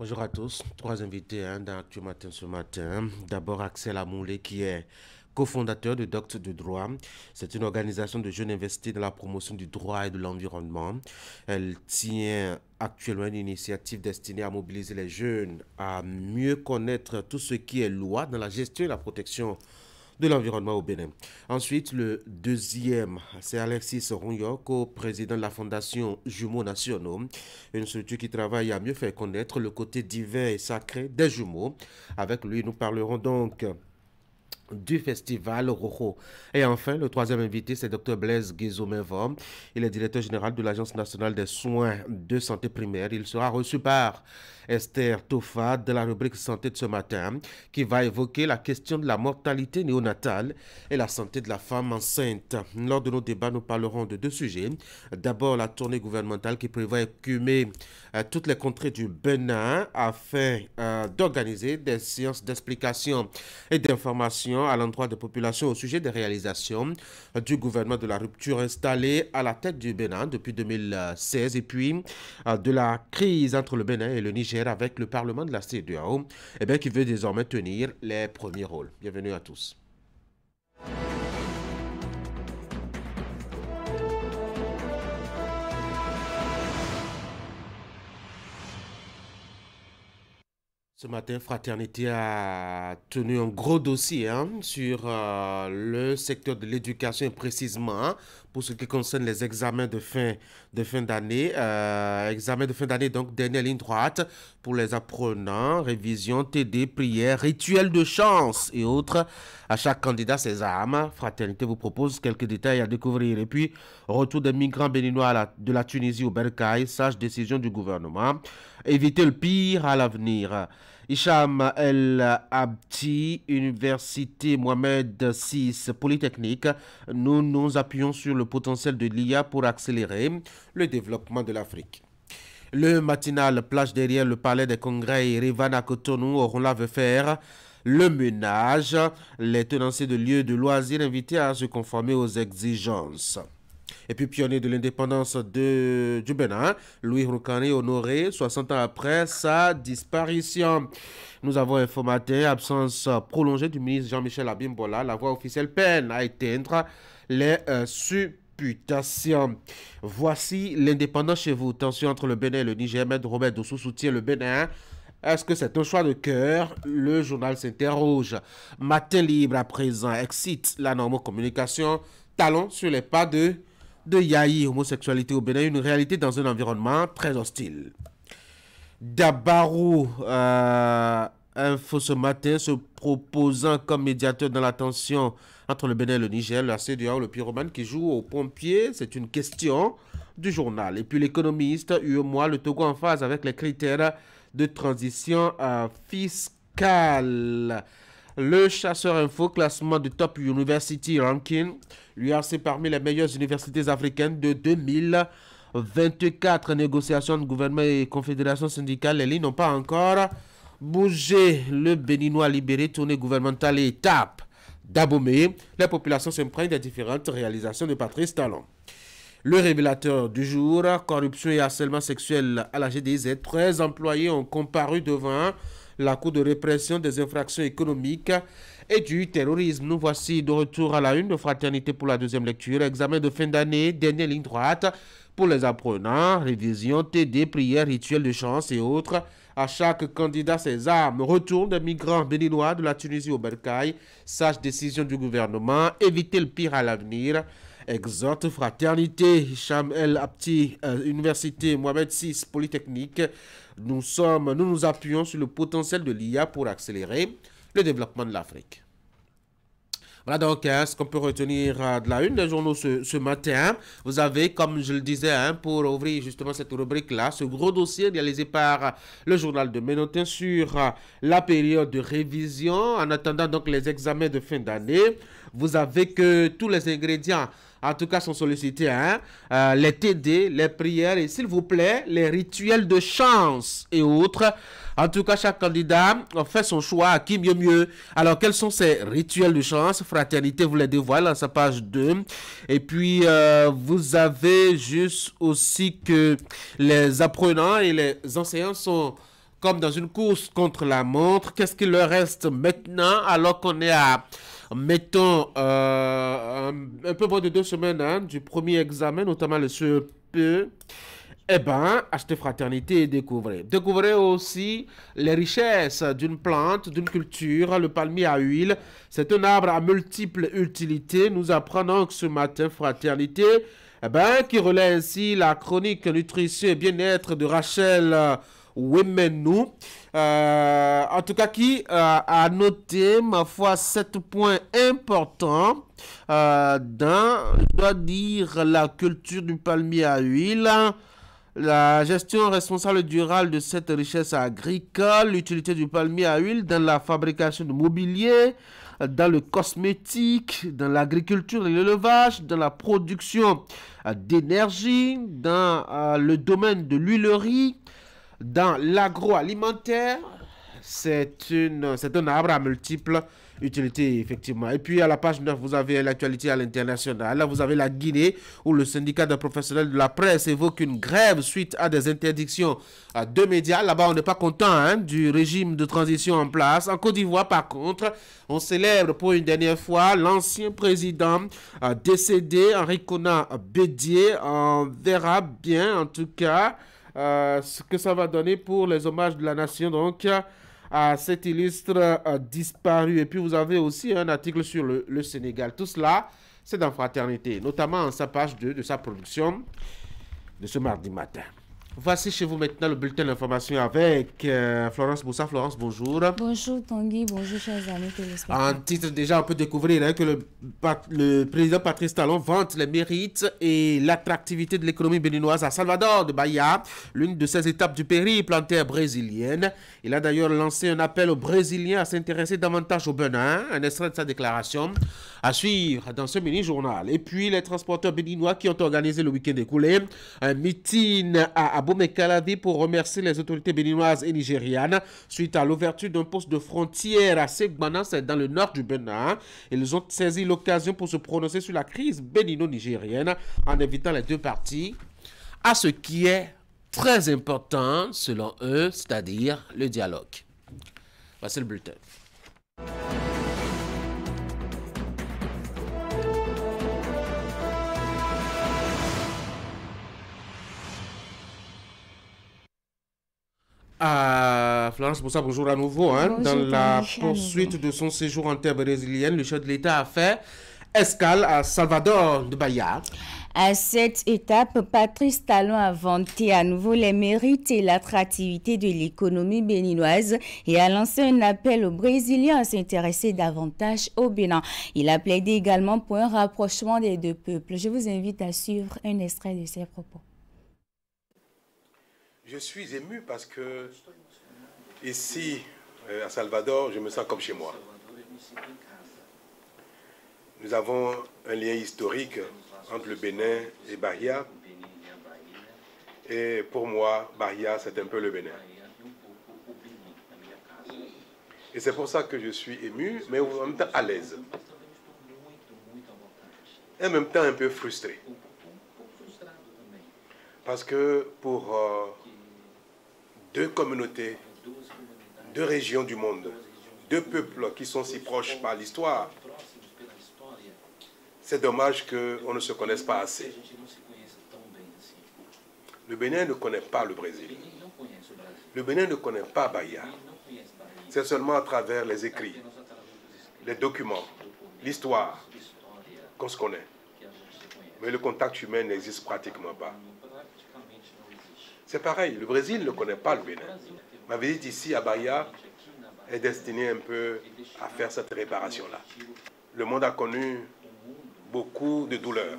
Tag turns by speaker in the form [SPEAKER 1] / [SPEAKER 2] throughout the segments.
[SPEAKER 1] Bonjour à tous. Trois invités dans Actu Matin ce matin. D'abord, Axel Amoulé, qui est cofondateur de Doctes de droit. C'est une organisation de jeunes investis dans la promotion du droit et de l'environnement. Elle tient actuellement une initiative destinée à mobiliser les jeunes à mieux connaître tout ce qui est loi dans la gestion et la protection de l'environnement au Bénin. Ensuite, le deuxième, c'est Alexis Ronyo, co-président de la Fondation Jumeaux Nationaux, une structure qui travaille à mieux faire connaître le côté divin et sacré des jumeaux. Avec lui, nous parlerons donc du festival Rojo. Et enfin, le troisième invité, c'est Dr Blaise Guizot-Menvor. Il est directeur général de l'Agence nationale des soins de santé primaire. Il sera reçu par Esther Tofa de la rubrique santé de ce matin, qui va évoquer la question de la mortalité néonatale et la santé de la femme enceinte. Lors de nos débats, nous parlerons de deux sujets. D'abord, la tournée gouvernementale qui prévoit écumer toutes les contrées du Bénin afin d'organiser des séances d'explication et d'information à l'endroit des populations au sujet des réalisations du gouvernement de la rupture installé à la tête du Bénin depuis 2016 et puis de la crise entre le Bénin et le Niger avec le Parlement de la CEDEAO, qui veut désormais tenir les premiers rôles. Bienvenue à tous. Ce matin, Fraternité a tenu un gros dossier sur le secteur de l'éducation et précisément pour ce qui concerne les examens de fin d'année. Examens de fin d'année, donc dernière ligne droite pour les apprenants, révision, TD, prière, rituel de chance et autres. À chaque candidat, ses armes. Fraternité vous propose quelques détails à découvrir. Et puis, retour des migrants béninois de la Tunisie au Bercail, sage décision du gouvernement. Éviter le pire à l'avenir. Hicham El Abdi, Université Mohamed VI Polytechnique, nous nous appuyons sur le potentiel de l'IA pour accélérer le développement de l'Afrique. Le matinal plage derrière le palais des congrès et Rivan à Cotonou auront la veut faire le ménage. Les tenanciers de lieux de loisirs invités à se conformer aux exigences. Et puis pionnier de l'indépendance du Bénin, Louis Roukani honoré 60 ans après sa disparition. Nous avons informaté absence prolongée du ministre Jean-Michel Abimbola. La voix officielle peine à éteindre les supputations. Voici l'indépendance chez vous. Tension entre le Bénin et le Niger. Maître Robert Dossou soutient le Bénin. Est-ce que c'est un choix de cœur? Le journal s'interroge. Matin libre à présent excite la communication. Talons sur les pas de Yahi, homosexualité au Bénin, une réalité dans un environnement très hostile. Dabarou, info ce matin, se proposant comme médiateur dans la tension entre le Bénin et le Niger, la CEDEAO, le pyromane qui joue aux pompiers, c'est une question du journal. Et puis l'économiste, UEMOA, le Togo en phase avec les critères de transition fiscale. Le chasseur info, classement du Top University Ranking, l'UAC parmi les meilleures universités africaines de 2024. Négociations de gouvernement et confédération syndicale, les lignes n'ont pas encore bougé. Le Béninois libéré, tournée gouvernementale et étape d'Abomey. Les populations s'imprègnent des différentes réalisations de Patrice Talon. Le révélateur du jour, corruption et harcèlement sexuel à la GDZ. 13 employés ont comparu devant la Cour de répression des infractions économiques et du terrorisme. Nous voici de retour à la une de Fraternité pour la deuxième lecture. Examen de fin d'année, dernière ligne droite pour les apprenants, révision, TD, prière, rituel de chance et autres. À chaque candidat ses armes. Retour des migrants béninois de la Tunisie au Bercail. Sage décision du gouvernement. Éviter le pire à l'avenir. Exhorte Fraternité. Hicham El Abdi, Université Mohamed VI Polytechnique. Nous nous appuyons sur le potentiel de l'IA pour accélérer le développement de l'Afrique. Voilà donc ce qu'on peut retenir de la une des journaux ce matin. Vous avez, comme je le disais, pour ouvrir justement cette rubrique-là, ce gros dossier réalisé par le journal de Ménotin sur la période de révision. En attendant donc les examens de fin d'année, vous avez que tous les ingrédients en tout cas sont sollicités, les TD, les prières et s'il vous plaît, les rituels de chance et autres. En tout cas, chaque candidat fait son choix à qui mieux. Alors, quels sont ces rituels de chance? Fraternité vous les dévoile dans sa page 2. Et puis, vous avez juste aussi que les apprenants et les enseignants sont comme dans une course contre la montre. Qu'est-ce qu'il leur reste maintenant alors qu'on est à, mettons, un peu moins de 2 semaines hein, du premier examen, notamment le CEP? Eh bien, achetez fraternité et découvrez. Découvrez aussi les richesses d'une plante, d'une culture, le palmier à huile. C'est un arbre à multiples utilités. Nous apprenons donc ce matin fraternité, eh ben, qui relaie ainsi la chronique nutrition et bien-être de Rachel Wemenou. En tout cas, qui a noté, ma foi, 7 points importants dans, je dois dire, la culture du palmier à huile. La gestion responsable durable de cette richesse agricole, l'utilité du palmier à huile dans la fabrication de mobilier, dans le cosmétique, dans l'agriculture et l'élevage, dans la production d'énergie, dans le domaine de l'huilerie, dans l'agroalimentaire. C'est un arbre à multiples utilités, effectivement. Et puis, à la page 9, vous avez l'actualité à l'international. Là, vous avez la Guinée, où le syndicat des professionnels de la presse évoque une grève suite à des interdictions de médias. Là-bas, on n'est pas content hein, du régime de transition en place. En Côte d'Ivoire, par contre, on célèbre pour une dernière fois l'ancien président décédé, Henri Konan Bédié. On verra bien, en tout cas, ce que ça va donner pour les hommages de la nation. Donc, à cet illustre disparu. Et puis vous avez aussi un article sur le Sénégal. Tout cela, c'est dans Fraternité, notamment en sa page 2 de sa production de ce mardi matin. Voici chez vous maintenant le bulletin d'information avec Florence Boussa. Florence, bonjour.
[SPEAKER 2] Bonjour Tanguy, bonjour chers amis téléspectateurs.
[SPEAKER 1] En titre, déjà, on peut découvrir hein, que le président Patrice Talon vante les mérites et l'attractivité de l'économie béninoise à Salvador de Bahia, l'une de ses étapes du périple en terre brésilienne. Il a d'ailleurs lancé un appel aux Brésiliens à s'intéresser davantage au Bénin, un extrait de sa déclaration à suivre dans ce mini-journal. Et puis, les transporteurs béninois qui ont organisé le week-end écoulé un meeting à Abomey-Calavi pour remercier les autorités béninoises et nigérianes suite à l'ouverture d'un poste de frontière à Segbana, c'est dans le nord du Bénin. Ils ont saisi l'occasion pour se prononcer sur la crise bénino-nigérienne en invitant les deux parties à ce qui est très important selon eux, c'est-à-dire le dialogue. Voici le bulletin. Florence Boussa, bonjour à nouveau. Hein.
[SPEAKER 2] Bonjour,
[SPEAKER 1] dans la
[SPEAKER 2] Tanguy,
[SPEAKER 1] poursuite de son séjour en terre brésilienne, le chef de l'État a fait escale à Salvador de Bahia.
[SPEAKER 2] À cette étape, Patrice Talon a vanté à nouveau les mérites et l'attractivité de l'économie béninoise et a lancé un appel aux Brésiliens à s'intéresser davantage au Bénin. Il a plaidé également pour un rapprochement des deux peuples. Je vous invite à suivre un extrait de ses propos.
[SPEAKER 3] Je suis ému parce que ici, à Salvador, je me sens comme chez moi. Nous avons un lien historique entre le Bénin et Bahia. Et pour moi, Bahia, c'est un peu le Bénin. Et c'est pour ça que je suis ému, mais en même temps à l'aise. Et en même temps un peu frustré. Parce que pour deux communautés, deux régions du monde, deux peuples qui sont si proches par l'histoire, c'est dommage qu'on ne se connaisse pas assez. Le Bénin ne connaît pas le Brésil. Le Bénin ne connaît pas Bahia. C'est seulement à travers les écrits, les documents, l'histoire qu'on se connaît. Mais le contact humain n'existe pratiquement pas. C'est pareil, le Brésil ne connaît pas le Bénin. Ma visite ici à Bahia est destinée un peu à faire cette réparation-là. Le monde a connu beaucoup de douleurs.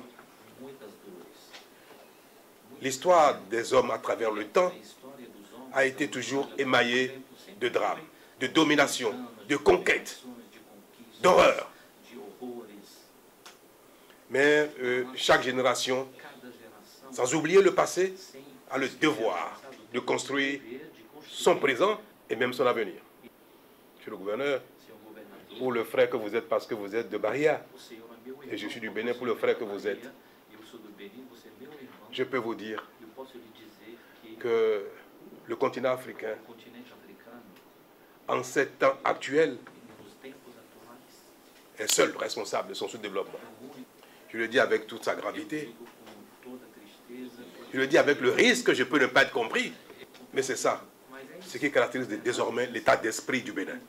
[SPEAKER 3] L'histoire des hommes à travers le temps a été toujours émaillée de drames, de domination, de conquête, d'horreur. Mais chaque génération, sans oublier le passé, a le devoir de construire son présent et même son avenir. Monsieur le gouverneur, pour le frère que vous êtes parce que vous êtes de Bahia, et je suis du Bénin pour le frère que vous êtes, je peux vous dire que le continent africain en ces temps actuels, est seul responsable de son sous-développement. Je le dis avec toute sa gravité. Je le dis avec le risque que je peux ne pas être compris. Mais c'est ça, ce qui caractérise désormais l'état d'esprit du Bénin.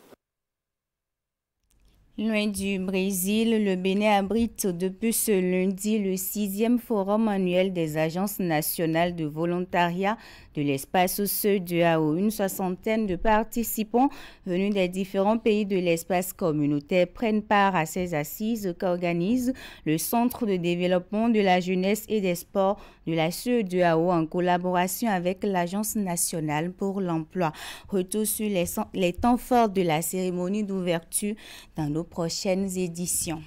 [SPEAKER 2] Loin du Brésil, le Bénin abrite depuis ce lundi le 6e forum annuel des agences nationales de volontariat de l'espace CEDEAO. Une soixantaine de participants venus des différents pays de l'espace communautaire prennent part à ces assises qu'organise le Centre de développement de la jeunesse et des sports de la CEDEAO en collaboration avec l'Agence nationale pour l'emploi. Retour sur les temps forts de la cérémonie d'ouverture dans nos prochaines éditions.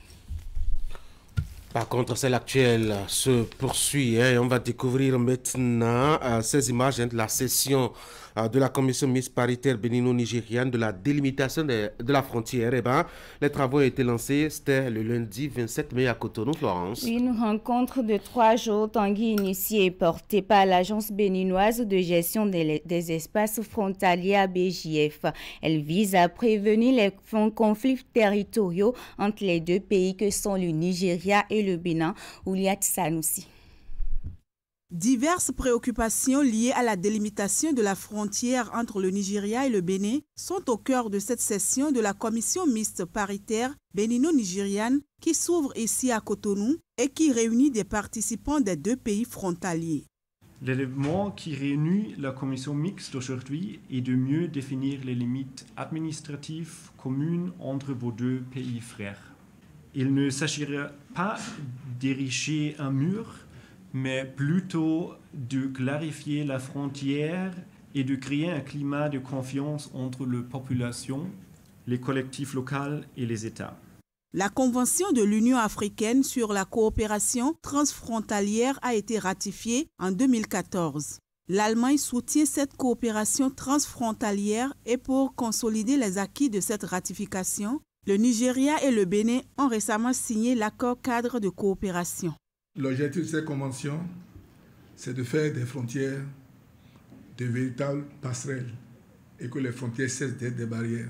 [SPEAKER 1] Par contre, celle actuelle se poursuit et on va découvrir maintenant ces images de la session de la commission mixte paritaire bénino-nigériane de la délimitation de la frontière. Eh ben, les travaux ont été lancés, c'était le lundi 27 mai à Cotonou, Florence.
[SPEAKER 2] Une rencontre de 3 jours, Tanguy, initiée et portée par l'Agence béninoise de gestion des espaces frontaliers ABJF. Elle vise à prévenir les conflits territoriaux entre les deux pays que sont le Nigeria et le Bénin. Ouliat Sanoussi.
[SPEAKER 4] Diverses préoccupations liées à la délimitation de la frontière entre le Nigeria et le Bénin sont au cœur de cette session de la commission mixte paritaire bénino-nigériane qui s'ouvre ici à Cotonou et qui réunit des participants des deux pays frontaliers.
[SPEAKER 5] L'élément qui réunit la commission mixte aujourd'hui est de mieux définir les limites administratives communes entre vos deux pays frères. Il ne s'agira pas d'ériger un mur, mais plutôt de clarifier la frontière et de créer un climat de confiance entre les populations, les collectifs locaux et les États.
[SPEAKER 4] La Convention de l'Union africaine sur la coopération transfrontalière a été ratifiée en 2014. L'Allemagne soutient cette coopération transfrontalière et pour consolider les acquis de cette ratification, le Nigeria et le Bénin ont récemment signé l'accord cadre de coopération.
[SPEAKER 6] L'objectif de cette convention, c'est de faire des frontières de véritables passerelles et que les frontières cessent d'être des barrières.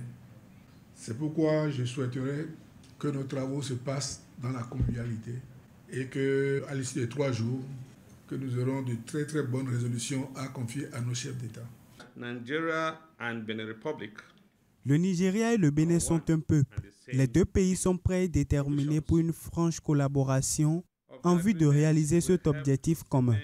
[SPEAKER 6] C'est pourquoi je souhaiterais que nos travaux se passent dans la convivialité et qu'à l'issue de 3 jours, que nous aurons de très très bonnes résolutions à confier à nos chefs d'État.
[SPEAKER 7] Le Nigeria et le Bénin sont un peuple. Les deux pays sont prêts et déterminés pour une franche collaboration en vue de réaliser cet objectif commun.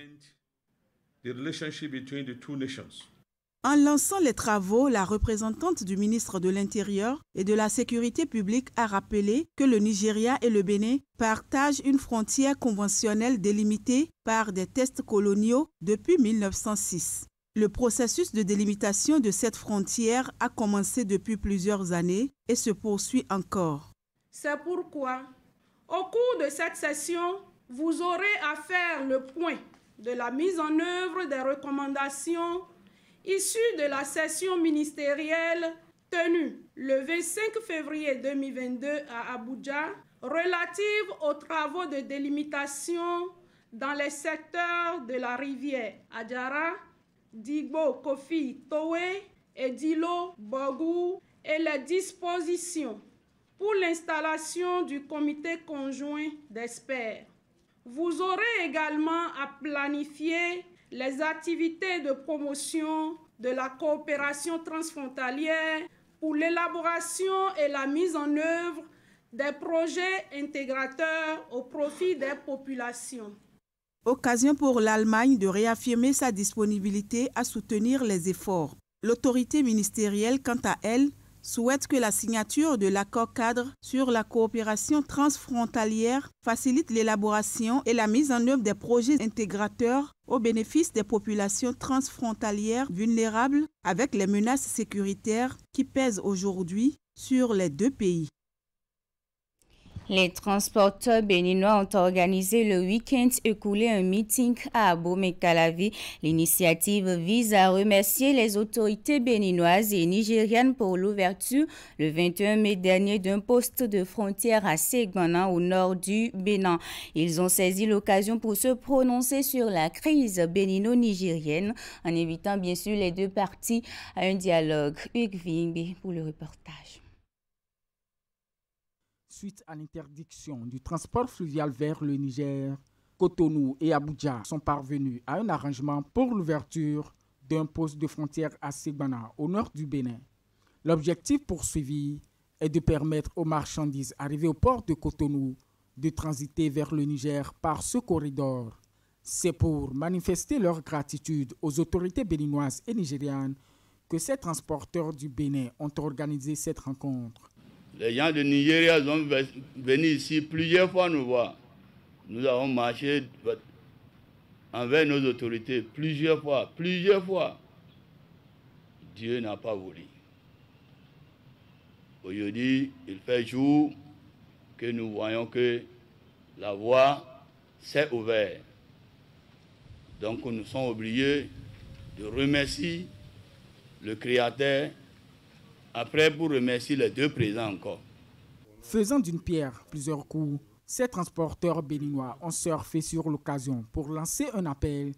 [SPEAKER 4] En lançant les travaux, la représentante du ministre de l'Intérieur et de la Sécurité publique a rappelé que le Nigeria et le Bénin partagent une frontière conventionnelle délimitée par des tests coloniaux depuis 1906. Le processus de délimitation de cette frontière a commencé depuis plusieurs années et se poursuit encore.
[SPEAKER 8] C'est pourquoi, au cours de cette session, vous aurez à faire le point de la mise en œuvre des recommandations issues de la session ministérielle tenue le 25 février 2022 à Abuja, relative aux travaux de délimitation dans les secteurs de la rivière Adjara, d'Igbo Kofi Towe et d'Ilo Bogou et les dispositions pour l'installation du comité conjoint d'experts. Vous aurez également à planifier les activités de promotion de la coopération transfrontalière pour l'élaboration et la mise en œuvre des projets intégrateurs au profit des populations.
[SPEAKER 4] Occasion pour l'Allemagne de réaffirmer sa disponibilité à soutenir les efforts. L'autorité ministérielle, quant à elle, souhaite que la signature de l'accord cadre sur la coopération transfrontalière facilite l'élaboration et la mise en œuvre des projets intégrateurs au bénéfice des populations transfrontalières vulnérables avec les menaces sécuritaires qui pèsent aujourd'hui sur les deux pays.
[SPEAKER 2] Les transporteurs béninois ont organisé le week-end écoulé un meeting à Abomey-Calavi. L'initiative vise à remercier les autorités béninoises et nigérianes pour l'ouverture le 21 mai dernier d'un poste de frontière à Séguana au nord du Bénin. Ils ont saisi l'occasion pour se prononcer sur la crise bénino-nigérienne en invitant bien sûr les deux parties à un dialogue. Hugues Vimbi pour le reportage.
[SPEAKER 9] Suite à l'interdiction du transport fluvial vers le Niger, Cotonou et Abuja sont parvenus à un arrangement pour l'ouverture d'un poste de frontière à Séguana, au nord du Bénin. L'objectif poursuivi est de permettre aux marchandises arrivées au port de Cotonou de transiter vers le Niger par ce corridor. C'est pour manifester leur gratitude aux autorités béninoises et nigérianes que ces transporteurs du Bénin ont organisé cette rencontre.
[SPEAKER 10] Les gens de Nigeria sont venus ici plusieurs fois nous voir. Nous avons marché envers nos autorités plusieurs fois. Dieu n'a pas voulu. Aujourd'hui, il fait jour que nous voyons que la voie s'est ouverte. Donc nous sommes obligés de remercier le Créateur. Après, pour remercier les deux présents encore.
[SPEAKER 9] Faisant d'une pierre plusieurs coups, ces transporteurs béninois ont surfé sur l'occasion pour lancer un appel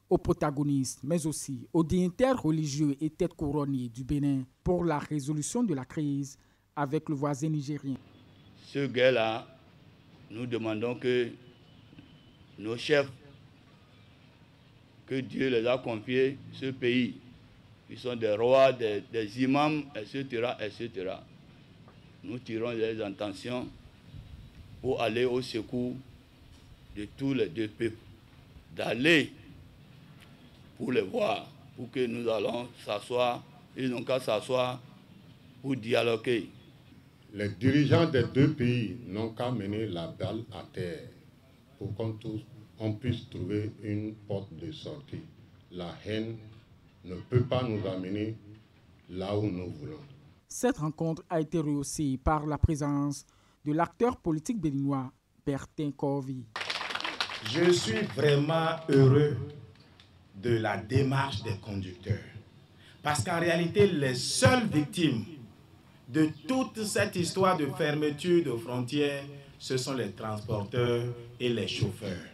[SPEAKER 9] aux protagonistes, mais aussi aux dignitaires religieux et têtes couronnées du Bénin pour la résolution de la crise avec le voisin nigérien.
[SPEAKER 10] Ce gars-là, nous demandons que nos chefs, que Dieu les a confiés, ce pays, ils sont des rois, des imams, etc., etc. Nous tirons les intentions pour aller au secours de tous les deux peuples, d'aller pour les voir, pour que nous allons s'asseoir, ils n'ont qu'à s'asseoir pour dialoguer.
[SPEAKER 11] Les dirigeants des deux pays n'ont qu'à mener la balle à terre pour qu'on puisse trouver une porte de sortie. La haine ne peut pas nous amener là où nous voulons.
[SPEAKER 9] Cette rencontre a été rehaussée par la présence de l'acteur politique béninois Bertin Corvi.
[SPEAKER 12] Je suis vraiment heureux de la démarche des conducteurs. Parce qu'en réalité, les seules victimes de toute cette histoire de fermeture de frontières, ce sont les transporteurs et les chauffeurs.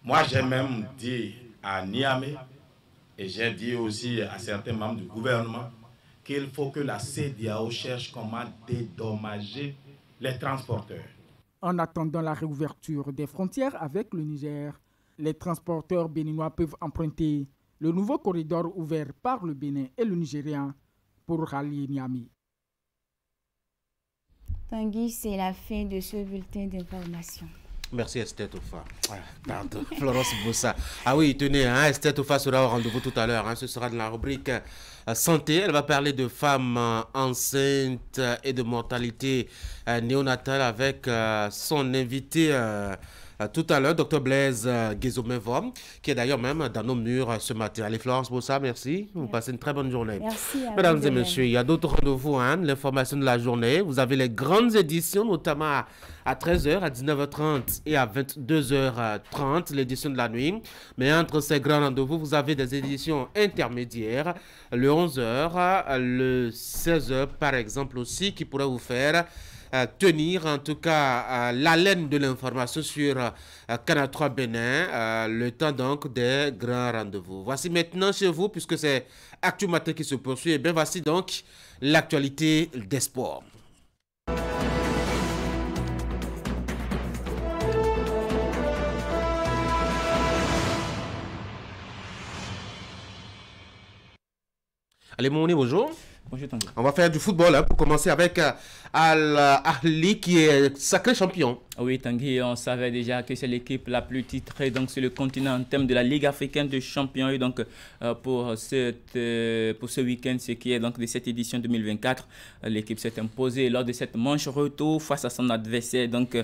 [SPEAKER 12] Moi, j'ai même dit à Niamey, et j'ai dit aussi à certains membres du gouvernement qu'il faut que la CEDEAO cherche comment dédommager les transporteurs.
[SPEAKER 9] En attendant la réouverture des frontières avec le Niger, les transporteurs béninois peuvent emprunter le nouveau corridor ouvert par le Bénin et le Nigeria pour rallier Niamey.
[SPEAKER 2] Tanguy, c'est la fin de ce bulletin d'information.
[SPEAKER 1] Merci Esther Tofa. Pardon, Florence Boussa. Ah oui, tenez, Esther Tofa sera au rendez-vous tout à l'heure. Ce sera de la rubrique santé. Elle va parler de femmes enceintes et de mortalité néonatale avec son invité tout à l'heure, Dr Blaise Guézomevom, qui est d'ailleurs même dans nos murs ce matin. Allez, Florence Boussa, merci. Vous passez une très bonne journée.
[SPEAKER 2] Merci.
[SPEAKER 1] Mesdames et messieurs, il y a d'autres rendez-vous, l'information de la journée. Vous avez les grandes éditions, notamment à 13h, à 19h30 et à 22h30, l'édition de la nuit. Mais entre ces grands rendez-vous, vous avez des éditions intermédiaires, le 11h, le 16h par exemple aussi, qui pourraient vous faire tenir en tout cas l'haleine de l'information sur Canal 3 Bénin, le temps donc des grands rendez-vous. Voici maintenant chez vous, puisque c'est Actu Matin qui se poursuit, et bien voici donc l'actualité des sports. Allez, mon nez, bonjour.
[SPEAKER 13] Bonjour, Tanguy.
[SPEAKER 1] On va faire du football pour commencer avec Al-Ahli qui est sacré champion.
[SPEAKER 13] Oui, Tanguy, on savait déjà que c'est l'équipe la plus titrée donc, sur le continent en termes de la Ligue africaine de champions. Et donc, pour ce week-end, ce qui est donc de cette édition 2024, l'équipe s'est imposée lors de cette manche retour face à son adversaire donc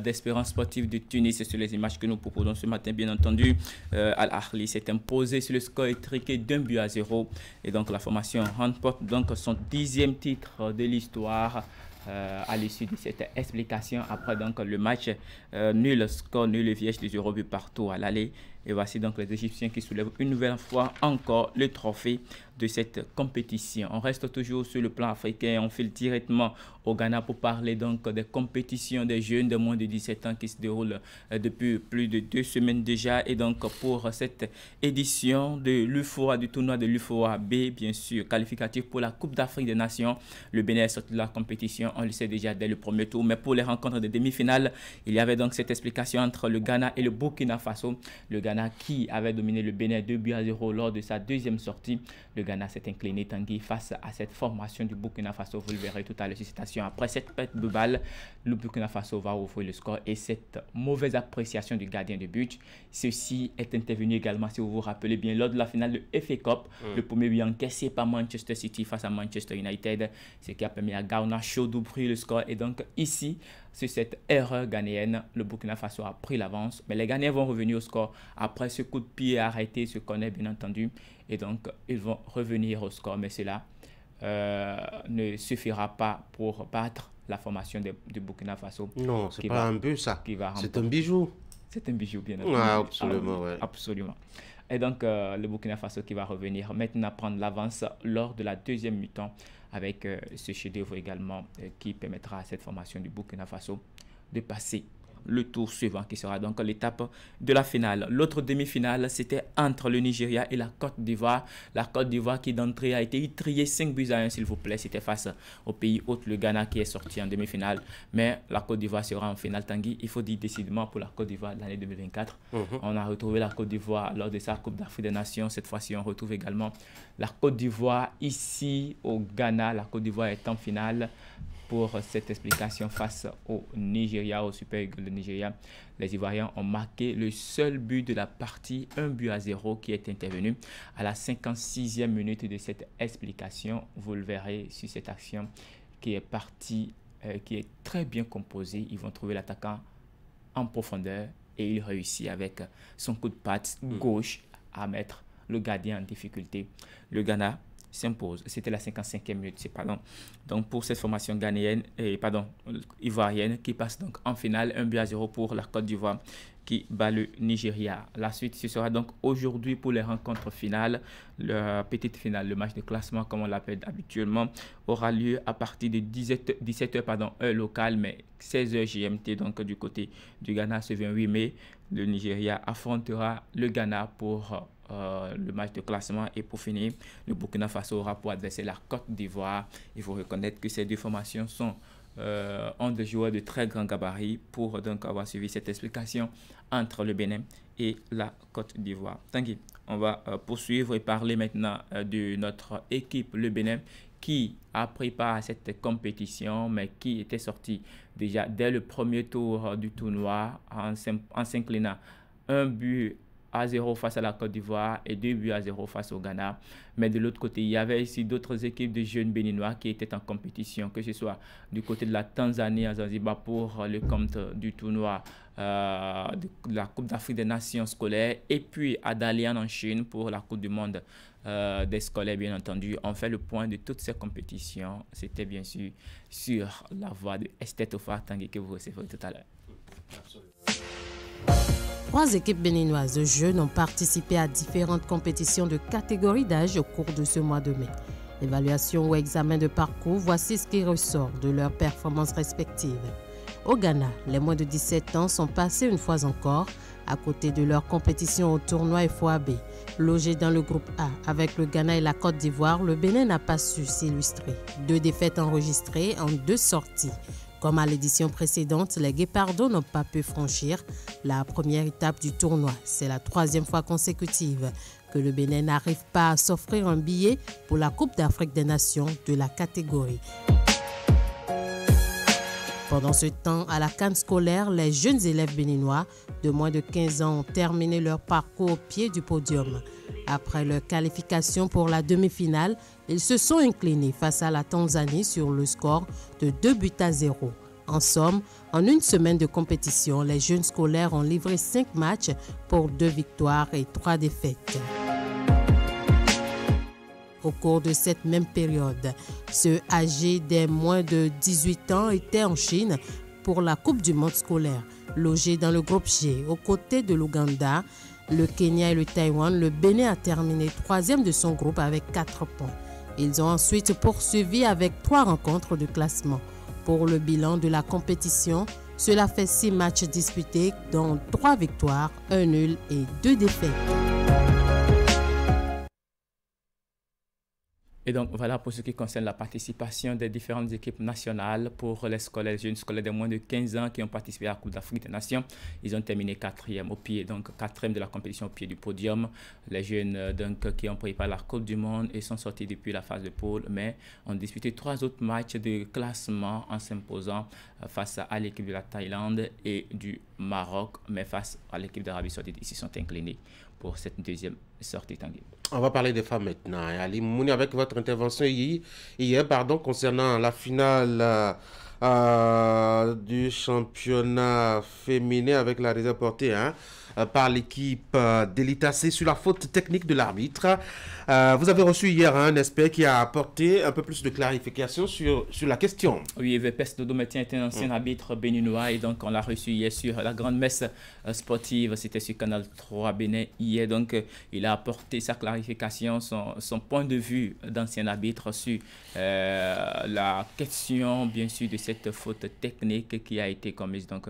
[SPEAKER 13] d'Espérance sportive de Tunis. C'est sur les images que nous proposons ce matin, bien entendu. Al-Ahli s'est imposé sur le score étriqué d'1-0. Et donc, la formation remporte donc son 10e titre de l'histoire à l'issue de cette explication. Après donc le match nul, score nul et vierge de 0 but partout à l'aller. Et voici donc les Égyptiens qui soulèvent une nouvelle fois encore le trophée de cette compétition. On reste toujours sur le plan africain. On file directement au Ghana pour parler donc des compétitions des jeunes de moins de 17 ans qui se déroulent depuis plus de 2 semaines déjà. Et donc pour cette édition de l'UFOA, du tournoi de l'UFOA B, bien sûr, qualificatif pour la Coupe d'Afrique des Nations, le Bénin est sorti de la compétition, on le sait déjà dès le premier tour. Mais pour les rencontres des demi-finales, il y avait donc cette explication entre le Ghana et le Burkina Faso. Le Ghana qui avait dominé le Bénin 2-0 lors de sa deuxième sortie. Le Ghana s'est incliné, Tanguy, face à cette formation du Burkina Faso. Vous le verrez tout à l'heure sur cette station. Après cette perte de balle, le Burkina Faso va ouvrir le score et cette mauvaise appréciation du gardien de but. Ceci est intervenu également, si vous vous rappelez bien, lors de la finale de FA Cup. Le premier but encaissé par Manchester City face à Manchester United, ce qui a permis à Garnacho d'ouvrir le score. Et donc ici, sur cette erreur ghanéenne, le Burkina Faso a pris l'avance. Mais les Ghanéens vont revenir au score après ce coup de pied arrêté, ce qu'on est bien entendu. Et donc, ils vont revenir au score. Mais cela ne suffira pas pour battre la formation du Burkina Faso.
[SPEAKER 1] Non, c'est pas un but ça. C'est un bijou.
[SPEAKER 13] C'est un bijou, bien entendu.
[SPEAKER 1] Ah, absolument, ouais.
[SPEAKER 13] Absolument. Et donc, le Burkina Faso qui va revenir maintenant prendre l'avance lors de la deuxième mi-temps avec ce chef-d'œuvre également qui permettra à cette formation du Burkina Faso de passer le tour suivant qui sera donc l'étape de la finale. L'autre demi-finale, c'était entre le Nigeria et la Côte d'Ivoire. La Côte d'Ivoire qui d'entrée a été étriée 5-1, s'il vous plaît. C'était face au pays hôte, le Ghana, qui est sorti en demi-finale. Mais la Côte d'Ivoire sera en finale. Tanguy, il faut dire décidément pour la Côte d'Ivoire de l'année 2024. On a retrouvé la Côte d'Ivoire lors de sa Coupe d'Afrique des Nations. Cette fois-ci, on retrouve également la Côte d'Ivoire ici au Ghana. La Côte d'Ivoire est en finale pour cette explication face au Nigeria, au Super Eagles de Nigeria. Les Ivoiriens ont marqué le seul but de la partie, 1-0 qui est intervenu à la 56e minute de cette explication. Vous le verrez sur cette action qui est partie, qui est très bien composée. Ils vont trouver l'attaquant en profondeur et il réussit avec son coup de patte gauche à mettre le gardien en difficulté. Le Ghana s'impose. C'était la 55e minute, pardon. Donc pour cette formation ghanéenne, ivoirienne qui passe donc en finale, 1-0 pour la Côte d'Ivoire qui bat le Nigeria. La suite, ce sera donc aujourd'hui pour les rencontres finales. La petite finale, le match de classement, comme on l'appelle habituellement, aura lieu à partir de 17h, heure locale, mais 16h GMT, donc du côté du Ghana, ce 28 mai. Le Nigeria affrontera le Ghana pour le match de classement et pour finir, le Burkina Faso aura pour adverser la Côte d'Ivoire. Il faut reconnaître que ces deux formations ont des joueurs de très grand gabarit pour donc avoir suivi cette explication entre le Bénin et la Côte d'Ivoire. Tanguy, on va poursuivre et parler maintenant de notre équipe, le Bénin, qui a pris part à cette compétition, mais qui était sorti déjà dès le premier tour du tournoi en s'inclinant 1-0 face à la Côte d'Ivoire et 2-0 face au Ghana. Mais de l'autre côté, il y avait ici d'autres équipes de jeunes béninois qui étaient en compétition, que ce soit du côté de la Tanzanie à Zanzibar pour le compte du tournoi de la Coupe d'Afrique des Nations scolaires, et puis à Dalian en Chine pour la Coupe du Monde des scolaires, bien entendu. On fait le point de toutes ces compétitions. C'était bien sûr sur la voie de Esther Tofa Tanguy que vous recevez tout à l'heure.
[SPEAKER 14] 3 équipes béninoises de jeunes ont participé à différentes compétitions de catégories d'âge au cours de ce mois de mai. Évaluation ou examen de parcours, voici ce qui ressort de leurs performances respectives. Au Ghana, les moins de 17 ans sont passés une fois encore à côté de leur compétition au tournoi FOA B. Logé dans le groupe A avec le Ghana et la Côte d'Ivoire, le Bénin n'a pas su s'illustrer. 2 défaites enregistrées en 2 sorties. Comme à l'édition précédente, les Guépardos n'ont pas pu franchir la première étape du tournoi. C'est la 3e fois consécutive que le Bénin n'arrive pas à s'offrir un billet pour la Coupe d'Afrique des Nations de la catégorie. Pendant ce temps, à la CAN scolaire, les jeunes élèves béninois de moins de 15 ans ont terminé leur parcours au pied du podium. Après leur qualification pour la demi-finale, ils se sont inclinés face à la Tanzanie sur le score de 2-0. En somme, en une semaine de compétition, les jeunes scolaires ont livré 5 matchs pour 2 victoires et 3 défaites. Au cours de cette même période, ceux âgés des moins de 18 ans étaient en Chine pour la Coupe du monde scolaire. Logés dans le groupe G, aux côtés de l'Ouganda, le Kenya et le Taïwan, le Bénin a terminé 3e de son groupe avec 4 points. Ils ont ensuite poursuivi avec 3 rencontres de classement. Pour le bilan de la compétition, cela fait 6 matchs disputés, dont 3 victoires, 1 nul et 2 défaites.
[SPEAKER 13] Et donc voilà pour ce qui concerne la participation des différentes équipes nationales pour les jeunes scolaires de moins de 15 ans qui ont participé à la Coupe d'Afrique des Nations. Ils ont terminé 4e au pied, donc 4e de la compétition au pied du podium. Les jeunes donc, qui ont préparé la Coupe du Monde et sont sortis depuis la phase de poule, mais ont disputé 3 autres matchs de classement en s'imposant face à l'équipe de la Thaïlande et du Maroc, mais face à l'équipe d'Arabie Saoudite, ils se sont inclinés pour cette deuxième sortie. Tanguy.
[SPEAKER 1] On va parler des femmes maintenant. Ali Mouni, avec votre intervention hier concernant la finale du championnat féminin avec la réserve portée par l'équipe d'Elita C sur la faute technique de l'arbitre. Vous avez reçu hier un expert qui a apporté un peu plus de clarification sur la question.
[SPEAKER 13] Oui, Vepes Dodometien est un ancien arbitre béninois et donc on l'a reçu hier sur la grande messe sportive, c'était sur Canal 3 Bénin hier. Donc il a apporté sa clarification, son point de vue d'ancien arbitre sur la question bien sûr de cette faute technique qui a été commise donc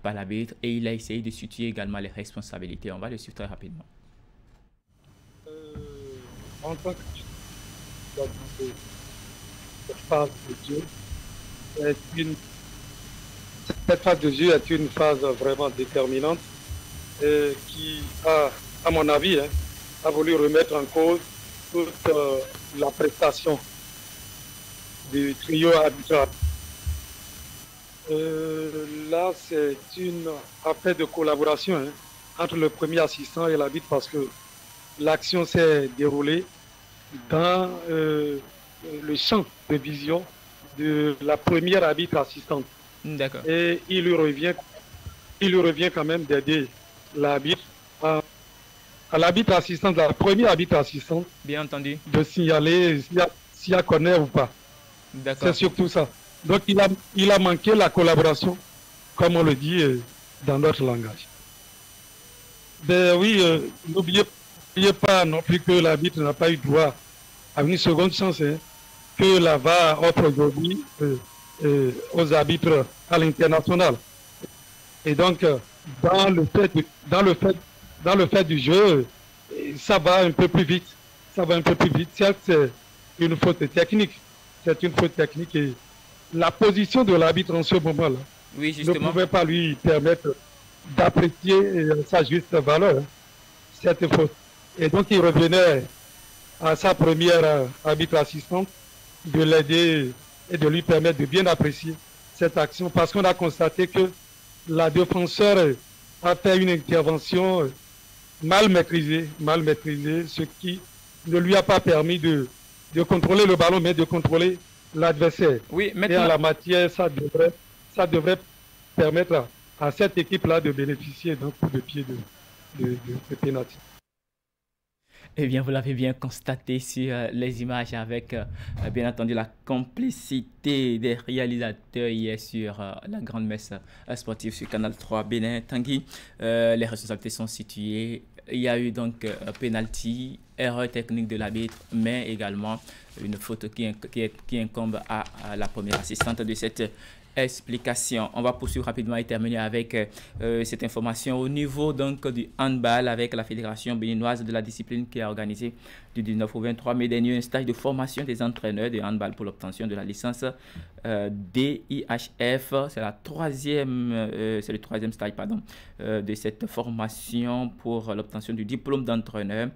[SPEAKER 13] par l'arbitre, et il a essayé de situer également les responsabilités. On va le suivre très rapidement.
[SPEAKER 15] En tant que cette phase de jeu cette phase de jeu est une phase vraiment déterminante qui a, à mon avis, a voulu remettre en cause toute la prestation du trio arbitral. Là, c'est une affaire de collaboration entre le premier assistant et l'arbitre, parce que l'action s'est déroulée dans le champ de vision de la première arbitre assistante.
[SPEAKER 13] D'accord.
[SPEAKER 15] Et il lui revient quand même d'aider l'arbitre à l'arbitre assistante, la première arbitre assistante.
[SPEAKER 13] Bien entendu.
[SPEAKER 15] De signaler s'il y a corner ou pas.
[SPEAKER 13] D'accord.
[SPEAKER 15] C'est surtout ça. Donc il a manqué la collaboration, comme on le dit dans notre langage. Ben oui, n'oubliez pas non plus que l'arbitre n'a pas eu droit à une seconde chance, que la VAR offre aujourd'hui aux arbitres à l'international. Et donc, dans le fait du jeu, ça va un peu plus vite. Certes, c'est une faute technique. C'est une faute technique et la position de l'arbitre en ce moment-là ne pouvait pas lui permettre d'apprécier sa juste valeur, cette faute. Et donc, il revenait à sa première arbitre assistante de l'aider et de lui permettre de bien apprécier cette action, parce qu'on a constaté que la défenseur a fait une intervention mal maîtrisée, ce qui ne lui a pas permis de contrôler le ballon, mais de contrôler l'adversaire.
[SPEAKER 13] Oui, maintenant...
[SPEAKER 15] Et en la matière, ça devrait permettre à cette équipe-là de bénéficier d'un coup de pied de pénalty.
[SPEAKER 13] Eh bien, vous l'avez bien constaté sur les images avec, bien entendu, la complicité des réalisateurs hier sur la grande messe sportive sur Canal 3 Bénin. Tanguy, les responsabilités sont situées. Il y a eu donc penalty, erreur technique de l'arbitre, mais également une faute qui incombe à la première assistante de cette explication. On va poursuivre rapidement et terminer avec cette information au niveau donc du handball avec la Fédération béninoise de la discipline qui a organisé du 19 au 23 mai dernier un stage de formation des entraîneurs de handball pour l'obtention de la licence DIHF. C'est le troisième stage de cette formation pour l'obtention du diplôme d'entraîneur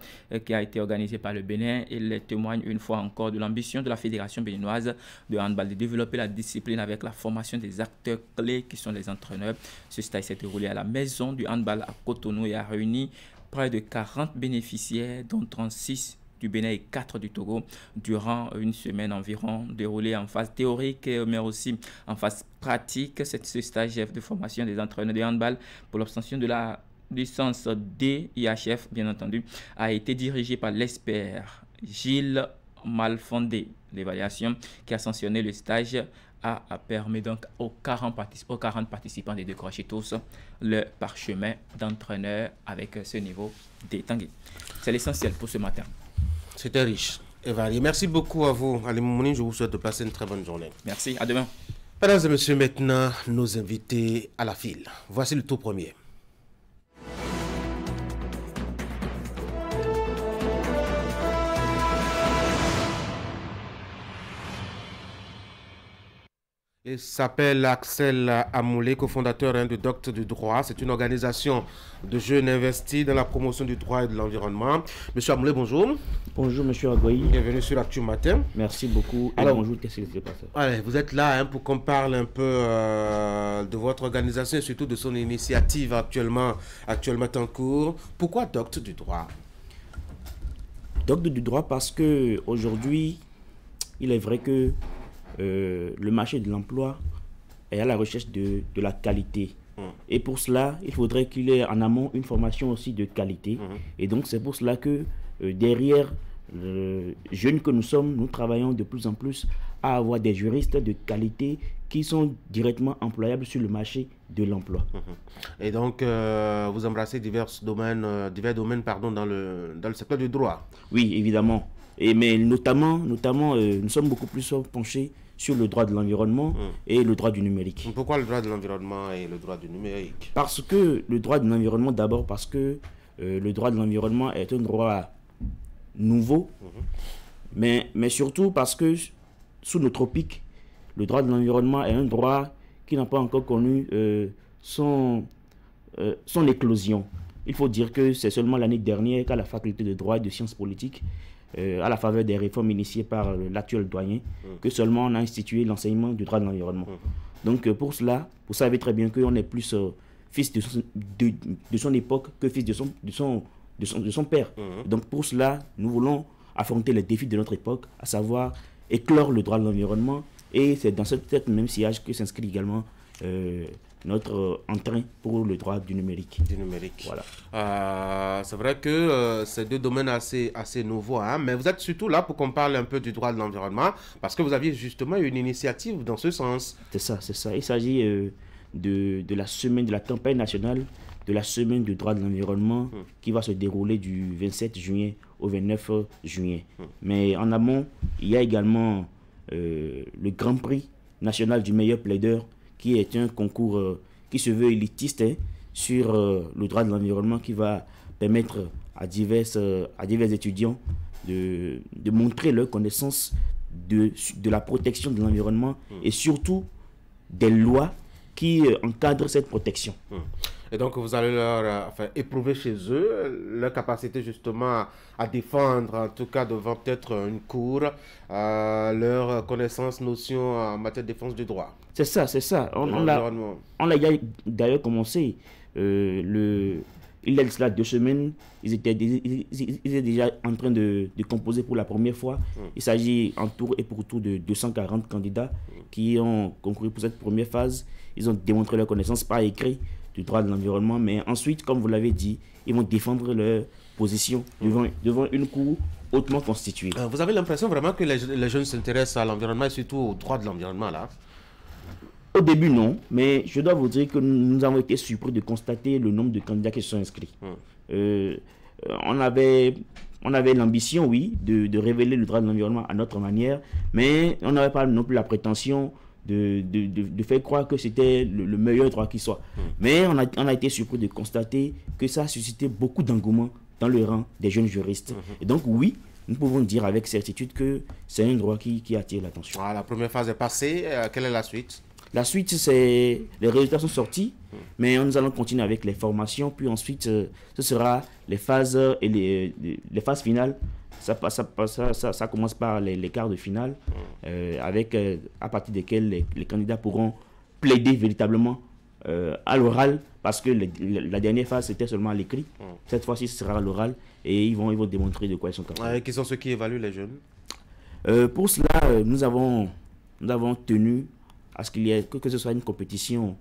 [SPEAKER 13] qui a été organisé par le Bénin. Il témoigne une fois encore de l'ambition de la Fédération béninoise de handball de développer la discipline avec la formation des acteurs clés qui sont les entraîneurs. Ce stage s'est déroulé à la maison du handball à Cotonou et a réuni près de 40 bénéficiaires, dont 36 du Bénin et 4 du Togo, durant une semaine environ, déroulé en phase théorique mais aussi en phase pratique. Ce stage de formation des entraîneurs de handball pour l'obtention de la licence DIHF, bien entendu, a été dirigé par l'expert Gilles mal fondée. L'évaluation qui a sanctionné le stage a permis donc aux 40 participants de décrocher tous le parchemin d'entraîneur avec ce niveau de Tanguy. C'est l'essentiel pour ce matin.
[SPEAKER 1] C'était riche et varié. Merci beaucoup à vous, Ali Moumouni. Je vous souhaite de passer une très bonne journée.
[SPEAKER 13] Merci, à demain.
[SPEAKER 1] Mesdames et messieurs, maintenant, nos invités à la file. Voici le tout premier. Il s'appelle Axel Amoulé, cofondateur de Doctes du droit. C'est une organisation de jeunes investis dans la promotion du droit et de l'environnement. Monsieur Amoulé, bonjour.
[SPEAKER 16] Bonjour, monsieur Agoyi.
[SPEAKER 1] Bienvenue sur Actu Matin.
[SPEAKER 16] Merci beaucoup.
[SPEAKER 1] Alors,
[SPEAKER 16] bonjour, qu'est-ce qui se passe?
[SPEAKER 1] Allez, vous êtes là pour qu'on parle un peu de votre organisation et surtout de son initiative actuellement en cours. Pourquoi Doctes du droit?
[SPEAKER 16] Doctes du droit parce qu'aujourd'hui, il est vrai que le marché de l'emploi est à la recherche de la qualité. Et pour cela, il faudrait qu'il y ait en amont une formation aussi de qualité. Et donc, c'est pour cela que derrière, jeunes que nous sommes, nous travaillons de plus en plus à avoir des juristes de qualité qui sont directement employables sur le marché de l'emploi.
[SPEAKER 1] Et donc, vous embrassez divers domaines dans le secteur du droit.
[SPEAKER 16] Oui, évidemment. Mais notamment nous sommes beaucoup plus penchés sur le droit de l'environnement et le droit du numérique.
[SPEAKER 1] Pourquoi le droit de l'environnement et le droit du numérique?
[SPEAKER 16] Parce que le droit de l'environnement, d'abord parce que le droit de l'environnement est un droit nouveau, mais surtout parce que sous nos tropiques, le droit de l'environnement est un droit qui n'a pas encore connu son éclosion. Il faut dire que c'est seulement l'année dernière qu'à la faculté de droit et de sciences politiques, à la faveur des réformes initiées par l'actuel doyen, que seulement on a institué l'enseignement du droit de l'environnement. Donc pour cela, vous savez très bien qu'on est plus fils de son époque que fils de son père. Donc pour cela, nous voulons affronter les défis de notre époque, à savoir éclore le droit de l'environnement, et c'est dans cette même sillage que s'inscrit également notre entrain pour le droit du numérique.
[SPEAKER 1] Voilà. C'est vrai que c'est deux domaines assez nouveaux, mais vous êtes surtout là pour qu'on parle un peu du droit de l'environnement, parce que vous aviez justement une initiative dans ce sens.
[SPEAKER 16] C'est ça. Il s'agit de la campagne nationale de la semaine du droit de l'environnement qui va se dérouler du 27 juillet au 29 juillet. Mais en amont, il y a également le Grand Prix national du meilleur plaideur, qui est un concours qui se veut élitiste sur le droit de l'environnement, qui va permettre à divers étudiants de montrer leur connaissance de la protection de l'environnement et surtout des lois qui encadrent cette protection.
[SPEAKER 1] Et donc vous allez leur éprouver chez eux leur capacité justement à défendre, en tout cas devant peut-être une cour, leur connaissance, notion en matière de défense du droit.
[SPEAKER 16] C'est ça. On l'a d'ailleurs commencé. Il y a cela 2 semaines, ils étaient déjà en train de composer pour la première fois. Il s'agit en tour et pour tour de 240 candidats qui ont concouru pour cette première phase. Ils ont démontré leur connaissance par écrit du droit de l'environnement, mais ensuite, comme vous l'avez dit, ils vont défendre leur position devant une cour hautement constituée.
[SPEAKER 1] Vous avez l'impression vraiment que les jeunes s'intéressent à l'environnement et surtout au droit de l'environnement là?
[SPEAKER 16] Au début, non, mais je dois vous dire que nous avons été surpris de constater le nombre de candidats qui se sont inscrits. On avait l'ambition, oui, de révéler le droit de l'environnement à notre manière, mais on n'avait pas non plus la prétention de faire croire que c'était le meilleur droit qui soit. Mais on a été surpris de constater que ça a suscité beaucoup d'engouement dans le rang des jeunes juristes. Et donc, oui, nous pouvons dire avec certitude que c'est un droit qui attire l'attention.
[SPEAKER 1] La première phase est passée. Quelle est la suite?
[SPEAKER 16] La suite, les résultats sont sortis, mais nous allons continuer avec les formations, puis ensuite, ce sera les phases et les phases finales. Ça commence par les quarts de finale, à partir desquels les candidats pourront plaider véritablement à l'oral, parce que la dernière phase, c'était seulement à l'écrit. Cette fois-ci, ce sera à l'oral, et ils vont démontrer de quoi ils sont capables.
[SPEAKER 1] Qui sont ceux qui évaluent les jeunes?
[SPEAKER 16] Pour cela, nous avons tenu à ce qu'il y ait que ce soit une compétition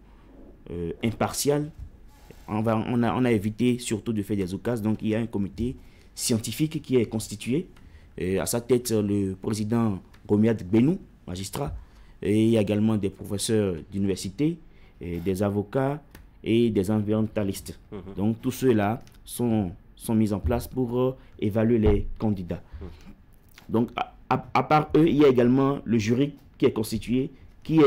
[SPEAKER 16] impartiale. On a évité surtout de faire des occasions. Donc il y a un comité scientifique qui est constitué, Et à sa tête, le président Romiad Benou, magistrat, et il y a également des professeurs d'université, des avocats et des environnementalistes. Donc tous ceux-là sont mis en place pour évaluer les candidats. Donc à part eux, il y a également le jury qui est constitué, qui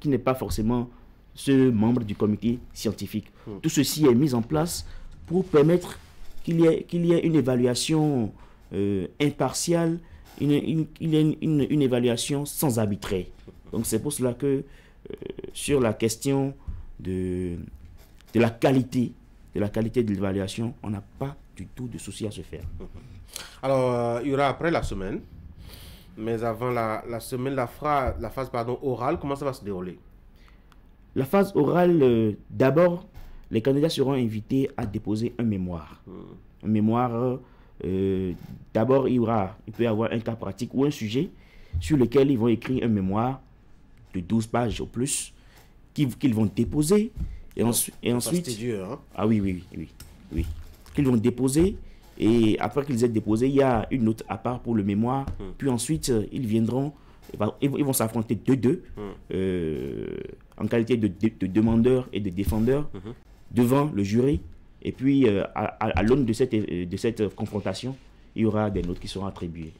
[SPEAKER 16] n'est pas forcément ce membre du comité scientifique. Tout ceci est mis en place pour permettre qu'il y ait une évaluation impartiale, une évaluation sans arbitraire. Donc c'est pour cela que sur la question de la qualité de l'évaluation, on n'a pas du tout de souci à se faire.
[SPEAKER 1] Alors, il y aura après la semaine, mais avant la semaine, la phase orale, comment ça va se dérouler?
[SPEAKER 16] La phase orale, d'abord, les candidats seront invités à déposer un mémoire. Un mémoire, d'abord, il peut y avoir un cas pratique ou un sujet sur lequel ils vont écrire un mémoire de 12 pages au plus, qu'ils vont déposer. Et ensuite...
[SPEAKER 1] Fastidieux, hein?
[SPEAKER 16] Ah oui. Qu'ils vont déposer. Et après qu'ils aient déposé, il y a une note à part pour le mémoire. Puis ensuite, ils vont s'affronter deux, en qualité de demandeurs et de défendeurs, devant le jury. Et puis, à l'aune de cette confrontation, il y aura des notes qui seront attribuées.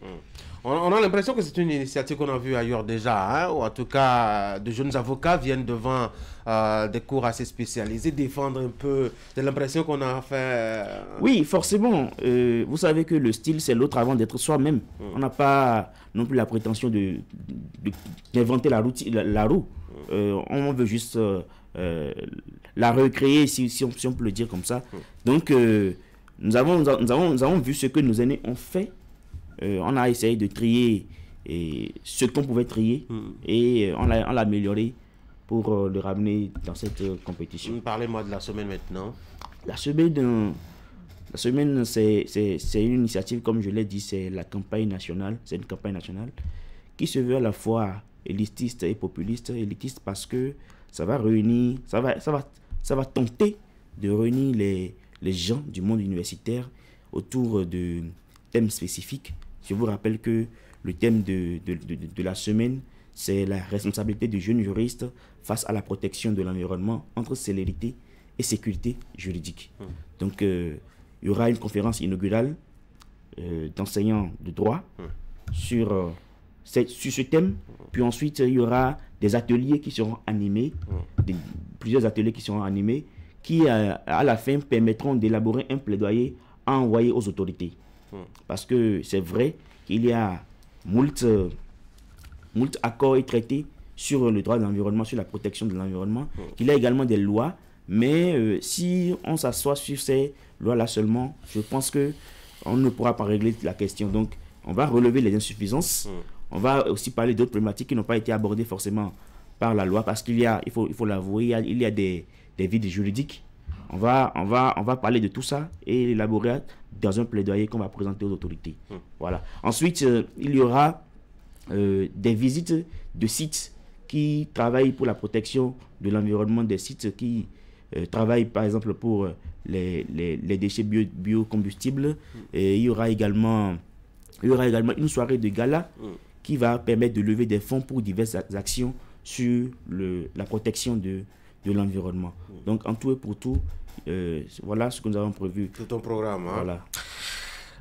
[SPEAKER 1] On a l'impression que c'est une initiative qu'on a vue ailleurs déjà, hein, ou en tout cas, de jeunes avocats viennent devant des cours assez spécialisés, défendre un peu. J'ai l'impression qu'on a fait...
[SPEAKER 16] Oui, forcément. Vous savez que le style, c'est l'autre avant d'être soi-même. On n'a pas non plus la prétention d'inventer la roue. On veut juste la recréer, si on peut le dire comme ça. Donc, nous avons vu ce que nos aînés ont fait. On a essayé de trier ce qu'on pouvait trier et on l'a amélioré pour le ramener dans cette compétition.
[SPEAKER 1] Parlez-moi de la semaine maintenant.
[SPEAKER 16] La semaine, c'est une initiative, comme je l'ai dit, c'est la campagne nationale. C'est une campagne nationale qui se veut à la fois élitiste et populiste. Élitiste parce que ça va réunir, ça va tenter de réunir les gens du monde universitaire autour de thèmes spécifiques. Je vous rappelle que le thème de la semaine, c'est la responsabilité du jeune juriste face à la protection de l'environnement entre célérité et sécurité juridique. Donc, il y aura une conférence inaugurale d'enseignants de droit sur ce thème. Puis ensuite, il y aura des ateliers qui seront animés, plusieurs ateliers qui seront animés, qui, à la fin, permettront d'élaborer un plaidoyer à envoyer aux autorités. Parce que c'est vrai qu'il y a moult accords et traités sur le droit de l'environnement, sur la protection de l'environnement, qu'il y a également des lois, mais si on s'assoit sur ces lois-là seulement, je pense qu'on ne pourra pas régler la question. Donc, on va relever les insuffisances. On va aussi parler d'autres problématiques qui n'ont pas été abordées forcément par la loi, parce qu'il y a, il faut l'avouer, il y a des vides juridiques. On va parler de tout ça et l'élaborer dans un plaidoyer qu'on va présenter aux autorités. Voilà. Ensuite, il y aura des visites de sites qui travaillent pour la protection de l'environnement, des sites qui travaillent par exemple pour les déchets biocombustibles. Et il y aura également une soirée de gala qui va permettre de lever des fonds pour diverses actions sur la protection de l'environnement. Donc en tout et pour tout, voilà ce que nous avons prévu.
[SPEAKER 1] Tout ton programme. Hein?
[SPEAKER 16] Voilà.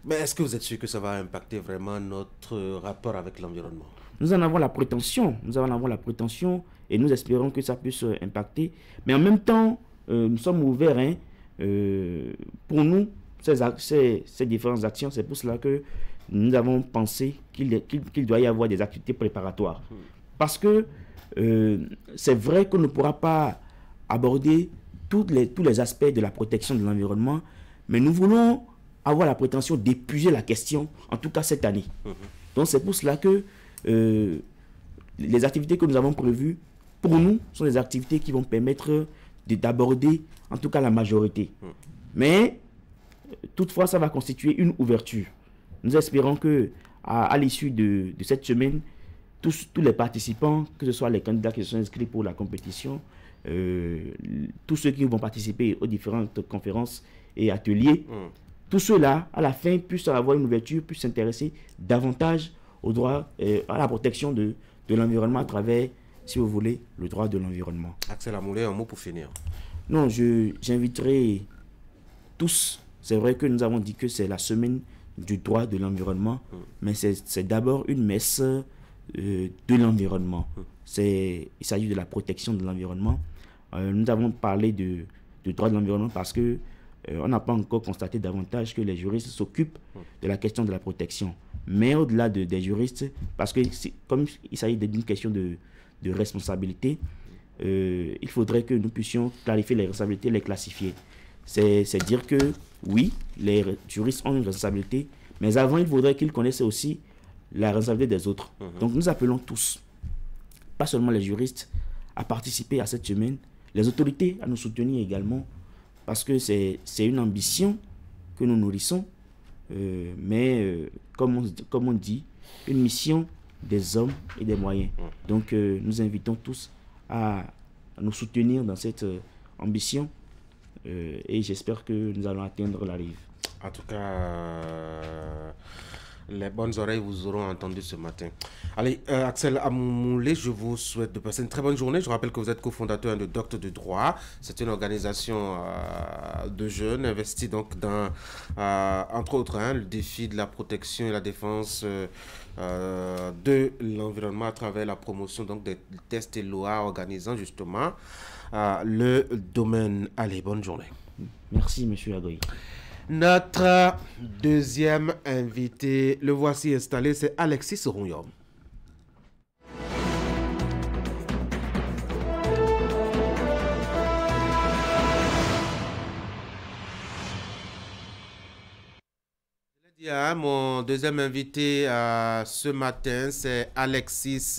[SPEAKER 1] Mais est-ce que vous êtes sûr que ça va impacter vraiment notre rapport avec l'environnement?
[SPEAKER 16] Nous en avons la prétention. Et nous espérons que ça puisse impacter. Mais en même temps, nous sommes ouverts. Hein, pour nous, ces différentes actions, c'est pour cela que nous avons pensé qu'il doit y avoir des activités préparatoires. Parce que c'est vrai qu'on ne pourra pas aborder tous les aspects de la protection de l'environnement, mais nous voulons avoir la prétention d'épuiser la question, en tout cas cette année. Donc c'est pour cela que les activités que nous avons prévues, pour nous, sont des activités qui vont permettre d'aborder en tout cas la majorité. Mais toutefois, ça va constituer une ouverture. Nous espérons que à l'issue de cette semaine, tous les participants, que ce soit les candidats qui se sont inscrits pour la compétition, tous ceux qui vont participer aux différentes conférences et ateliers, tous ceux-là, à la fin, puissent avoir une ouverture, puissent s'intéresser davantage au droit, à la protection de l'environnement à travers, si vous voulez, le droit de l'environnement.
[SPEAKER 1] Axel Amoulé, un mot pour finir.
[SPEAKER 16] Non, j'inviterai tous. C'est vrai que nous avons dit que c'est la semaine du droit de l'environnement, mais c'est d'abord une messe de l'environnement. Il s'agit de la protection de l'environnement. Nous avons parlé du droit de l'environnement parce que on n'a pas encore constaté davantage que les juristes s'occupent de la question de la protection. Mais au-delà des juristes, parce que comme il s'agit d'une question de responsabilité, il faudrait que nous puissions clarifier les responsabilités, les classifier. C'est dire que oui, les juristes ont une responsabilité, mais avant, il faudrait qu'ils connaissent aussi la responsabilité des autres. Donc nous appelons tous, pas seulement les juristes, à participer à cette semaine, les autorités à nous soutenir également, parce que c'est une ambition que nous nourrissons, mais comme on dit, une mission des hommes et des moyens. Donc nous invitons tous à nous soutenir dans cette ambition et j'espère que nous allons atteindre la rive.
[SPEAKER 1] En tout cas, les bonnes oreilles vous auront entendu ce matin. Allez, Axel Amoulé, je vous souhaite de passer une très bonne journée. Je rappelle que vous êtes cofondateur de Docteurs de Droit. C'est une organisation de jeunes investis donc dans, entre autres, le défi de la protection et la défense de l'environnement à travers la promotion donc, des tests et lois organisant justement le domaine. Allez, bonne journée.
[SPEAKER 16] Merci, monsieur Agoy.
[SPEAKER 1] Notre deuxième invité, le voici installé, c'est Alexis Rounyom. Mon deuxième invité ce matin, c'est Alexis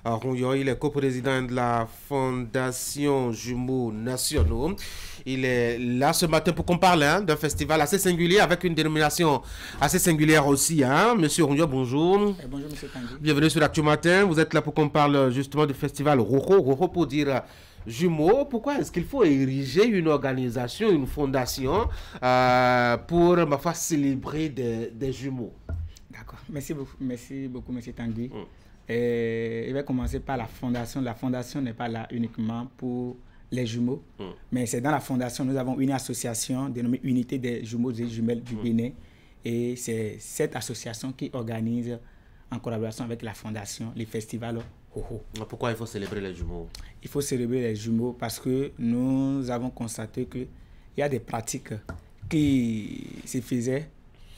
[SPEAKER 1] Rounyom. Il est coprésident de la Fondation Jumeaux Nationaux. Il est là ce matin pour qu'on parle d'un festival assez singulier avec une dénomination assez singulière aussi. Monsieur Rounyom, bonjour.
[SPEAKER 17] Bonjour, monsieur Tanguy.
[SPEAKER 1] Bienvenue sur l'Actu Matin. Vous êtes là pour qu'on parle justement du festival Rojo. Rojo pour dire jumeaux. Pourquoi est-ce qu'il faut ériger une organisation, une fondation pour célébrer des jumeaux?
[SPEAKER 17] D'accord. Merci beaucoup, monsieur Tanguy. Je vais commencer par la fondation. La fondation n'est pas là uniquement pour les jumeaux, mais c'est dans la fondation, nous avons une association dénommée Unité des jumeaux et jumelles du Bénin, et c'est cette association qui organise, en collaboration avec la fondation, les festivals Rojo.
[SPEAKER 1] Pourquoi il faut célébrer les jumeaux?
[SPEAKER 17] Il faut célébrer les jumeaux parce que nous avons constaté qu'il y a des pratiques qui se faisaient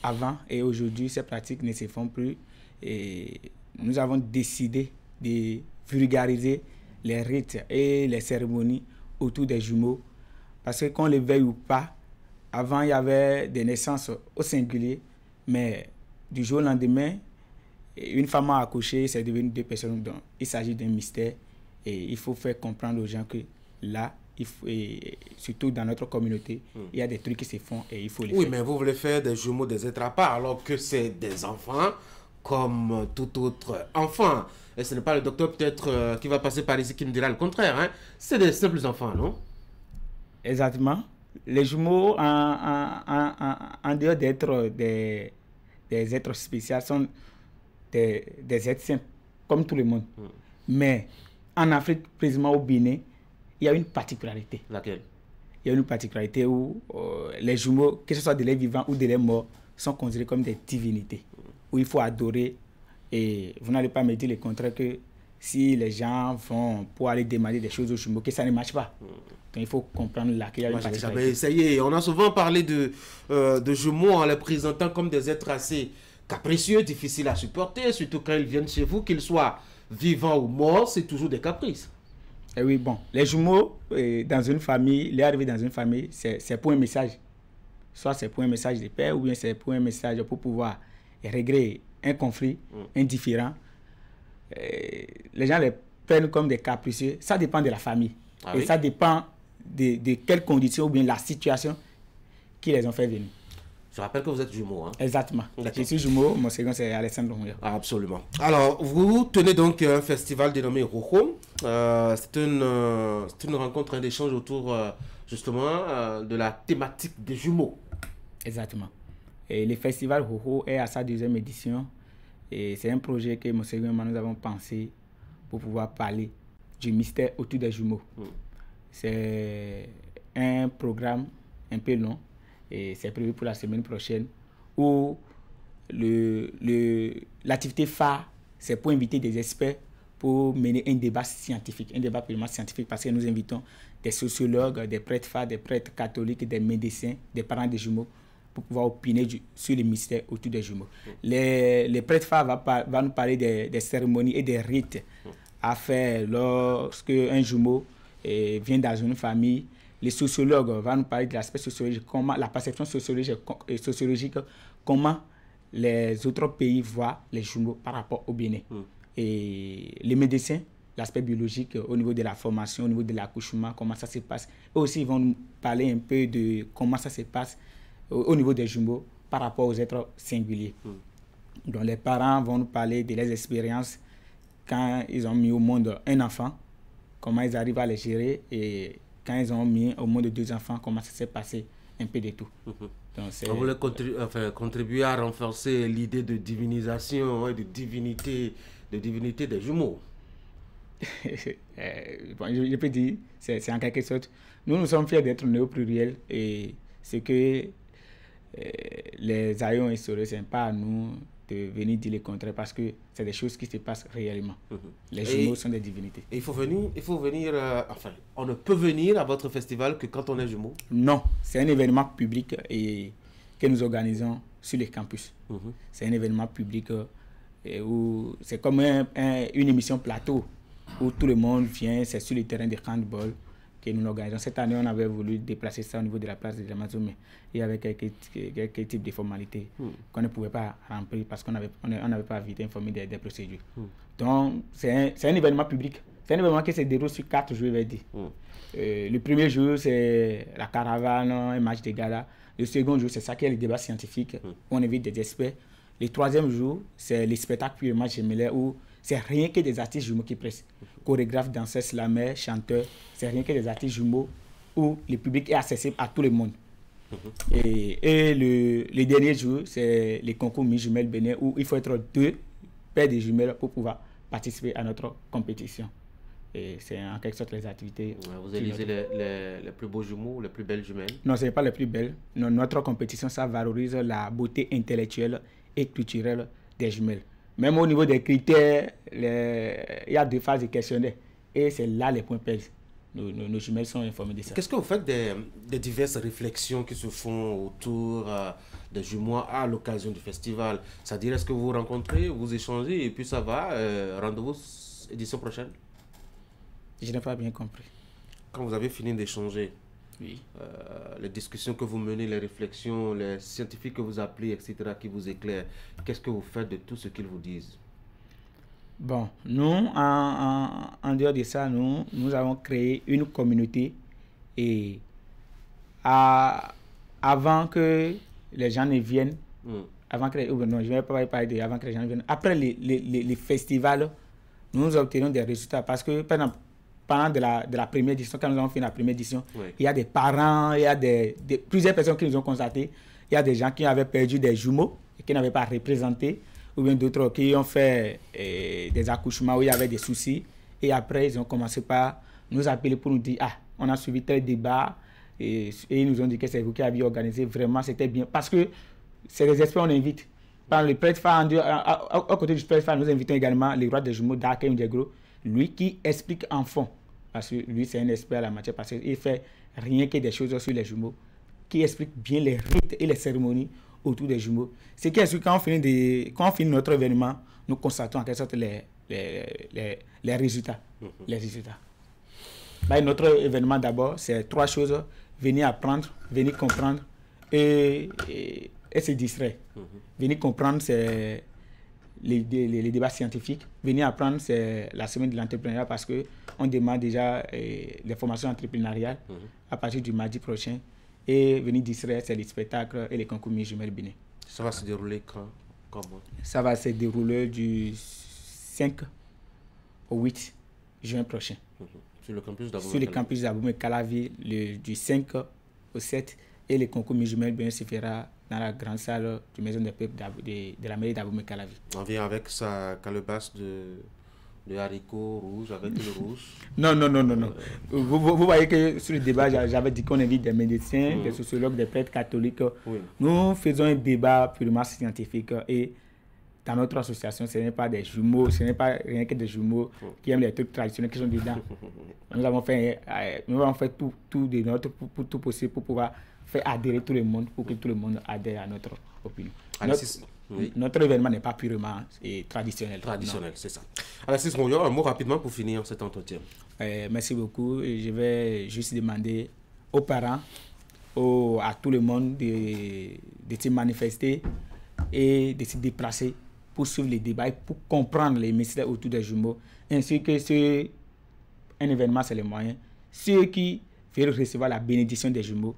[SPEAKER 17] avant, et aujourd'hui, ces pratiques ne se font plus, et nous avons décidé de vulgariser les rites et les cérémonies autour des jumeaux, parce que qu'on le veuille ou pas, avant il y avait des naissances au singulier, mais du jour au lendemain, une femme a accouché, c'est devenu deux personnes, donc il s'agit d'un mystère, et il faut faire comprendre aux gens que là, et surtout dans notre communauté, il y a des trucs qui se font et il faut les faire.
[SPEAKER 1] Oui, mais vous voulez faire des jumeaux, des êtres à part, alors que c'est des enfants comme tout autre enfant. Et ce n'est pas le docteur peut-être qui va passer par ici qui me dira le contraire. C'est des simples enfants, non?
[SPEAKER 17] Exactement. Les jumeaux, en dehors d'être des êtres spéciaux, sont des êtres simples, comme tout le monde. Mais en Afrique, précisément au Bénin, il y a une particularité.
[SPEAKER 1] Laquelle?
[SPEAKER 17] Il y a une particularité où les jumeaux, que ce soit de les vivants ou de les morts, sont considérés comme des divinités, où il faut adorer. Et vous n'allez pas me dire le contraire, que si les gens vont pour aller demander des choses aux jumeaux, que ça ne marche pas. Donc il faut comprendre là qu'il y a une particularité.
[SPEAKER 1] J'avais essayé. On a souvent parlé de jumeaux en les présentant comme des êtres assez capricieux, difficiles à supporter, surtout quand ils viennent chez vous, qu'ils soient vivants ou morts, c'est toujours des caprices.
[SPEAKER 17] Et oui, bon, les jumeaux, dans une famille, les arriver dans une famille, c'est pour un message. Soit c'est pour un message de paix, ou bien c'est pour un message pour pouvoir régler un conflit, un différend. Les gens les prennent comme des capricieux. Ça dépend de la famille. Et ça dépend de quelles conditions ou bien la situation qui les ont fait venir.
[SPEAKER 1] Je rappelle que vous êtes jumeaux.
[SPEAKER 17] Exactement. Je suis jumeau, mon second c'est Alexandre Rounyom.
[SPEAKER 1] Absolument. Alors, vous tenez donc un festival dénommé Rojo. C'est une rencontre, un échange autour justement de la thématique des jumeaux.
[SPEAKER 17] Exactement. Et le festival Hoho est à sa 2e édition. Et c'est un projet que M. Gouvernement nous avons pensé pour pouvoir parler du mystère autour des jumeaux. C'est un programme un peu long et c'est prévu pour la semaine prochaine où l'activité phare, c'est pour inviter des experts pour mener un débat scientifique, un débat purement scientifique, parce que nous invitons des sociologues, des prêtres phares, des prêtres catholiques, des médecins, des parents des jumeaux, pour pouvoir opiner sur les mystères autour des jumeaux. Les prêtres phares vont nous parler des cérémonies et des rites à faire lorsque un jumeau vient dans une famille. Les sociologues vont nous parler de l'aspect sociologique, comment la perception sociologique, comment les autres pays voient les jumeaux par rapport au Bénin. Et les médecins, l'aspect biologique au niveau de la formation, au niveau de l'accouchement, comment ça se passe. Eux aussi, ils vont nous parler un peu de comment ça se passe au niveau des jumeaux par rapport aux êtres singuliers. Donc les parents vont nous parler de leurs expériences quand ils ont mis au monde un enfant, comment ils arrivent à les gérer, et quand ils ont mis au monde 2 enfants, comment ça s'est passé, un peu de tout.
[SPEAKER 1] Donc, on voulait contribuer à renforcer l'idée de divinisation et de divinité des jumeaux.
[SPEAKER 17] Bon, je peux dire, c'est en quelque sorte, nous sommes fiers d'être nés au pluriel, et ce que les aïeux instaurés, ce n'est pas à nous de venir dire le contraire, parce que c'est des choses qui se passent réellement. Les jumeaux sont des divinités.
[SPEAKER 1] Et il faut venir, on ne peut venir à votre festival que quand on est jumeau?
[SPEAKER 17] Non, c'est un événement public et que nous organisons sur les campus. C'est un événement public où c'est comme une émission plateau où tout le monde vient, c'est sur le terrain de handball que nous organisons. Cette année, on avait voulu déplacer ça au niveau de la place de l'Amazon, mais il y avait quelques types de formalités qu'on ne pouvait pas remplir parce qu'on n'avait pas vite informé des procédures. Donc, c'est un événement public. C'est un événement qui se déroule sur 4 jours, je vais dire. Le premier jour, c'est la caravane, un match de gala. Le second jour, c'est ça qui est le débat scientifique. On invite des experts. Le troisième jour, c'est les spectacles purement gémellaires où c'est rien que des artistes jumeaux qui pressent. Chorégraphes, danseurs, slameurs, chanteurs, c'est rien que des artistes jumeaux où le public est accessible à tout le monde. Et le dernier jour, c'est les concours Miss Jumelles Bénin où il faut être 2 paires de jumelles pour pouvoir participer à notre compétition. Et c'est en quelque sorte les activités.
[SPEAKER 1] Vous élisez les plus beaux jumeaux, les plus belles jumelles?
[SPEAKER 17] Non, ce n'est pas les plus belles. Non, notre compétition, ça valorise la beauté intellectuelle et culturelle des jumelles. Même au niveau des critères, il y a 2 phases de questionnaire. Et c'est là les points pèsent. Nos jumelles sont informées de ça.
[SPEAKER 1] Qu'est-ce que vous faites des diverses réflexions qui se font autour des jumeaux à l'occasion du festival? C'est-à-dire, est-ce que vous vous rencontrez, vous échangez et puis ça va, rendez-vous édition prochaine?
[SPEAKER 17] Je n'ai pas bien compris.
[SPEAKER 1] Quand vous avez fini d'échanger,
[SPEAKER 17] oui.
[SPEAKER 1] Les discussions que vous menez, les réflexions, les scientifiques que vous appelez, etc., qui vous éclairent, qu'est-ce que vous faites de tout ce qu'ils vous disent?
[SPEAKER 17] Bon, nous, en dehors de ça, nous avons créé une communauté et avant que les gens ne viennent, avant que, non, je ne vais pas parler de avant que les gens ne viennent, après les festivals, nous obtenons des résultats parce que, par exemple, pendant de la première édition, quand nous avons fait la première édition, il y a des parents, il y a plusieurs personnes qui nous ont constaté, il y a des gens qui avaient perdu des jumeaux et qui n'avaient pas représenté, ou bien d'autres qui ont fait des accouchements où il y avait des soucis, et après ils ont commencé par nous appeler pour nous dire, on a suivi tel débat, et ils nous ont dit que c'est vous qui aviez organisé, vraiment c'était bien, parce que c'est les experts on invite. Par le prêtre phare, à côté du prêtre phare, nous invitons également le roi des jumeaux d'Aké Ndiegro, lui qui explique en fond, parce que lui c'est un expert à la matière, parce qu'il fait rien que des choses sur les jumeaux, qui explique bien les rites et les cérémonies autour des jumeaux. C'est qui est sûr, quand on finit notre événement, nous constatons en quelque sorte les résultats. Les résultats. Notre événement d'abord, c'est 3 choses, venir apprendre, venir comprendre et se distraire. Venir comprendre, c'est les débats scientifiques. Venir apprendre, c'est la semaine de l'entrepreneuriat parce qu'on demande déjà les formations entrepreneuriales à partir du mardi prochain. Et venir distraire, c'est les spectacles et les concours Miss Jumelles Bénin.
[SPEAKER 1] Ça va se dérouler quand?
[SPEAKER 17] Ça va se dérouler du 5 au 8 juin prochain.
[SPEAKER 1] Sur le campus d'Aboumé?
[SPEAKER 17] Sur le campus d'Aboumé Calavi, du 5 au 7. Et le concours Miss Jumelles Bénin se fera dans la grande salle du Maison des Peuples de la mairie d'Abomey-Calavi.
[SPEAKER 1] On vient avec sa calebasse de haricots rouges, avec le rouge.
[SPEAKER 17] Non. Vous voyez que sur le débat, j'avais dit qu'on invite des médecins, des sociologues, des prêtres catholiques. Oui. Nous faisons un débat purement scientifique et dans notre association, ce n'est pas des jumeaux, ce n'est pas rien que des jumeaux qui aiment les trucs traditionnels qui sont dedans. Nous avons fait tout de notre pour tout possible pour pouvoir faire adhérer tout le monde, pour que tout le monde adhère à notre opinion. Notre événement n'est pas purement traditionnel.
[SPEAKER 1] Traditionnel, c'est ça. Alexis Ronyo, un mot rapidement pour finir cet entretien.
[SPEAKER 17] Merci beaucoup. Je vais juste demander aux parents, à tout le monde de se manifester et de se déplacer pour suivre les débats et pour comprendre les mystères autour des jumeaux, ainsi que un événement, c'est le moyen. Ceux qui veulent recevoir la bénédiction des jumeaux,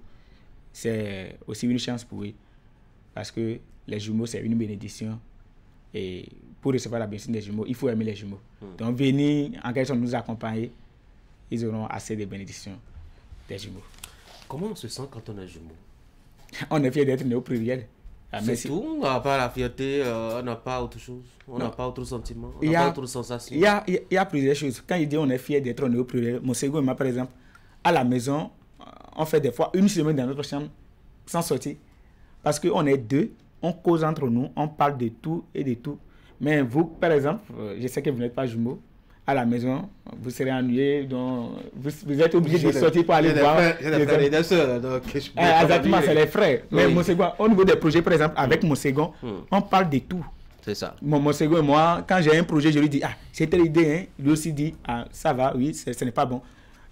[SPEAKER 17] c'est aussi une chance pour eux, parce que les jumeaux, c'est une bénédiction. Et pour recevoir la bénédiction des jumeaux, il faut aimer les jumeaux. Donc, venir en quelque sorte nous accompagner, ils auront assez de bénédictions des jumeaux.
[SPEAKER 1] Comment on se sent quand on est jumeau?
[SPEAKER 17] On est fier d'être né au pluriel.
[SPEAKER 1] C'est tout, on n'a pas la fierté, on n'a pas autre chose, on n'a pas autre sentiment, on n'a pas autre sensation.
[SPEAKER 17] Il y a plusieurs choses. Quand il dit on est fier d'être né au pluriel, mon second et moi, par exemple, à la maison, on fait des fois une semaine dans notre chambre sans sortir. Parce qu'on est deux, on cause entre nous, on parle de tout et de tout. Mais vous, par exemple, je sais que vous n'êtes pas jumeaux. À la maison, vous serez ennuyé, donc vous êtes obligé de sortir pour aller voir.
[SPEAKER 1] J'ai des frères et des sœurs, donc je peux
[SPEAKER 17] exactement, c'est les frères. Mais mon second, au niveau des projets, par exemple, avec mon second, on parle de tout.
[SPEAKER 1] C'est ça.
[SPEAKER 17] Mon second et moi, quand j'ai un projet, je lui dis, c'est telle idée, hein. Lui aussi dit, ça va, oui, ce n'est pas bon.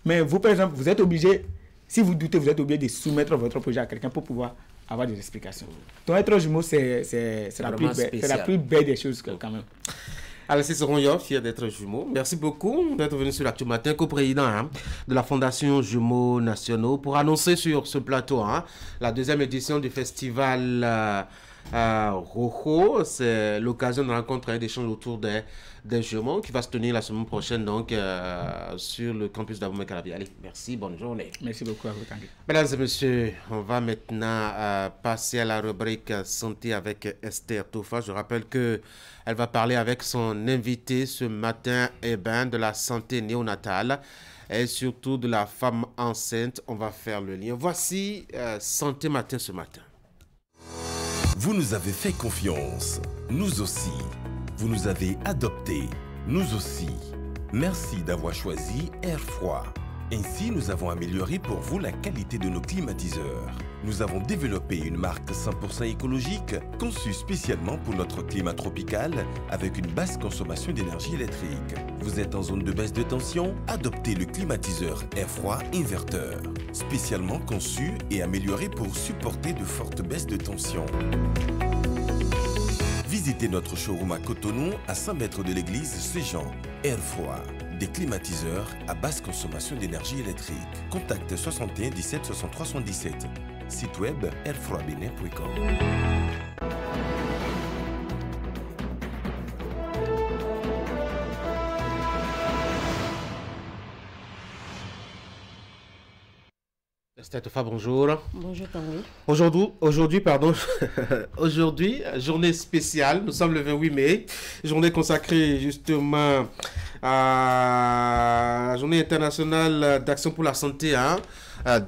[SPEAKER 17] Mais vous, par exemple, vous êtes obligé, si vous doutez, vous êtes obligé de soumettre votre projet à quelqu'un pour pouvoir avoir des explications. Donc être jumeau, c'est la plus belle des choses quand même.
[SPEAKER 1] Alexis Ronyo, fier d'être jumeau. Merci beaucoup d'être venu sur l'Actu Matin, co-président de la Fondation Jumeaux Nationaux, pour annoncer sur ce plateau la deuxième édition du festival Rojo. C'est l'occasion de rencontrer et d'échanger autour des jumeaux qui va se tenir la semaine prochaine donc sur le campus d'Abomey-Calavi. Allez, merci, bonne journée.
[SPEAKER 17] Merci beaucoup à vous, Tanguy.
[SPEAKER 1] Mesdames et messieurs, on va maintenant passer à la rubrique santé avec Esther Tofa. Je rappelle que elle va parler avec son invité ce matin de la santé néonatale et surtout de la femme enceinte. On va faire le lien. Voici Santé Matin ce matin.
[SPEAKER 18] Vous nous avez fait confiance, nous aussi. Vous nous avez adoptés, nous aussi. Merci d'avoir choisi Air Froid. Ainsi, nous avons amélioré pour vous la qualité de nos climatiseurs. Nous avons développé une marque 100% écologique, conçue spécialement pour notre climat tropical, avec une basse consommation d'énergie électrique. Vous êtes en zone de baisse de tension? Adoptez le climatiseur Air Froid Inverteur, spécialement conçu et amélioré pour supporter de fortes baisses de tension. Visitez notre showroom à Cotonou, à 100 mètres de l'église Saint-Jean. Air Froid, des climatiseurs à basse consommation d'énergie électrique. Contact 61 17 63 77. Site web airfroidbenin.com.
[SPEAKER 1] Esther Tofa, bonjour.
[SPEAKER 19] Bonjour, Tanguy.
[SPEAKER 1] Aujourd'hui, journée spéciale. Nous sommes le 28 mai, journée consacrée justement à la journée internationale d'action pour la santé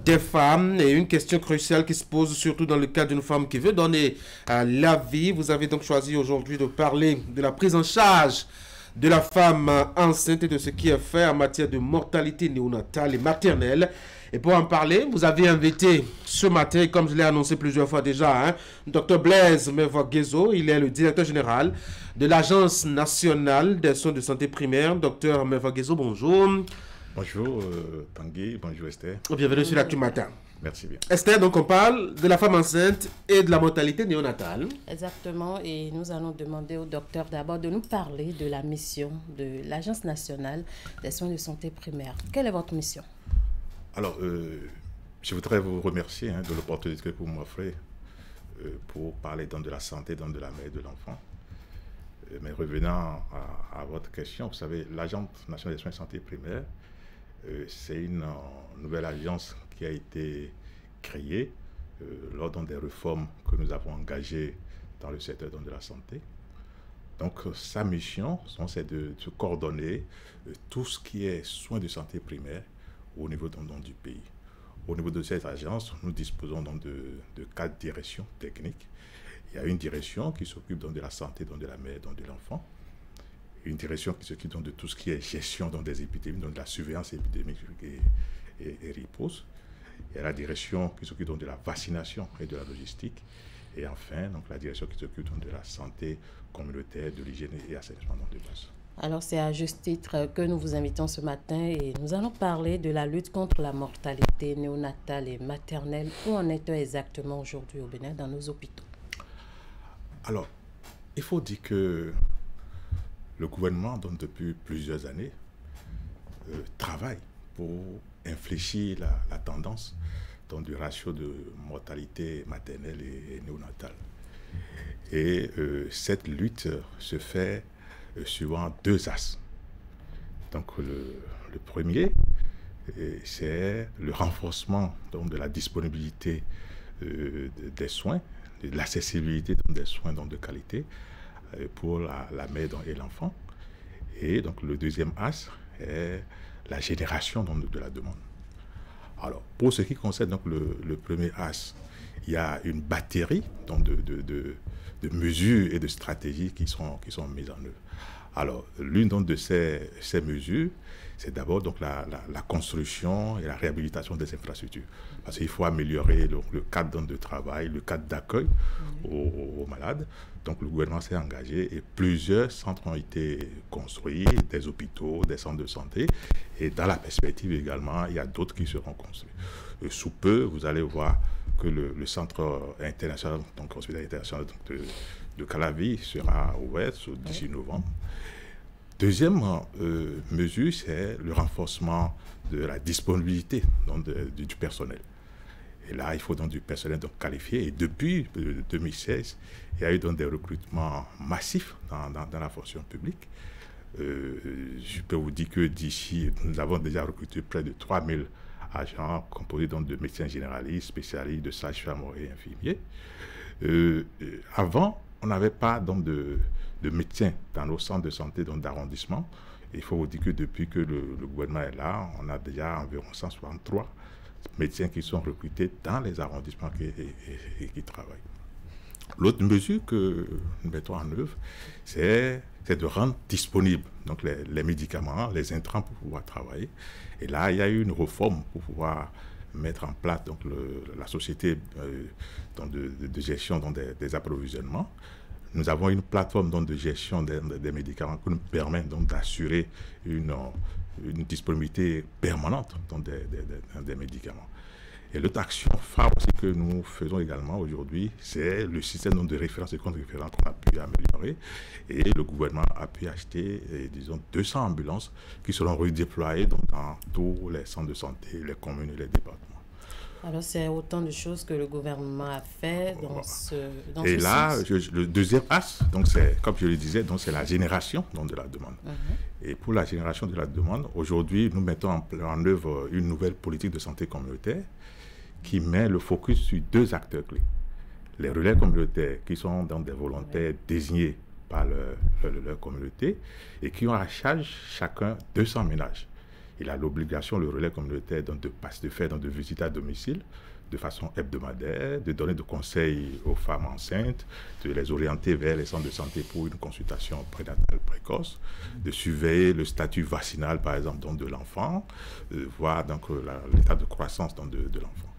[SPEAKER 1] des femmes. Et une question cruciale qui se pose surtout dans le cas d'une femme qui veut donner la vie. Vous avez donc choisi aujourd'hui de parler de la prise en charge de la femme enceinte et de ce qui est fait en matière de mortalité néonatale et maternelle. Et pour en parler, vous avez invité ce matin, comme je l'ai annoncé plusieurs fois déjà, Dr Blaise Mevoguezo. Il est le directeur général de l'Agence nationale des soins de santé primaire. Dr Mevoguezo, bonjour.
[SPEAKER 20] Bonjour Tanguy, bonjour Esther.
[SPEAKER 1] Bienvenue sur l'Actu Matin.
[SPEAKER 20] Merci bien.
[SPEAKER 1] Esther, donc on parle de la femme enceinte et de la mortalité néonatale.
[SPEAKER 19] Exactement, et nous allons demander au docteur d'abord de nous parler de la mission de l'Agence nationale des soins de santé primaire. Quelle est votre mission?
[SPEAKER 20] Alors, je voudrais vous remercier de l'opportunité que vous m'offrez pour parler de la santé, de la mère et de l'enfant. Mais revenant à votre question, vous savez, l'Agence nationale des soins de santé primaire, c'est une nouvelle agence qui a été créée lors des réformes que nous avons engagées dans le secteur de la santé. Donc, sa mission, c'est de coordonner tout ce qui est soins de santé primaire au niveau du pays. Au niveau de cette agence, nous disposons donc de 4 directions techniques. Il y a une direction qui s'occupe de la santé de la mère et de l'enfant. Une direction qui s'occupe de tout ce qui est gestion des épidémies, donc de la surveillance épidémique et riposte. Il y a la direction qui s'occupe de la vaccination et de la logistique. Et enfin, donc, la direction qui s'occupe de la santé communautaire, de l'hygiène et assainissement de base.
[SPEAKER 19] Alors, c'est à juste titre que nous vous invitons ce matin et nous allons parler de la lutte contre la mortalité néonatale et maternelle. Où en est-on exactement aujourd'hui au Bénin dans nos hôpitaux?
[SPEAKER 20] Alors, il faut dire que le gouvernement, donc, depuis plusieurs années, travaille pour infléchir la tendance du ratio de mortalité maternelle et néonatale. Et cette lutte se fait suivant 2 axes. Donc le premier, c'est le renforcement donc, de la disponibilité des soins, de l'accessibilité des soins donc, de qualité pour la mère et l'enfant. Et donc le deuxième axe est la génération donc, de la demande. Alors, pour ce qui concerne donc, le premier axe, il y a une batterie donc, de mesures et de stratégies qui sont mises en œuvre. Alors, l'une de ces mesures, c'est d'abord donc la construction et la réhabilitation des infrastructures. Parce qu'il faut améliorer le cadre de travail, le cadre d'accueil aux malades. Donc, le gouvernement s'est engagé et plusieurs centres ont été construits, des hôpitaux, des centres de santé. Et dans la perspective également, il y a d'autres qui seront construits. Sous peu, vous allez voir que le centre international, donc l'hôpital international de Calavi sera ouvert d'ici novembre. Deuxième mesure, c'est le renforcement de la disponibilité donc, du personnel. Et là, il faut donc du personnel donc, qualifié. Et depuis 2016, il y a eu donc des recrutements massifs dans la fonction publique. Je peux vous dire que d'ici, nous avons déjà recruté près de 3000 agents composés donc, de médecins généralistes, spécialistes, de sages-femmes et infirmiers. Avant, on n'avait pas donc, de médecins dans nos centres de santé d'arrondissement. Il faut vous dire que depuis que le gouvernement est là, on a déjà environ 163 médecins qui sont recrutés dans les arrondissements qui travaillent. L'autre mesure que nous mettons en œuvre, c'est de rendre disponibles donc les médicaments, les intrants pour pouvoir travailler. Et là, il y a eu une réforme pour pouvoir mettre en place donc, la société de gestion donc, des approvisionnements. Nous avons une plateforme donc, de gestion des médicaments qui nous permet d'assurer une disponibilité permanente donc, des médicaments. Et l'autre action phare aussi que nous faisons également aujourd'hui, c'est le système donc, de référence et contre-référence qu'on a pu améliorer. Et le gouvernement a pu acheter, disons, 200 ambulances qui seront redéployées donc, dans tous les centres de santé, les communes et les départements.
[SPEAKER 19] Alors, c'est autant de choses que le gouvernement a fait dans ce sens.
[SPEAKER 20] Et là, le deuxième axe, donc c'est, comme je le disais, donc c'est la génération donc, de la demande. Et pour la génération de la demande, aujourd'hui, nous mettons en œuvre une nouvelle politique de santé communautaire qui met le focus sur 2 acteurs clés. Les relais communautaires qui sont dans des volontaires désignés par leur communauté et qui ont à charge chacun 200 ménages. Il a l'obligation, le relais communautaire, de faire de visites à domicile de façon hebdomadaire, de donner des conseils aux femmes enceintes, de les orienter vers les centres de santé pour une consultation prénatale précoce, de surveiller le statut vaccinal, par exemple, de l'enfant, voir donc l'état de croissance de l'enfant.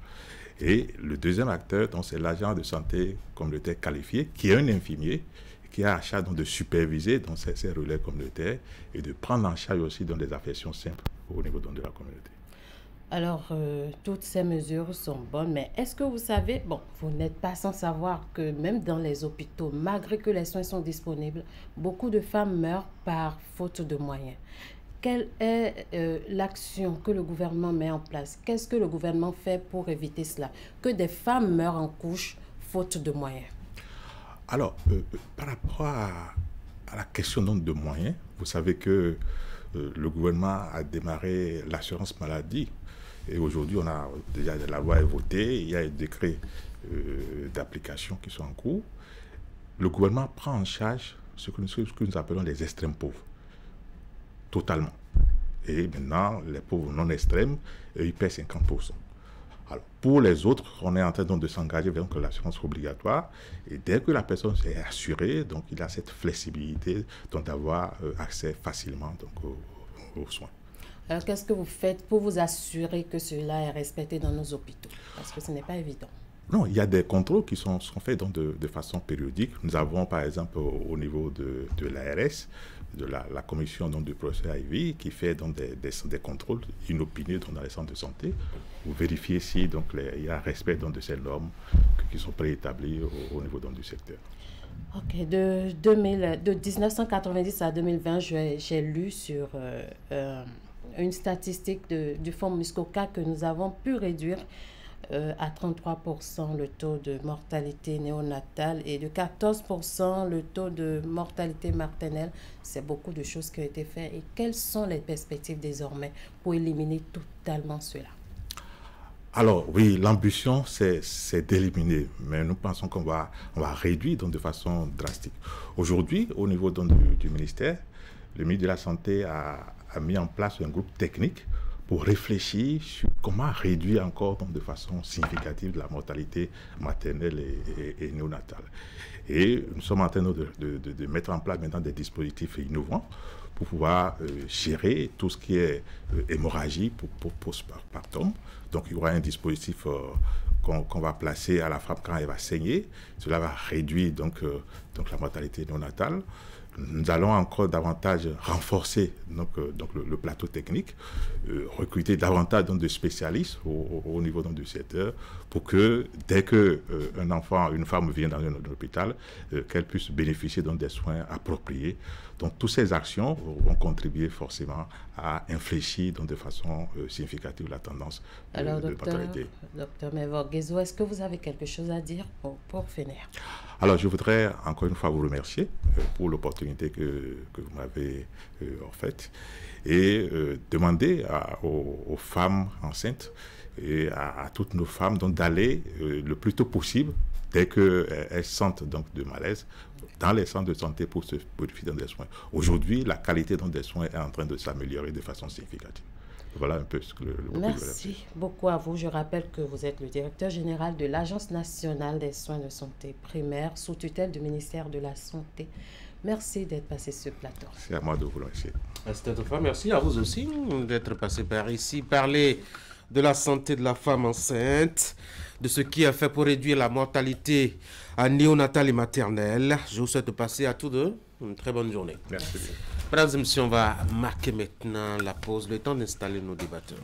[SPEAKER 20] Et le deuxième acteur, c'est l'agent de santé communautaire qualifié, qui est un infirmier, qui a à charge de superviser ces relais communautaires et de prendre en charge aussi dans des affections simples au niveau de la communauté.
[SPEAKER 19] Alors, toutes ces mesures sont bonnes, mais est-ce que vous savez, vous n'êtes pas sans savoir que même dans les hôpitaux, malgré que les soins sont disponibles, beaucoup de femmes meurent par faute de moyens. Quelle est l'action que le gouvernement met en place? Qu'est-ce que le gouvernement fait pour éviter cela? Que des femmes meurent en couche faute de moyens.
[SPEAKER 20] Alors, par rapport à la question donc, de moyens, vous savez que le gouvernement a démarré l'assurance maladie Et aujourd'hui, déjà la loi est votée, il y a des décrets d'application qui sont en cours. Le gouvernement prend en charge ce que nous appelons les extrêmes pauvres, totalement. Et maintenant, les pauvres non extrêmes, ils paient 50%. Alors, pour les autres, on est en train donc de s'engager vers l'assurance obligatoire. Et dès que la personne est assurée, donc il a cette flexibilité d'avoir accès facilement donc, aux soins.
[SPEAKER 19] Alors, qu'est-ce que vous faites pour vous assurer que cela est respecté dans nos hôpitaux? Parce que ce n'est pas évident.
[SPEAKER 20] Non, il y a des contrôles qui sont faits donc de façon périodique. Nous avons, par exemple, au niveau de l'ARS, de la commission donc, du professeur Ivy, qui fait donc, des contrôles inopinés dans les centres de santé, pour vérifier si donc, il y a respect donc, de ces normes qui sont préétablies au niveau donc, du secteur.
[SPEAKER 19] Ok, de 1990 à 2020, j'ai lu sur une statistique du fonds Muskoka que nous avons pu réduire à 33% le taux de mortalité néonatale et de 14% le taux de mortalité maternelle. C'est beaucoup de choses qui ont été faites. Et quelles sont les perspectives désormais pour éliminer totalement cela?
[SPEAKER 20] Alors oui, l'ambition c'est d'éliminer, mais nous pensons qu'on va réduire donc, de façon drastique. Aujourd'hui, au niveau donc, du ministère, le ministre de la Santé a mis en place un groupe technique pour réfléchir sur comment réduire encore donc, de façon significative la mortalité maternelle et néonatale. Et nous sommes en train de mettre en place maintenant des dispositifs innovants pour pouvoir gérer tout ce qui est hémorragie pour postpartum. Donc il y aura un dispositif qu'on va placer à la femme quand elle va saigner. Cela va réduire donc la mortalité néonatale. Nous allons encore davantage renforcer donc, le plateau technique, recruter davantage donc, de spécialistes au niveau donc, du secteur pour que dès qu'un enfant, une femme vient dans un hôpital, qu'elle puisse bénéficier donc, des soins appropriés. Donc toutes ces actions vont contribuer forcément à infléchir donc, de façon significative la tendance de mortalité.
[SPEAKER 19] Docteur Mevorgezo, est-ce que vous avez quelque chose à dire pour finir?
[SPEAKER 20] Alors, je voudrais encore une fois vous remercier pour l'opportunité que vous m'avez offerte et demander aux femmes enceintes et à toutes nos femmes d'aller le plus tôt possible, dès qu'elles sentent donc de malaise, dans les centres de santé pour se bénéficier des soins. Aujourd'hui, la qualité des soins est en train de s'améliorer de façon significative. Voilà un peu ce que
[SPEAKER 19] Merci beaucoup à vous. Je rappelle que vous êtes le directeur général de l'Agence nationale des soins de santé primaire sous tutelle du ministère de la Santé. Merci d'être passé sur ce plateau.
[SPEAKER 20] C'est à moi de vous remercier.
[SPEAKER 1] Merci à vous aussi d'être passé par ici, parler de la santé de la femme enceinte, de ce qui a fait pour réduire la mortalité néonatale et maternelle. Je vous souhaite de passer à tous deux une très bonne journée.
[SPEAKER 20] Merci.
[SPEAKER 1] Mesdames et messieurs, on va marquer maintenant la pause, le temps d'installer nos débatteurs.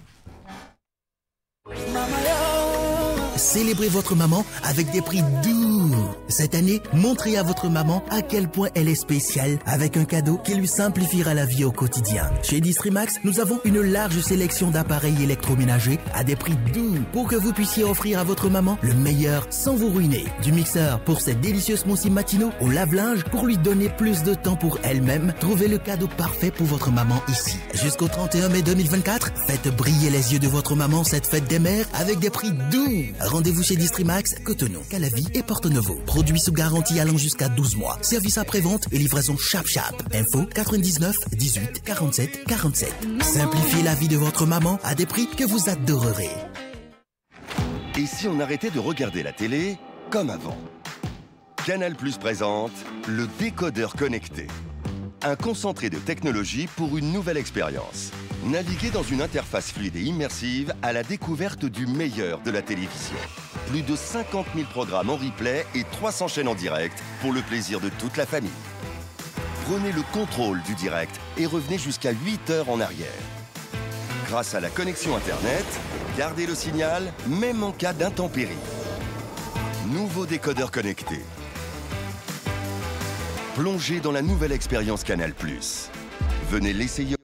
[SPEAKER 21] Célébrez votre maman avec des prix doux. Cette année, montrez à votre maman à quel point elle est spéciale avec un cadeau qui lui simplifiera la vie au quotidien. Chez Distrimax, nous avons une large sélection d'appareils électroménagers à des prix doux pour que vous puissiez offrir à votre maman le meilleur sans vous ruiner. Du mixeur pour ses délicieux smoothies matinaux au lave-linge pour lui donner plus de temps pour elle-même. Trouvez le cadeau parfait pour votre maman ici. Jusqu'au 31 mai 2024, faites briller les yeux de votre maman cette fête des mères avec des prix doux. Rendez-vous chez Distrimax, Cotonou, Calavi et Porto-Novo. Produits sous garantie allant jusqu'à 12 mois. Service après-vente et livraison chap-chap. Info 99 18 47 47. Simplifiez la vie de votre maman à des prix que vous adorerez.
[SPEAKER 22] Et si on arrêtait de regarder la télé comme avant? Canal+ présente le décodeur connecté. Un concentré de technologie pour une nouvelle expérience. Naviguez dans une interface fluide et immersive à la découverte du meilleur de la télévision. Plus de 50 000 programmes en replay et 300 chaînes en direct pour le plaisir de toute la famille. Prenez le contrôle du direct et revenez jusqu'à 8 heures en arrière. Grâce à la connexion Internet, gardez le signal même en cas d'intempéries. Nouveau décodeur connecté. Plongez dans la nouvelle expérience Canal+. Venez l'essayer.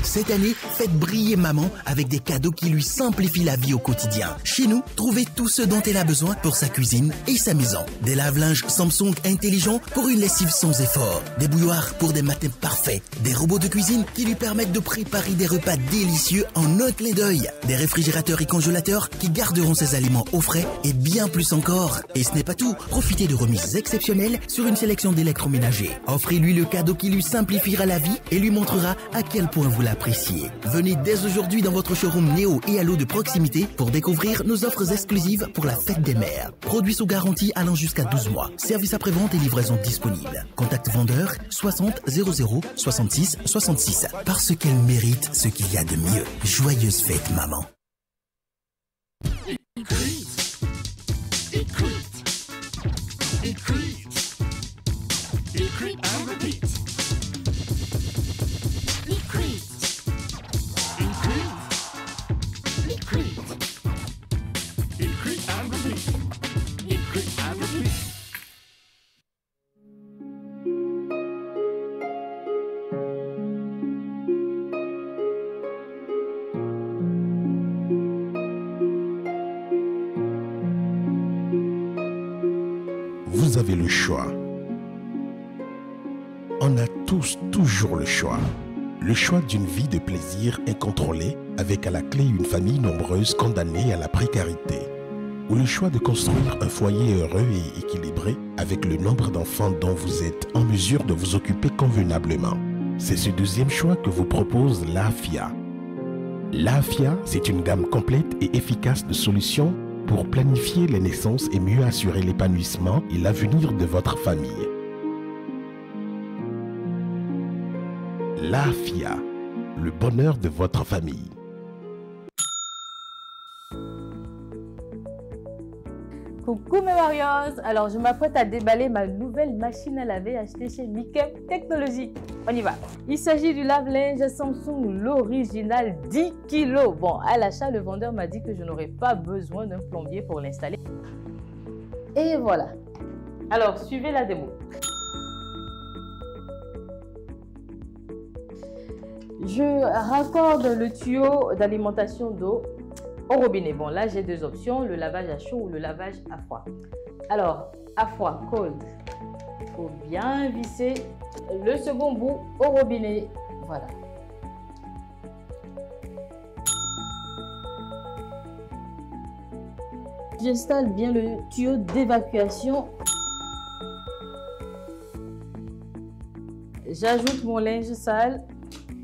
[SPEAKER 21] Cette année, faites briller maman avec des cadeaux qui lui simplifient la vie au quotidien. Chez nous, trouvez tout ce dont elle a besoin pour sa cuisine et sa maison. Des lave-linges Samsung intelligents pour une lessive sans effort. Des bouilloires pour des matins parfaits. Des robots de cuisine qui lui permettent de préparer des repas délicieux en un clin d'œil. Des réfrigérateurs et congélateurs qui garderont ses aliments au frais et bien plus encore. Et ce n'est pas tout. Profitez de remises exceptionnelles sur une sélection d'électroménagers. Offrez-lui le cadeau qui lui simplifiera la vie et lui montrera à quel point vous l'appréciez. Venez dès aujourd'hui dans votre showroom Néo et Allo de proximité pour découvrir nos offres exclusives pour la fête des mères. Produits sous garantie allant jusqu'à 12 mois. Service après-vente et livraison disponible. Contact vendeur 60 00 66 66. Parce qu'elle mérite ce qu'il y a de mieux. Joyeuse fête, maman.
[SPEAKER 3] Vous avez le choix. On a tous toujours le choix. Le choix d'une vie de plaisir incontrôlée avec à la clé une famille nombreuse condamnée à la précarité. Ou le choix de construire un foyer heureux et équilibré avec le nombre d'enfants dont vous êtes en mesure de vous occuper convenablement. C'est ce deuxième choix que vous propose l'AFIA. L'AFIA, c'est une gamme complète et efficace de solutions pour planifier les naissances et mieux assurer l'épanouissement et l'avenir de votre famille. L'AFIA, le bonheur de votre famille.
[SPEAKER 5] Coucou mes Warriors, alors je m'apprête à déballer ma nouvelle machine à laver achetée chez Mikem Technologies. On y va. Il s'agit du lave-linge Samsung, l'original 10 kg. Bon, à l'achat, le vendeur m'a dit que je n'aurais pas besoin d'un plombier pour l'installer. Et voilà. Alors, suivez la démo. Je raccorde le tuyau d'alimentation d'eau au robinet. Bon, là, j'ai deux options, le lavage à chaud ou le lavage à froid. Alors, à froid, cold. Il faut bien visser le second bout au robinet. Voilà. J'installe bien le tuyau d'évacuation. J'ajoute mon linge sale,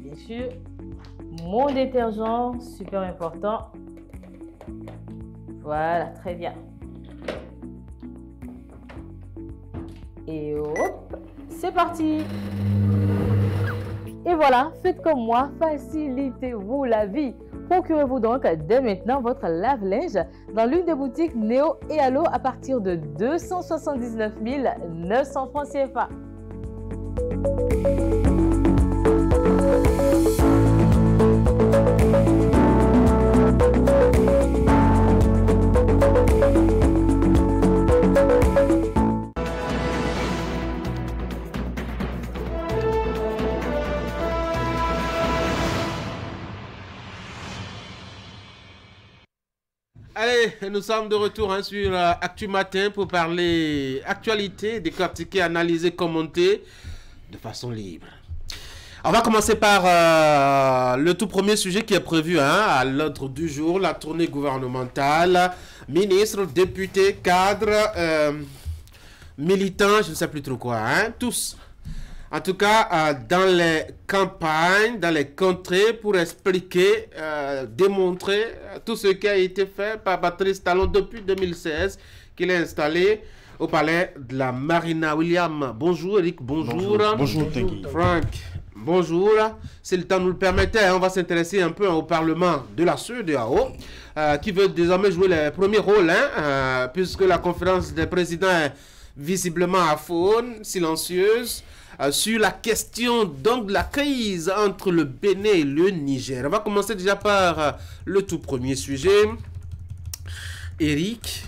[SPEAKER 5] bien sûr. Mon détergent, super important. Voilà, très bien. Et hop, c'est parti. Et voilà, faites comme moi, facilitez-vous la vie. Procurez-vous donc dès maintenant votre lave-linge dans l'une des boutiques Néo et Allo à partir de 279 900 francs CFA.
[SPEAKER 1] Allez, nous sommes de retour sur Actu Matin pour parler actualité, décortiquer, analyser, commenter de façon libre. On va commencer par le tout premier sujet qui est prévu à l'ordre du jour, la tournée gouvernementale, ministres, députés, cadres, militants, je ne sais plus trop quoi, tous. En tout cas, dans les campagnes, dans les contrées, pour expliquer, démontrer tout ce qui a été fait par Patrice Talon depuis 2016, qu'il est installé au palais de la Marina. William, bonjour. Eric, bonjour.
[SPEAKER 23] Bonjour, Tanguy.
[SPEAKER 1] Franck, bonjour. Si le temps nous le permettait, on va s'intéresser un peu au Parlement de la CEDEAO, qui veut désormais jouer le premier rôle, puisque la conférence des présidents est visiblement à faune, silencieuse, sur la question donc de la crise entre le Bénin et le Niger. On va commencer déjà par le tout premier sujet. Eric,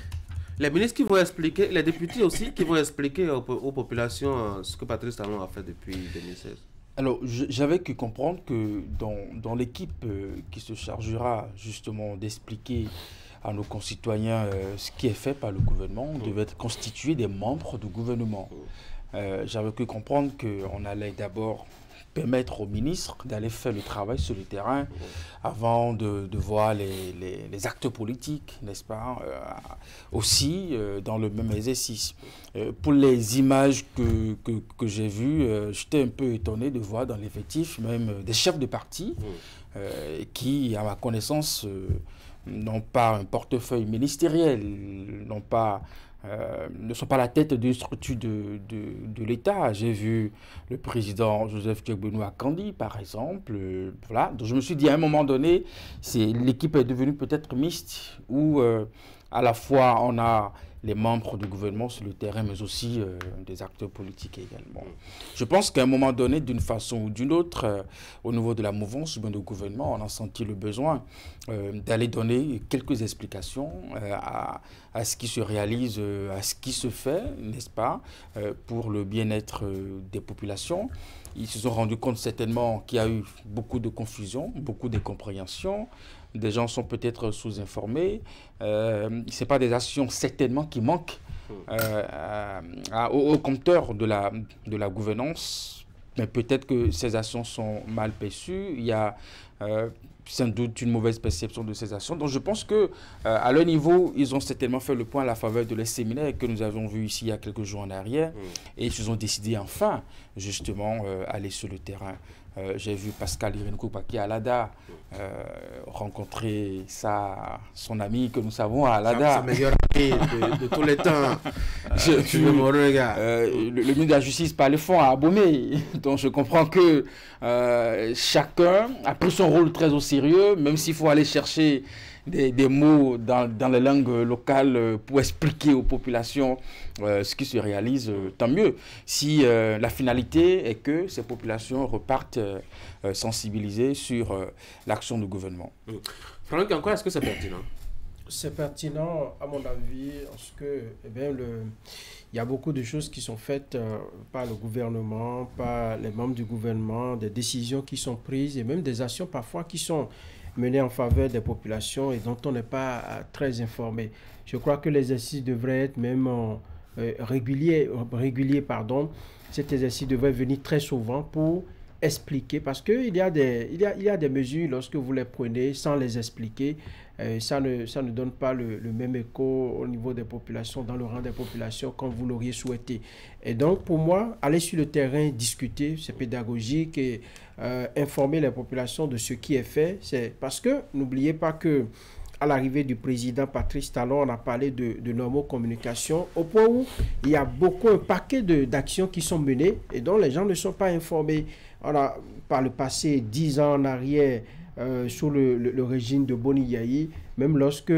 [SPEAKER 1] les ministres qui vont expliquer, les députés aussi qui vont expliquer aux populations ce que Patrice Talon a fait depuis 2016.
[SPEAKER 6] Alors, j'avais que comprendre que dans l'équipe qui se chargera justement d'expliquer à nos concitoyens ce qui est fait par le gouvernement, on devait être constitué des membres du gouvernement. J'avais que comprendre qu'on allait d'abord permettre au ministre d'aller faire le travail sur le terrain avant de voir les actes politiques, n'est-ce pas, aussi dans le même exercice. Pour les images que j'ai vues, j'étais un peu étonné de voir dans l'effectif même des chefs de parti qui, à ma connaissance, n'ont pas un portefeuille ministériel, ne sont pas la tête d'une structure de l'État. J'ai vu le président Joseph Tchèque-Benoît Kandi, par exemple. Voilà. Donc je me suis dit, à un moment donné, l'équipe est devenue peut-être mixte, où à la fois on a les membres du gouvernement sur le terrain, mais aussi des acteurs politiques également. Je pense qu'à un moment donné, d'une façon ou d'une autre, au niveau de la mouvance du gouvernement, on a senti le besoin d'aller donner quelques explications à ce qui se réalise, à ce qui se fait, n'est-ce pas, pour le bien-être des populations. Ils se sont rendus compte certainement qu'il y a eu beaucoup de confusion, beaucoup d'incompréhension. Des gens sont peut-être sous-informés. Ce n'est pas des actions certainement qui manquent au compteur de la gouvernance, mais peut-être que ces actions sont mal perçues. Il y a sans doute une mauvaise perception de ces actions. Donc je pense qu'à leur niveau, ils ont certainement fait le point à la faveur de les séminaires que nous avons vus ici il y a quelques jours en arrière. Et ils ont décidé enfin, justement, aller sur le terrain. J'ai vu Pascal Irenkopaki à Alada rencontrer son ami que nous savons à Alada.
[SPEAKER 1] Sa meilleure amie de tous les temps.
[SPEAKER 6] Le ministre de la Justice par le fond à Abomey. Donc je comprends que chacun a pris son rôle très au sérieux, même s'il faut aller chercher des mots dans les langues locales pour expliquer aux populations ce qui se réalise, tant mieux. Si la finalité est que ces populations repartent sensibilisées sur l'action du gouvernement.
[SPEAKER 1] Franck, en quoi est-ce que c'est pertinent?
[SPEAKER 7] C'est pertinent, à mon avis, parce que il y a beaucoup de choses qui sont faites par le gouvernement, par les membres du gouvernement, des décisions qui sont prises et même des actions parfois qui sont menées en faveur des populations et dont on n'est pas très informé. Je crois que l'exercice devrait être même régulier. Cet exercice devrait venir très souvent pour expliquer, parce qu'il y a des mesures, lorsque vous les prenez sans les expliquer, ça ne donne pas le même écho au niveau des populations, dans le rang des populations, comme vous l'auriez souhaité. Et donc, pour moi, aller sur le terrain, discuter, c'est pédagogique, et informer les populations de ce qui est fait, c'est parce que, n'oubliez pas que à l'arrivée du président Patrice Talon, on a parlé de normocommunication, au point où il y a un paquet d'actions qui sont menées et dont les gens ne sont pas informés. On a, par le passé, 10 ans en arrière, sous le régime de Boni Yayi, même lorsque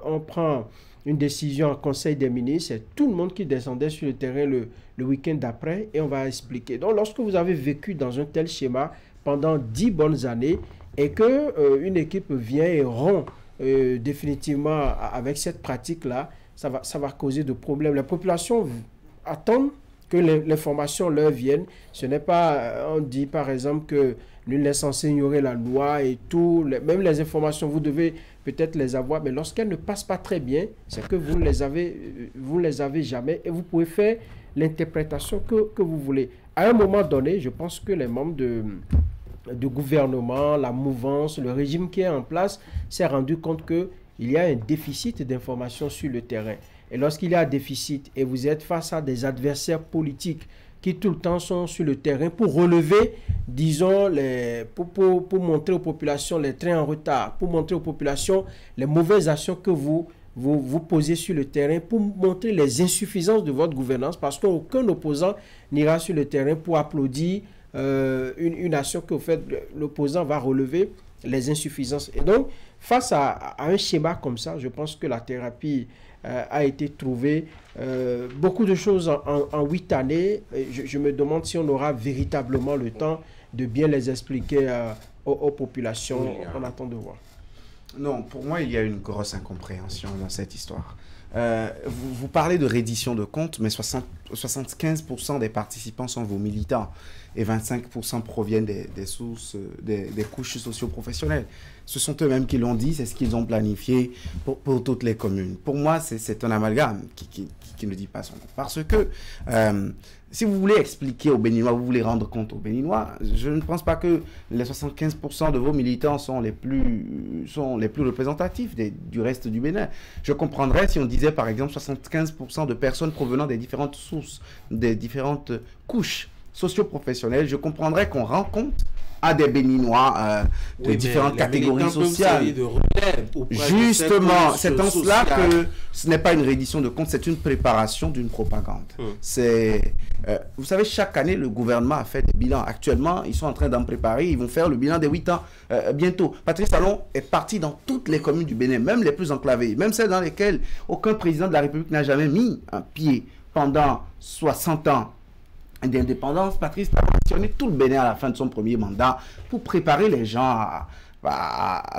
[SPEAKER 7] on prend une décision en Conseil des ministres, c'est tout le monde qui descendait sur le terrain le week-end d'après, et on va expliquer. Donc, lorsque vous avez vécu dans un tel schéma pendant 10 bonnes années, et qu'une équipe vient et rompt définitivement avec cette pratique-là, ça va causer de problèmes. Les populations attendent que l'information leur vienne. Ce n'est pas, on dit par exemple que nul n'est censé ignorer la loi et tout, même les informations, vous devez peut-être les avoir, mais lorsqu'elles ne passent pas très bien, c'est que vous ne les avez jamais, et vous pouvez faire l'interprétation que vous voulez. À un moment donné, je pense que les membres du gouvernement, la mouvance, le régime qui est en place s'est rendu compte qu'il y a un déficit d'informations sur le terrain. Et lorsqu'il y a un déficit et vous êtes face à des adversaires politiques qui tout le temps sont sur le terrain pour relever, disons, pour montrer aux populations les trains en retard, pour montrer aux populations les mauvaises actions que vous posez sur le terrain, pour montrer les insuffisances de votre gouvernance, parce qu'aucun opposant n'ira sur le terrain pour applaudir une action que vous faites. L'opposant va relever les insuffisances. Et donc, face à un schéma comme ça, je pense que la thérapie a été trouvée. Beaucoup de choses en 8 années. Je me demande si on aura véritablement le temps de bien les expliquer aux populations. On attend de voir.
[SPEAKER 23] Non, pour moi, il y a une grosse incompréhension dans cette histoire.
[SPEAKER 4] vous parlez de reddition de comptes, mais 75% des participants sont vos militants et 25% proviennent des sources, des couches socio-professionnelles. Ce sont eux-mêmes qui l'ont dit, c'est ce qu'ils ont planifié pour toutes les communes. Pour moi, c'est un amalgame qui ne dit pas son nom. Parce que si vous voulez expliquer aux Béninois, vous voulez rendre compte aux Béninois, je ne pense pas que les 75% de vos militants sont les plus représentatifs du reste du Bénin. Je comprendrais si on disait par exemple 75% de personnes provenant des différentes sources, des différentes couches socio-professionnelles. Je comprendrais qu'on rend compte à des Béninois de différentes catégories sociales. Justement, c'est en cela que ce n'est pas une reddition de compte, c'est une préparation d'une propagande. Vous savez, chaque année, le gouvernement a fait des bilans. Actuellement, ils sont en train d'en préparer. Ils vont faire le bilan des 8 ans bientôt. Patrice Talon est parti dans toutes les communes du Bénin, même les plus enclavées, même celles dans lesquelles aucun président de la République n'a jamais mis un pied pendant 60 ans d'indépendance. Patrice a mentionné tout le Bénin à la fin de son premier mandat pour préparer les gens à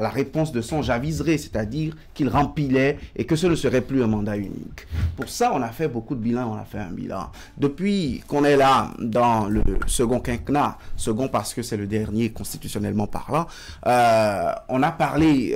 [SPEAKER 4] la réponse de son j'aviserai, c'est-à-dire qu'il remplissait et que ce ne serait plus un mandat unique. Pour ça, on a fait beaucoup de bilans, on a fait un bilan. Depuis qu'on est là dans le second quinquennat, second parce que c'est le dernier constitutionnellement parlant, on a parlé,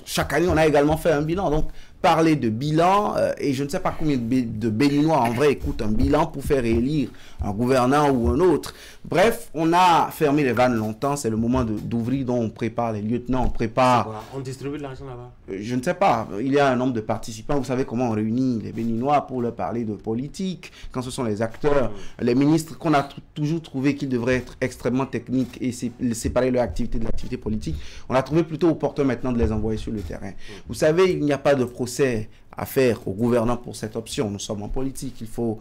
[SPEAKER 4] chaque année on a également fait un bilan. Donc, parler de bilan, et je ne sais pas combien de Béninois en vrai écoutent un bilan pour faire élire un gouvernant ou un autre. Bref, on a fermé les vannes longtemps, c'est le moment d'ouvrir, dont on prépare les lieutenants, on prépare...
[SPEAKER 1] On distribue de l'argent là-bas?
[SPEAKER 4] Je ne sais pas, il y a un nombre de participants, vous savez comment on réunit les Béninois pour leur parler de politique, quand ce sont les acteurs, les ministres, qu'on a toujours trouvé qu'ils devraient être extrêmement techniques et séparer leur activité de l'activité politique, on a trouvé plutôt opportun maintenant de les envoyer sur le terrain. Vous savez, il n'y a pas de procès à faire au gouvernement pour cette option. Nous sommes en politique, il faut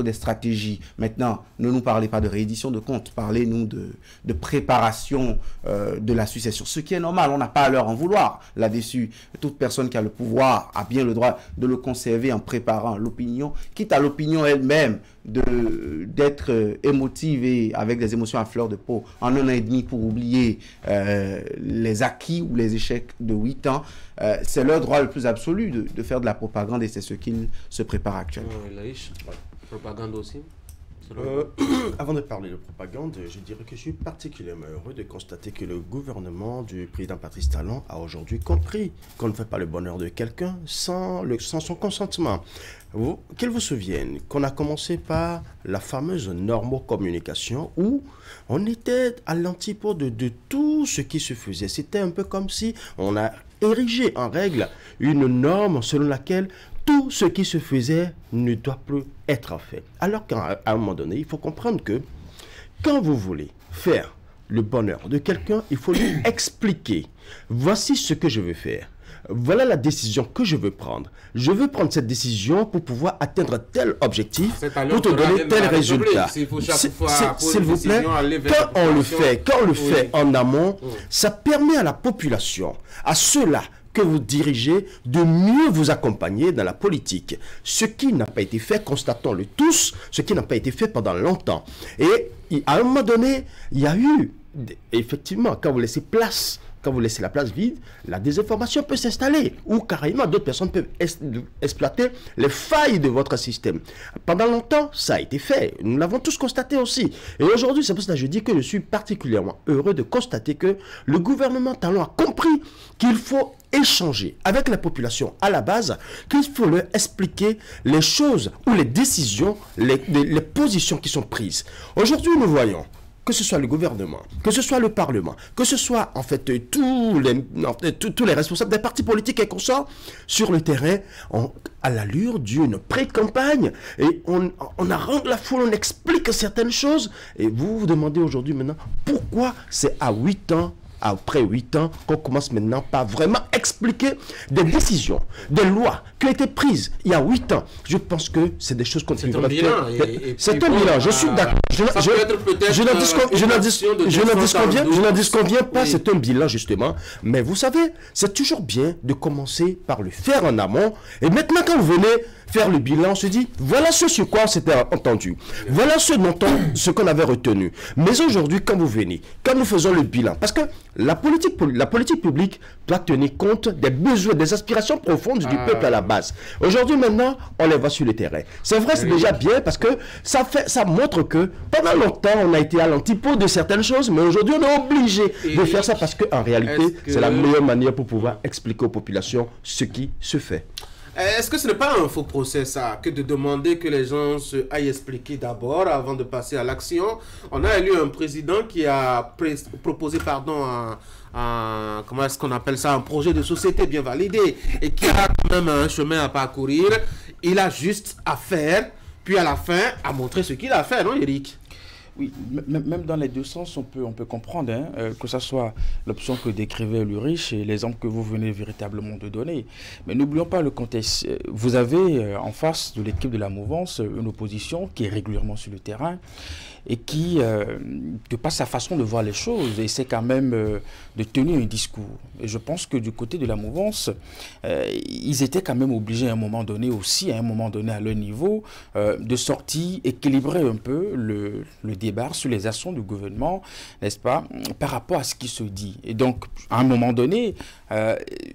[SPEAKER 4] des stratégies. Maintenant, ne nous parlez pas de réédition de comptes, parlez-nous de préparation de la succession. Ce qui est normal, on n'a pas à leur en vouloir là-dessus. Toute personne qui a le pouvoir a bien le droit de le conserver en préparant l'opinion, quitte à l'opinion elle-même d'être émotive et avec des émotions à fleur de peau en 1 an et demi pour oublier les acquis ou les échecs de 8 ans. C'est leur droit le plus absolu de faire de la propagande et c'est ce qu'ils se préparent actuellement.
[SPEAKER 1] Propagande aussi.
[SPEAKER 8] Avant de parler de propagande, je dirais que je suis particulièrement heureux de constater que le gouvernement du président Patrice Talon a aujourd'hui compris qu'on ne fait pas le bonheur de quelqu'un sans son consentement. Qu'il vous souvienne qu'on a commencé par la fameuse normocommunication où on était à l'antipode de tout ce qui se faisait. C'était un peu comme si on a érigé en règle une norme selon laquelle tout ce qui se faisait ne doit plus être fait. Alors qu'à un moment donné, il faut comprendre que quand vous voulez faire le bonheur de quelqu'un, il faut lui expliquer. Voici ce que je veux faire. Voilà la décision que je veux prendre. Je veux prendre cette décision pour pouvoir atteindre tel objectif, pour te donner tel résultat. S'il vous plaît, quand on le fait en amont, ça permet à la population, à ceux-là que vous dirigez, de mieux vous accompagner dans la politique. Ce qui n'a pas été fait, constatons-le tous, ce qui n'a pas été fait pendant longtemps. Et à un moment donné, il y a eu, effectivement, quand vous laissez la place vide, la désinformation peut s'installer ou carrément d'autres personnes peuvent exploiter les failles de votre système. Pendant longtemps, ça a été fait. Nous l'avons tous constaté aussi. Et aujourd'hui, c'est pour cela que je dis que je suis particulièrement heureux de constater que le gouvernement Talon a compris qu'il faut échanger avec la population à la base, qu'il faut leur expliquer les choses ou les décisions, les positions qui sont prises. Aujourd'hui, nous voyons que ce soit le gouvernement, que ce soit le Parlement, que ce soit en fait tous les responsables des partis politiques et consorts sur le terrain, à l'allure d'une pré-campagne, et on harangue la foule, on explique certaines choses, et vous vous demandez aujourd'hui maintenant pourquoi c'est à 8 ans, après 8 ans, qu'on commence maintenant par vraiment expliquer des décisions, des lois qui ont été prises il y a 8 ans. Je pense que c'est des choses qu'on devrait faire. C'est un bilan, je suis d'accord. Je n'en disconviens pas, c'est un bilan justement. Mais vous savez, c'est toujours bien de commencer par le faire en amont. Et maintenant, quand vous venez faire le bilan, on se dit, voilà ce sur quoi on s'était entendu. Voilà ce qu'on avait retenu. Mais aujourd'hui, quand vous venez, quand nous faisons le bilan, parce que la politique publique doit tenir compte des besoins, des aspirations profondes du peuple à la base. Aujourd'hui, maintenant, on les voit sur le terrain. C'est vrai, c'est déjà bien parce que ça montre que pendant longtemps, on a été à l'antipode de certaines choses, mais aujourd'hui, on est obligé de faire ça parce qu'en réalité, c'est la meilleure manière pour pouvoir expliquer aux populations ce qui se fait.
[SPEAKER 1] Est-ce que ce n'est pas un faux procès, ça, que de demander que les gens se aillent expliquer d'abord avant de passer à l'action? On a élu un président qui a proposé, comment est-ce qu'on appelle ça, un projet de société bien validé et qui a quand même un chemin à parcourir. Il a juste à faire, puis à la fin, à montrer ce qu'il a fait, non, Eric?
[SPEAKER 6] Oui, même dans les deux sens, on peut comprendre, hein, que ce soit l'option que décrivait Ulrich et l'exemple que vous venez véritablement de donner. Mais n'oublions pas le contexte. Vous avez en face de l'équipe de la mouvance une opposition qui est régulièrement sur le terrain et qui, de par sa façon de voir les choses, essaie quand même de tenir un discours. Et je pense que du côté de la mouvance, ils étaient quand même obligés à un moment donné aussi, à un moment donné à leur niveau, de sortir, équilibrer un peu le débat sur les actions du gouvernement, n'est-ce pas, par rapport à ce qui se dit. Et donc, à un moment donné,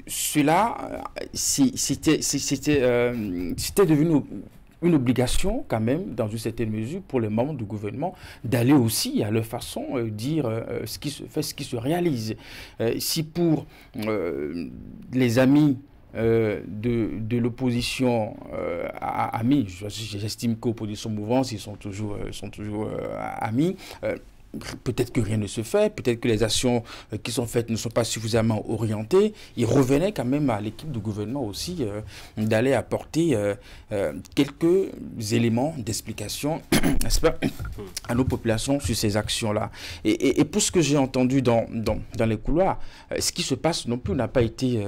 [SPEAKER 6] cela, c'était devenu une obligation quand même, dans une certaine mesure, pour les membres du gouvernement, d'aller aussi à leur façon dire ce qui se fait, ce qui se réalise. Si pour les amis de l'opposition amis, j'estime qu'opposition mouvance, ils sont toujours amis, peut-être que rien ne se fait, peut-être que les actions qui sont faites ne sont pas suffisamment orientées. Il revenait quand même à l'équipe du gouvernement aussi d'aller apporter quelques éléments d'explication, n'est-ce pas, à nos populations sur ces actions-là. Et pour ce que j'ai entendu dans les couloirs, ce qui se passe non plus n'a pas été...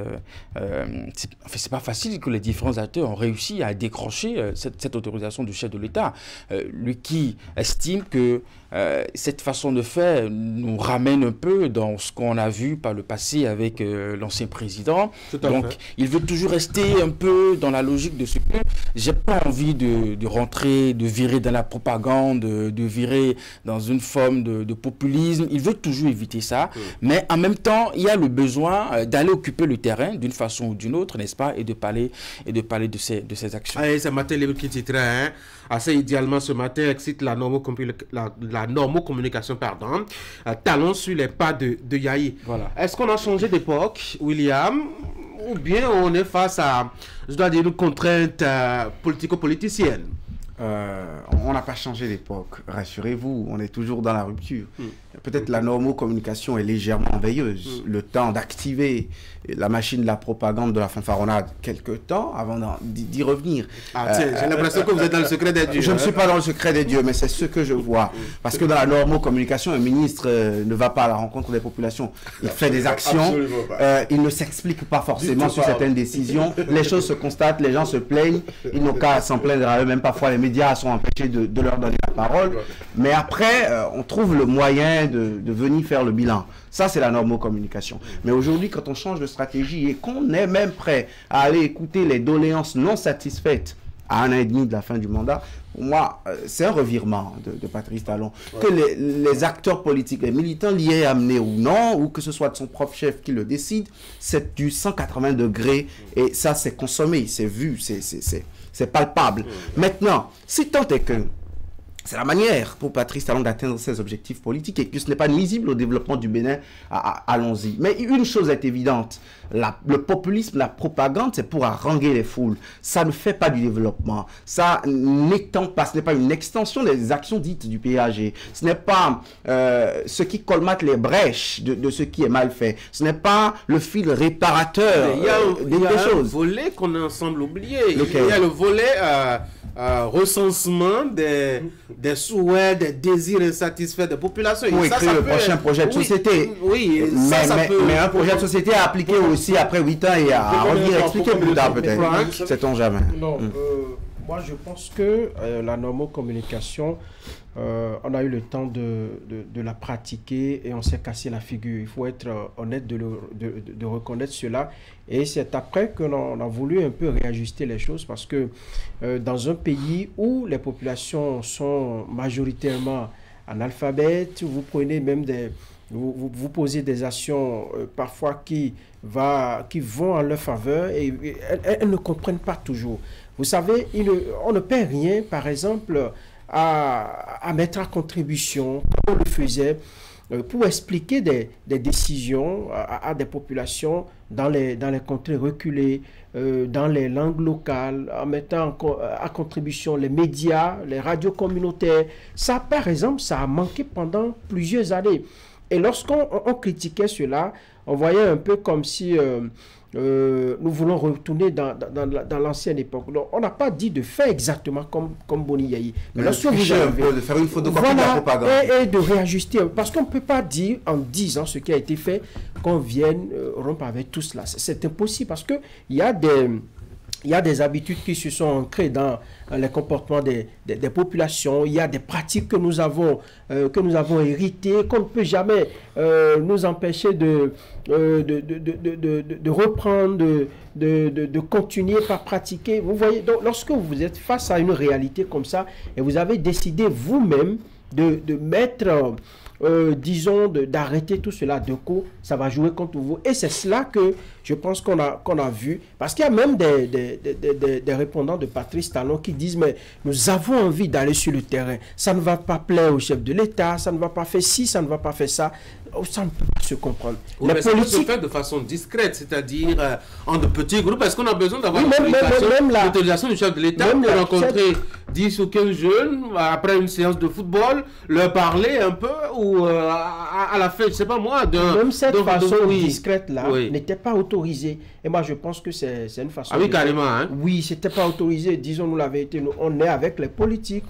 [SPEAKER 6] c'est pas facile que les différents acteurs ont réussi à décrocher cette autorisation du chef de l'État. Lui qui estime que cette façon de faire nous ramène un peu dans ce qu'on a vu par le passé avec l'ancien président. Donc, il veut toujours rester un peu dans la logique de ce que j'ai pas envie de rentrer, de virer dans la propagande, de virer dans une forme de populisme. Il veut toujours éviter ça. Mais en même temps, il y a le besoin d'aller occuper le terrain d'une façon ou d'une autre, n'est-ce pas, et de parler de ces actions.
[SPEAKER 1] Ah, c'est Matin Libre qui titrait, hein, assez idéalement ce matin, excite la normocommunication, talons sur les pas de Yahi. Voilà. Est-ce qu'on a changé d'époque, William, ou bien on est face à, je dois dire, une contrainte politico-politicienne?
[SPEAKER 4] On n'a pas changé d'époque, rassurez-vous, on est toujours dans la rupture. Peut-être la normocommunication est légèrement veilleuse. Le temps d'activer la machine de la propagande, de la fanfaronnade, quelques temps avant d'y revenir.
[SPEAKER 1] J'ai l'impression que vous êtes dans le secret des dieux.
[SPEAKER 4] Je ne suis pas dans le secret des dieux, mais c'est ce que je vois. Parce que dans la normocommunication, un ministre ne va pas à la rencontre des populations. Il fait des actions, il ne s'explique pas forcément sur certaines décisions. Les choses se constatent, les gens se plaignent, ils n'ont qu'à s'en plaindre à eux, même parfois les médias sont empêchés de leur donner la parole. Mais après, on trouve le moyen de venir faire le bilan. Ça, c'est la normocommunication. Mais aujourd'hui, quand on change de stratégie et qu'on est même prêt à aller écouter les doléances non satisfaites à 1 an et demi de la fin du mandat, pour moi, c'est un revirement de Patrice Talon. Que les acteurs politiques, les militants l'y aient amené ou non, ou que ce soit de son propre chef qui le décide, c'est du 180 degrés et ça, c'est consommé, c'est vu, c'est palpable. Maintenant, si tant est que c'est la manière pour Patrice Talon d'atteindre ses objectifs politiques et que ce n'est pas nuisible au développement du Bénin, allons-y. Mais une chose est évidente, le populisme, la propagande, c'est pour haranguer les foules. Ça ne fait pas du développement. Ça n'étend pas, ce n'est pas une extension des actions dites du PAG. Ce n'est pas ce qui colmate les brèches de ce qui est mal fait. Ce n'est pas le fil réparateur
[SPEAKER 1] des choses. Il y a un volet qu'on a ensemble oublié. Il y a le volet... recensement des souhaits, des désirs insatisfaits des populations.
[SPEAKER 4] Pour écrire le prochain projet de société.
[SPEAKER 1] Oui,
[SPEAKER 4] mais un projet de société à appliquer aussi après 8 ans et à revenir expliquer plus tard peut-être. Sait-on jamais.
[SPEAKER 7] Non, Moi, je pense que la normocommunication, on a eu le temps de la pratiquer et on s'est cassé la figure. Il faut être honnête de reconnaître cela. Et c'est après qu'on a voulu un peu réajuster les choses parce que dans un pays où les populations sont majoritairement analphabètes, vous prenez même vous posez des actions parfois qui vont en leur faveur et elles ne comprennent pas toujours. Vous savez, on ne paie rien, par exemple, à mettre à contribution, comme on le faisait, pour expliquer des décisions à des populations dans les contrées reculées, dans les langues locales, en mettant à contribution les médias, les radios communautaires. Ça, par exemple, ça a manqué pendant plusieurs années. Et lorsqu'on critiquait cela, on voyait un peu comme si nous voulons retourner dans l'ancienne époque. Donc, on n'a pas dit de faire exactement comme Boni Yayi. Mais lorsque vous avez
[SPEAKER 10] de faire une photocopie de la propagande.
[SPEAKER 7] Et de réajuster. Parce qu'on ne peut pas dire en 10 ans ce qui a été fait qu'on vienne rompre avec tout cela. C'est impossible parce qu'il y a des habitudes qui se sont ancrées dans les comportements des populations. Il y a des pratiques que nous avons héritées, qu'on ne peut jamais nous empêcher de reprendre, de continuer par pratiquer. Vous voyez, donc lorsque vous êtes face à une réalité comme ça, et vous avez décidé vous-même de mettre... disons, d'arrêter tout cela de coup, ça va jouer contre vous. Et c'est cela que je pense qu'on a vu. Parce qu'il y a même des répondants de Patrice Talon qui disent, mais nous avons envie d'aller sur le terrain. Ça ne va pas plaire au chef de l'État, ça ne va pas faire ci, ça ne va pas faire ça. Ça ne peut pas se comprendre.
[SPEAKER 1] Oui, mais ça peut se faire de façon discrète, c'est-à-dire en de petits groupes. Est-ce qu'on a besoin d'avoir l'autorisation du chef de l'État pour rencontrer 10 ou 15 jeunes après une séance de football, leur parler un peu ou à la fin, je ne sais pas moi,
[SPEAKER 7] même cette façon discrète-là n'était pas autorisée. Et moi, je pense que c'est une façon...
[SPEAKER 1] Ah oui, carrément. Hein?
[SPEAKER 7] Oui, ce n'était pas autorisé. Disons-nous la vérité. On est avec les politiques.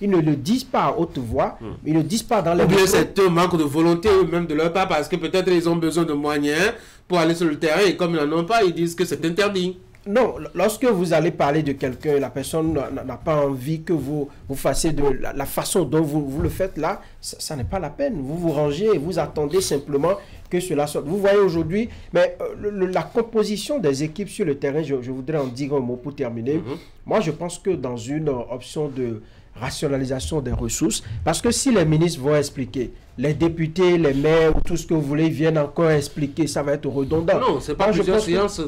[SPEAKER 7] Ils ne le disent pas à haute voix. Ils ne disent pas dans les...
[SPEAKER 1] Ou bien c'est un manque de volonté même de leur part parce que peut-être ils ont besoin de moyens pour aller sur le terrain et comme ils n'en ont pas, ils disent que c'est interdit.
[SPEAKER 7] Non, lorsque vous allez parler de quelqu'un, la personne n'a pas envie que vous fassiez de la façon dont vous le faites là, ça n'est pas la peine. Vous vous rangez et vous attendez simplement que cela sorte. Vous voyez aujourd'hui, mais la composition des équipes sur le terrain, je voudrais en dire un mot pour terminer. Moi, je pense que dans une option de rationalisation des ressources, parce que si les ministres vont expliquer, les députés, les maires, tout ce que vous voulez viennent encore expliquer, ça va être redondant.
[SPEAKER 1] Non, c'est pas plusieurs séances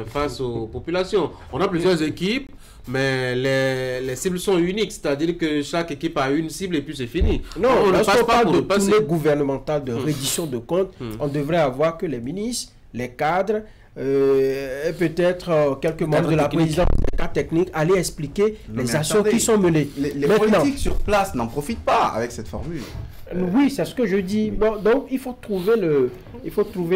[SPEAKER 1] face aux populations. On a plusieurs équipes, mais les cibles sont uniques, c'est-à-dire que chaque équipe a une cible et puis c'est fini.
[SPEAKER 7] Non, on ne passe pas de tournée gouvernementale de reddition de comptes. On devrait avoir que les ministres, les cadres, et peut-être quelques membres de la présidence des cas techniques aller expliquer les actions qui sont menées.
[SPEAKER 10] Les politiques sur place n'en profitent pas avec cette formule.
[SPEAKER 7] Oui, c'est ce que je dis. Bon, donc, il faut trouver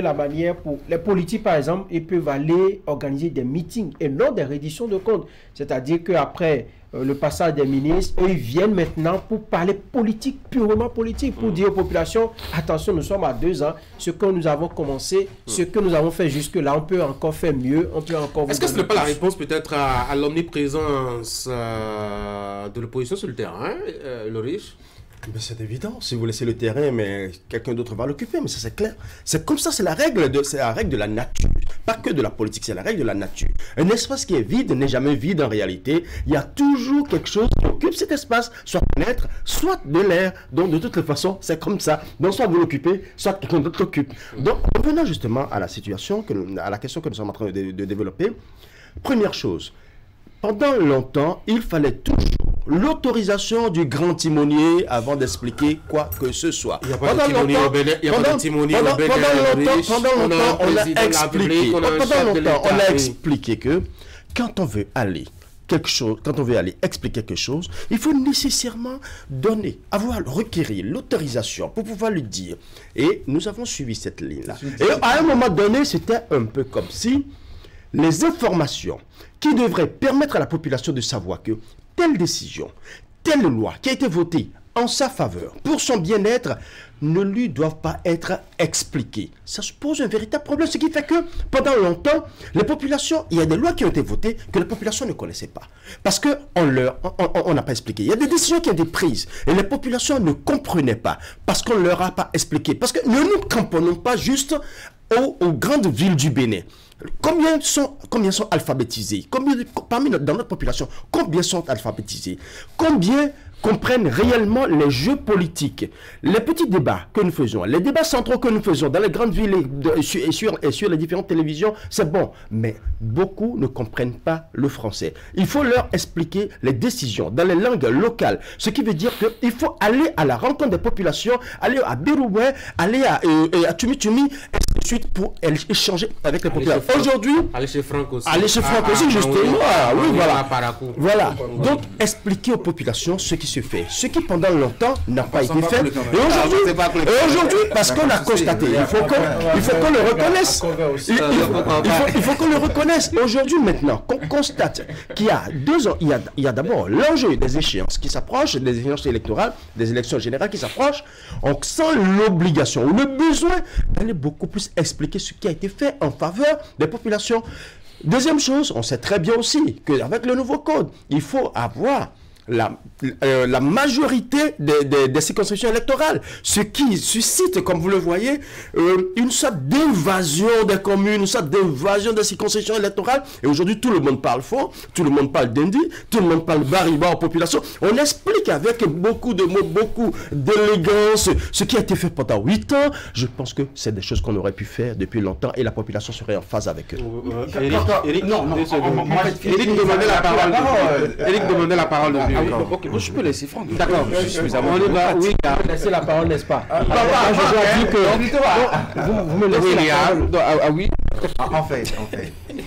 [SPEAKER 7] la manière pour... Les politiques, par exemple, ils peuvent aller organiser des meetings et non des redditions de comptes. C'est-à-dire qu'après le passage des ministres, eux, ils viennent maintenant pour parler politique, purement politique, pour dire aux populations, attention, nous sommes à 2 ans, ce que nous avons commencé, ce que nous avons fait jusque-là, on peut encore faire mieux, on peut encore...
[SPEAKER 1] Est-ce que ce n'est pas la réponse peut-être à l'omniprésence de l'opposition sur le terrain, le riche?
[SPEAKER 8] C'est évident, si vous laissez le terrain, mais quelqu'un d'autre va l'occuper, mais ça c'est clair. C'est comme ça, c'est la règle de la nature. Pas que de la politique, c'est la règle de la nature. Un espace qui est vide n'est jamais vide en réalité. Il y a toujours quelque chose qui occupe cet espace, soit fenêtre, soit de l'air. Donc de toute façon, c'est comme ça. Donc soit vous l'occupez, soit quelqu'un d'autre l'occupe. Donc revenons justement à la situation, à la question que nous sommes en train de développer. Première chose, pendant longtemps, il fallait toujours l'autorisation du grand timonier avant d'expliquer quoi que ce soit. Il n'y a pas de timonier au Bénin. Pendant longtemps, on a expliqué que quand on veut aller expliquer quelque chose, il faut nécessairement requérir l'autorisation pour pouvoir le dire. Et nous avons suivi cette ligne-là. Et à un moment donné, c'était un peu comme si les informations qui devraient permettre à la population de savoir que telle décision, telle loi qui a été votée en sa faveur, pour son bien-être, ne lui doivent pas être expliqués. Ça se pose un véritable problème, ce qui fait que pendant longtemps, les populations, il y a des lois qui ont été votées que les populations ne connaissaient pas. Parce qu'on n'a pas expliqué. Il y a des décisions qui ont été prises et les populations ne comprenaient pas parce qu'on ne leur a pas expliqué. Parce que ne nous camponnons pas juste aux grandes villes du Bénin. Combien sont alphabétisés? Dans notre population, combien sont alphabétisés? Combien comprennent réellement les jeux politiques? Les petits débats que nous faisons, les débats centraux que nous faisons dans les grandes villes et sur les différentes télévisions, c'est bon. Mais beaucoup ne comprennent pas le français. Il faut leur expliquer les décisions dans les langues locales. Ce qui veut dire qu'il faut aller à la rencontre des populations, aller à Biroué, aller à Tumitumi, suite pour échanger avec les populations. Aujourd'hui,
[SPEAKER 1] aller chez Franck aussi.
[SPEAKER 8] Aller chez Franck aussi, justement. Oui, voilà. Voilà. Donc, expliquer aux populations ce qui se fait. Ce qui, pendant longtemps, n'a pas été fait. Et aujourd'hui, parce qu'on a constaté, il faut qu'on le reconnaisse. Il faut qu'on le reconnaisse. Aujourd'hui, maintenant, qu'on constate qu'il y a 2 ans, il y a d'abord l'enjeu des échéances qui s'approchent, des échéances électorales, des élections générales qui s'approchent. On sent l'obligation ou le besoin d'aller beaucoup plus expliquer ce qui a été fait en faveur des populations. Deuxième chose, on sait très bien aussi qu'avec le nouveau code, il faut avoir la majorité des circonscriptions électorales, ce qui suscite, comme vous le voyez, une sorte d'invasion des communes, une sorte d'invasion des circonscriptions électorales. Et aujourd'hui, tout le monde parle faux, tout le monde parle d'indi, tout le monde parle bariba aux populations. On explique avec beaucoup de mots, beaucoup d'élégance ce qui a été fait pendant 8 ans. Je pense que c'est des choses qu'on aurait pu faire depuis longtemps et la population serait en phase avec eux.
[SPEAKER 1] Eric demandait la parole. Eric demandait la parole depuis.
[SPEAKER 6] Ok, je peux laisser Franck.
[SPEAKER 1] D'accord, on y va. Oui, laissez la parole, n'est-ce pas? Je dois dire que vous me laissez la parole.
[SPEAKER 6] Ah oui.
[SPEAKER 4] En fait.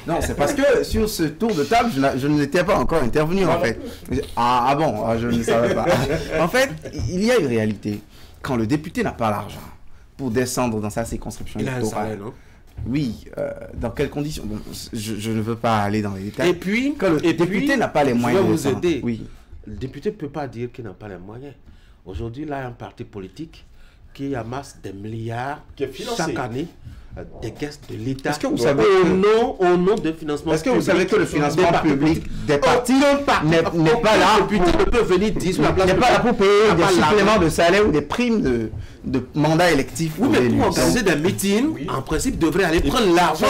[SPEAKER 4] Non, c'est parce que sur ce tour de table, je n'étais pas encore intervenu, en fait. Ah bon, je ne savais pas. En fait, il y a une réalité. Quand le député n'a pas l'argent pour descendre dans sa circonscription électorale, oui, dans quelles conditions? Bon, je ne veux pas aller dans les détails.
[SPEAKER 1] Et puis,
[SPEAKER 4] quand le député n'a pas les moyens
[SPEAKER 1] de vous aider. Oui. Le député ne peut pas dire qu'il n'a pas les moyens. Aujourd'hui, là, il y a un parti politique qui amasse des milliards chaque année des caisses de l'État.
[SPEAKER 4] Est-ce que vous savez
[SPEAKER 1] au nom de financement public?
[SPEAKER 4] Est-ce que vous savez que le financement public des partis n'est pas là?
[SPEAKER 1] Le député ne peut venir dire sur la place.
[SPEAKER 4] N'est pas là pour payer des suppléments de salaire ou des primes de mandat électif.
[SPEAKER 1] Oui, mais pour organiser des meetings, en principe, devrait aller prendre l'argent.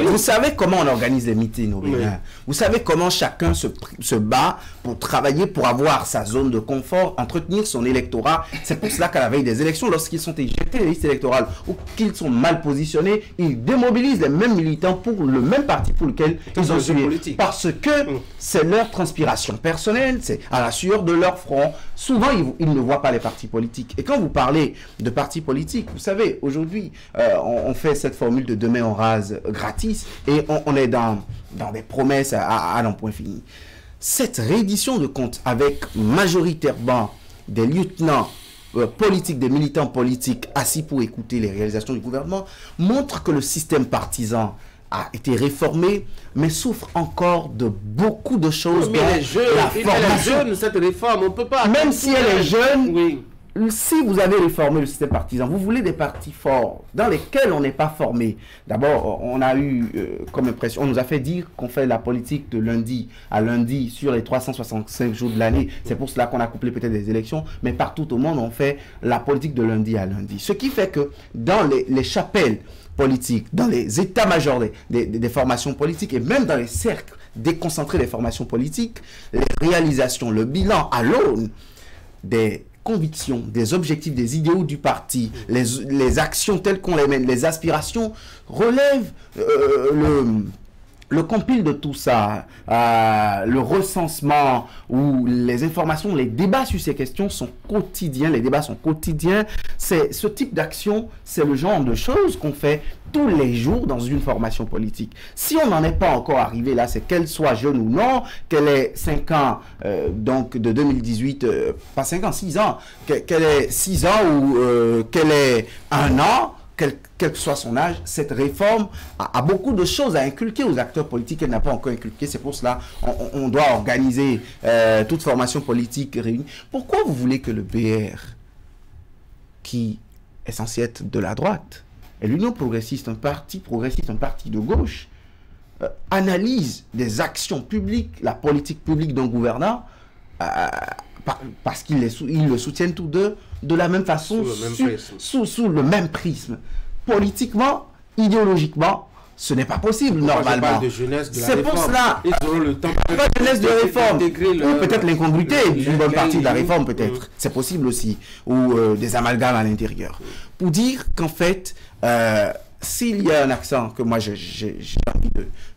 [SPEAKER 4] Vous savez comment on organise les meetings au Bénin. Vous savez comment chacun se bat pour travailler, pour avoir sa zone de confort, entretenir son électorat. C'est pour cela qu'à la veille des élections, lorsqu'ils sont éjectés des listes électorales ou qu'ils sont mal positionnés, ils démobilisent les mêmes militants pour le même parti pour lequel ils ont suivi. Parce que c'est leur transpiration personnelle, c'est à la sueur de leur front. Souvent, ils ne voient pas les partis politiques. Et quand vous parlez de partis politiques, vous savez, aujourd'hui, on fait cette formule de demain on rase gratis et on est dans des promesses à n'en point fini. Cette reddition de comptes avec majoritairement des lieutenants politiques, des militants politiques assis pour écouter les réalisations du gouvernement montre que le système partisan a été réformé, mais souffre encore de beaucoup de choses.
[SPEAKER 1] Mais elle est jeune, cette réforme, on ne peut pas...
[SPEAKER 4] Même si elle est jeune, oui. Si vous avez réformé le système partisan, vous voulez des partis forts dans lesquels on n'est pas formé. D'abord, on a eu comme impression, on nous a fait dire qu'on fait la politique de lundi à lundi sur les 365 jours de l'année. C'est pour cela qu'on a couplé peut-être des élections, mais partout au monde, on fait la politique de lundi à lundi. Ce qui fait que dans les chapelles politiques, dans les états-majors des formations politiques et même dans les cercles déconcentrés des formations politiques, les réalisations, le bilan à l'aune des convictions, des objectifs, des idéaux du parti, les actions telles qu'on les mène, les aspirations relèvent le compil de tout ça, le recensement ou les informations, les débats sur ces questions sont quotidiens, les débats sont quotidiens. C'est ce type d'action, c'est le genre de choses qu'on fait tous les jours dans une formation politique. Si on n'en est pas encore arrivé là, c'est qu'elle soit jeune ou non, qu'elle ait 5 ans, donc de 2018, pas 5 ans, 6 ans, qu'elle ait 6 ans ou qu'elle ait 1 an, quel que soit son âge, cette réforme a beaucoup de choses à inculquer aux acteurs politiques qu'elle n'a pas encore inculquées. C'est pour cela qu'on doit organiser toute formation politique réunie. Pourquoi vous voulez que le BR, qui est censé être de la droite, et l'Union progressiste, un parti progressiste, un parti de gauche, analyse des actions publiques, la politique publique d'un gouvernant, parce qu'ils le soutiennent tous deux de la même façon, sous le même prisme. Politiquement, idéologiquement, ce n'est pas possible normalement. C'est pour cela. Ils auront le temps. Pas de jeunesse de réforme. Ou peut-être l'incongruité d'une bonne partie de la réforme, peut-être. C'est possible aussi. Ou des amalgames à l'intérieur. Pour dire qu'en fait, s'il y a un accent que moi j'ai envie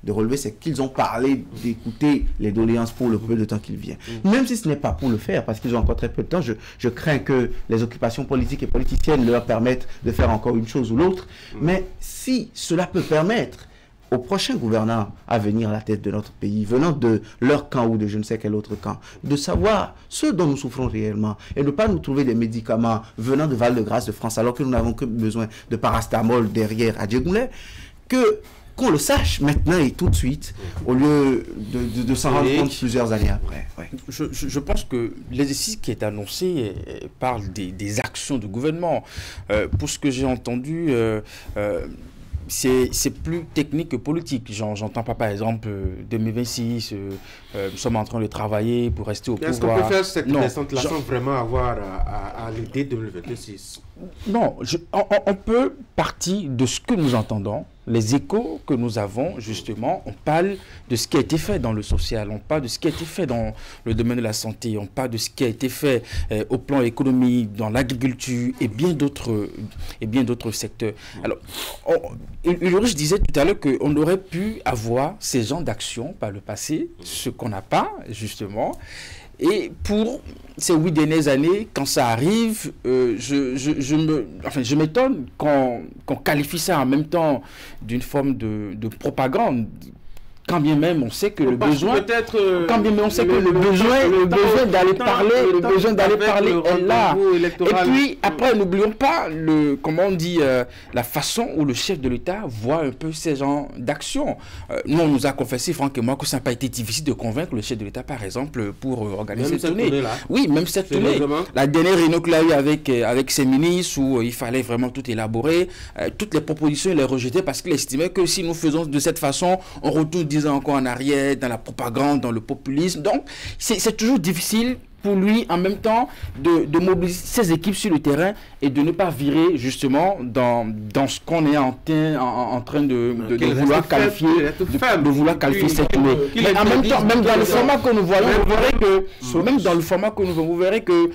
[SPEAKER 4] de relever, c'est qu'ils ont parlé d'écouter les doléances pour le peu de temps qu'il vient. Même si ce n'est pas pour le faire, parce qu'ils ont encore très peu de temps, je crains que les occupations politiques et politiciennes leur permettent de faire encore une chose ou l'autre. Mais si cela peut permettre aux prochains gouvernants à venir à la tête de notre pays, venant de leur camp ou de je ne sais quel autre camp, de savoir ce dont nous souffrons réellement et ne pas nous trouver des médicaments venant de Val-de-Grâce de France alors que nous n'avons que besoin de parastamol derrière à Djegoulé, qu'on le sache maintenant et tout de suite, au lieu de s'en rendre compte plusieurs années après. Ouais.
[SPEAKER 6] Je pense que l'exercice qui est annoncé parle des actions du gouvernement. Pour ce que j'ai entendu, c'est plus technique que politique. J'entends pas, par exemple, 2026, nous sommes en train de travailler pour rester au pouvoir.
[SPEAKER 1] Est-ce qu'on peut faire cette descente là sans vraiment avoir à l'idée 2026?
[SPEAKER 6] Non, on peut partir de ce que nous entendons, les échos que nous avons, justement. On parle de ce qui a été fait dans le social, on parle de ce qui a été fait dans le domaine de la santé, on parle de ce qui a été fait au plan économique, dans l'agriculture et bien d'autres secteurs. Alors, je disais tout à l'heure qu'on aurait pu avoir ces genres d'actions par le passé, ce qu'on n'a pas, justement. Et pour ces 8 dernières années, quand ça arrive, je m'étonne qu'on qualifie ça en même temps d'une forme de propagande. Quand bien même on sait que le besoin, quand bien même on sait que le besoin d'aller parler est là. Et puis après, n'oublions pas la façon où le chef de l'État voit un peu ces genres d'actions. Nous, on nous a confessé, Franck et moi, que ça n'a pas été difficile de convaincre le chef de l'État, par exemple, pour organiser cette tournée. Oui, même cette tournée. La dernière réunion qu'il a eue avec ses ministres, où il fallait vraiment tout élaborer, toutes les propositions, il les rejetait parce qu'il estimait que si nous faisons de cette façon, on retourne encore en arrière, dans la propagande, dans le populisme. Donc, c'est toujours difficile pour lui, en même temps, de mobiliser ses équipes sur le terrain et de ne pas virer, justement, dans ce qu'on est en train de vouloir qualifier, cette tournée. Mais en même temps, même dans le format que nous voyons, vous verrez que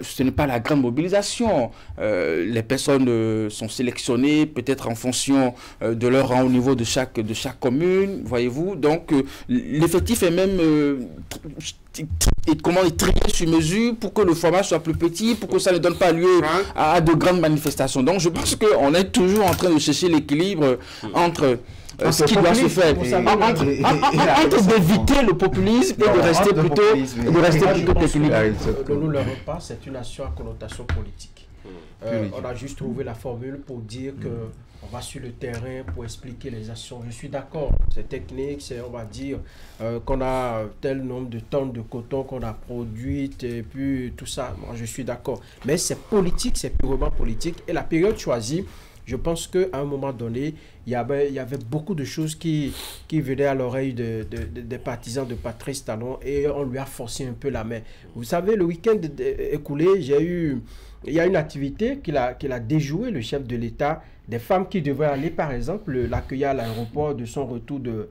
[SPEAKER 6] ce n'est pas la grande mobilisation. Les personnes sont sélectionnées, peut-être en fonction de leur rang au niveau de chaque commune, voyez-vous. Donc, l'effectif est même... trier sur mesure pour que le format soit plus petit, pour que ça ne donne pas lieu à de grandes manifestations. Donc je pense qu'on est toujours en train de chercher l'équilibre entre ce qui doit se faire, entre d'éviter le populisme et de rester plutôt technique.
[SPEAKER 7] Nous, le repas, c'est une action à connotation politique. On a juste trouvé la formule pour dire que on va sur le terrain pour expliquer les actions. Je suis d'accord, c'est technique, on va dire qu'on a tel nombre de tonnes de coton qu'on a produites et puis tout ça. Moi, je suis d'accord. Mais c'est politique, c'est purement politique. Et la période choisie, je pense qu'à un moment donné, il y avait beaucoup de choses qui venaient à l'oreille des partisans de Patrice Talon et on lui a forcé un peu la main. Vous savez, le week-end écoulé, il y a une activité qu'il a déjoué, le chef de l'État, des femmes qui devaient aller, par exemple, l'accueillir à l'aéroport de son retour de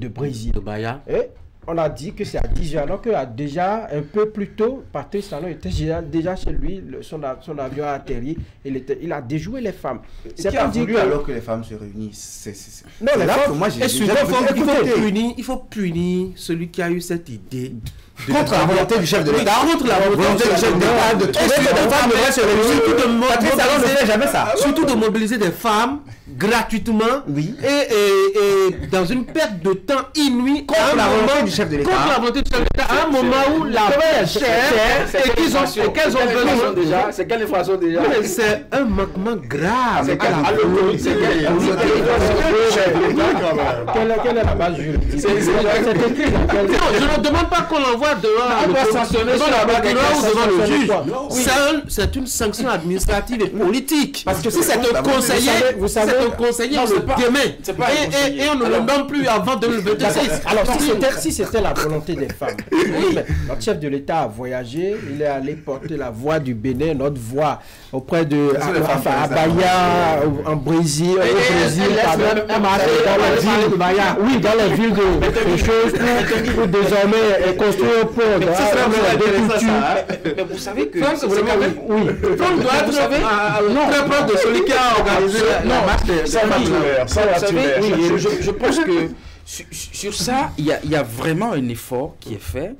[SPEAKER 7] Brésil. De Bahia. Et on a dit que c'est à 10 heures, alors que déjà un peu plus tôt, Patrice Talon était déjà chez lui, son avion a atterri, il a déjoué les femmes.
[SPEAKER 4] C'est pas voulu alors que les femmes se réunissent.
[SPEAKER 1] Non, les femmes, moi il faut punir celui qui a eu cette idée.
[SPEAKER 4] Contre la volonté du chef de l'État. Contre la volonté du chef de l'État de trouver que les femmes devraient se réunir. Patrice Talon ne fait jamais ça.
[SPEAKER 1] Surtout de mobiliser des femmes gratuitement et dans une perte de temps inouïe
[SPEAKER 4] contre la volonté du chef de l'État.
[SPEAKER 1] Contre la volonté du chef de l'État, à un moment où la paix est chère et qu'elles ont besoin déjà.
[SPEAKER 6] C'est quelle infraction déjà?
[SPEAKER 1] C'est un manquement grave.
[SPEAKER 6] C'est à l'autorité.
[SPEAKER 7] Quelle est la base juridique?
[SPEAKER 1] C'est écrit. Je ne demande pas qu'on l'envoie devant le juge. C'est une sanction administrative et politique.
[SPEAKER 7] Parce que
[SPEAKER 1] si c'est un conseiller, c'est un conseiller, on le démet. Et on ne le nomme plus avant 2026.
[SPEAKER 7] Alors, si c'était la volonté des femmes, notre chef de l'État a voyagé, il est allé porter la voix du Bénin, notre voix auprès de à Bahia, en Brésil, dans la ville de choses pour désormais construire un pont.
[SPEAKER 6] Mais vous savez que
[SPEAKER 1] Franck doit être très proche de celui qui a organisé la marche
[SPEAKER 6] je pense que sur ça, il y a vraiment un effort qui est fait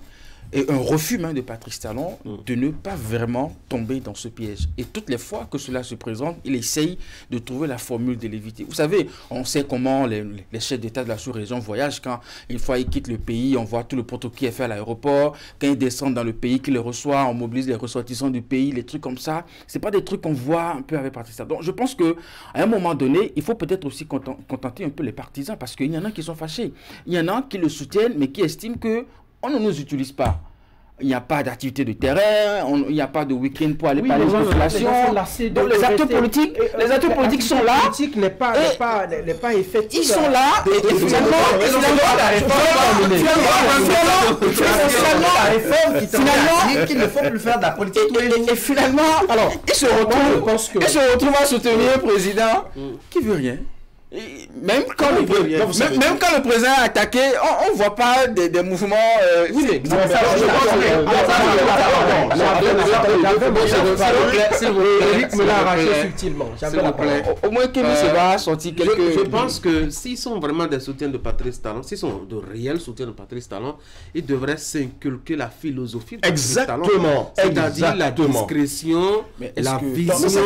[SPEAKER 6] et un refus même de Patrice Talon de ne pas vraiment tomber dans ce piège. Et toutes les fois que cela se présente, il essaye de trouver la formule de l'éviter. Vous savez, on sait comment les chefs d'État de la sous-région voyagent. Quand une fois ils quittent le pays, on voit tout le protocole qui est fait à l'aéroport. Quand ils descendent dans le pays, qu'ils les reçoivent, on mobilise les ressortissants du pays, les trucs comme ça. C'est pas des trucs qu'on voit un peu avec Patrice Talon. Donc je pense qu'à un moment donné, il faut peut-être aussi contenter un peu les partisans parce qu'il y en a qui sont fâchés. Il y en a qui le soutiennent mais qui estiment que on ne nous utilise pas. Il n'y a pas d'activité de terrain, il n'y a pas de week-end pour aller parler de population. Donc les acteurs politiques sont là.
[SPEAKER 7] La politique n'est pas effective.
[SPEAKER 6] Ils sont là et finalement,
[SPEAKER 4] qu'il ne faut plus faire de la politique.
[SPEAKER 6] Et finalement, alors, ils se retrouvent à soutenir un président qui veut rien. Même quand le président est attaqué, on ne voit pas des mouvements.
[SPEAKER 7] Eric me l'a arraché subtilement.
[SPEAKER 6] Au moins que nous va sortir quelques.
[SPEAKER 1] Je pense que s'ils sont vraiment des soutiens de Patrice Talon, s'ils sont de réels soutiens de Patrice Talon, ils devraient s'inculquer la philosophie de Patrice Talon.
[SPEAKER 8] Exactement.
[SPEAKER 1] C'est-à-dire la discrétion, la vision,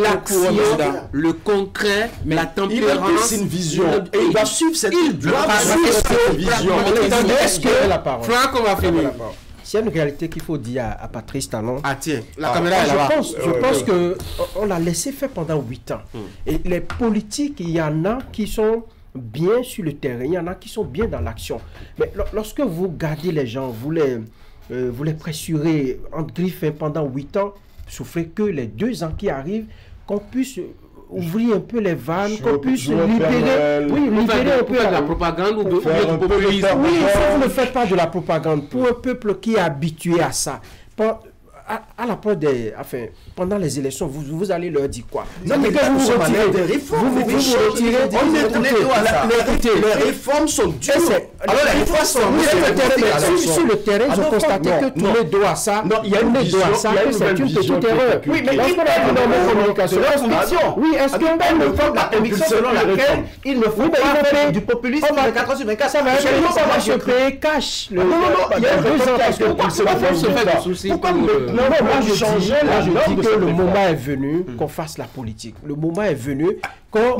[SPEAKER 1] l'action, le concret, la tempérance.
[SPEAKER 8] C'est une vision. Et il doit suivre cette vision.
[SPEAKER 1] Est-ce que Franck, on va finir?
[SPEAKER 7] C'est une réalité qu'il faut dire à Patrice Talon.
[SPEAKER 1] Ah tiens, la caméra est là-bas.
[SPEAKER 7] Je pense qu'on l'a laissé faire pendant 8 ans. Et les politiques, il y en a qui sont bien sur le terrain, il y en a qui sont bien dans l'action. Mais lorsque vous gardez les gens, vous les pressurez en griffe pendant 8 ans, souffrez que les 2 ans qui arrivent, qu'on puisse ouvrir un peu les vannes, qu'on puisse libérer un peu
[SPEAKER 1] de la propagande ou du populisme.
[SPEAKER 7] Oui, si vous ne faites pas de la propagande pour un peuple qui est habitué à ça, à la porte pendant les élections, vous allez leur dire quoi?
[SPEAKER 8] Non, mais quand vous retirez des réformes, les réformes sont dures.
[SPEAKER 7] Alors les réformes sont sur le terrain, ils ont constaté que tout le dos à ça.
[SPEAKER 8] Non, il y a une vision,
[SPEAKER 7] que c'est une petite erreur.
[SPEAKER 8] Oui, mais lorsqu'on a une communication,
[SPEAKER 7] oui, est-ce qu'on a une forme de conviction selon laquelle
[SPEAKER 8] il ne faut pas faire du populisme 24 sur 24?
[SPEAKER 7] Ça va être se payer cash.
[SPEAKER 8] Non, il y a 2 ans parce que pourquoi se fait des soucis?
[SPEAKER 7] Non, moi je dis que le moment est venu qu'on fasse la politique. Le moment est venu qu'on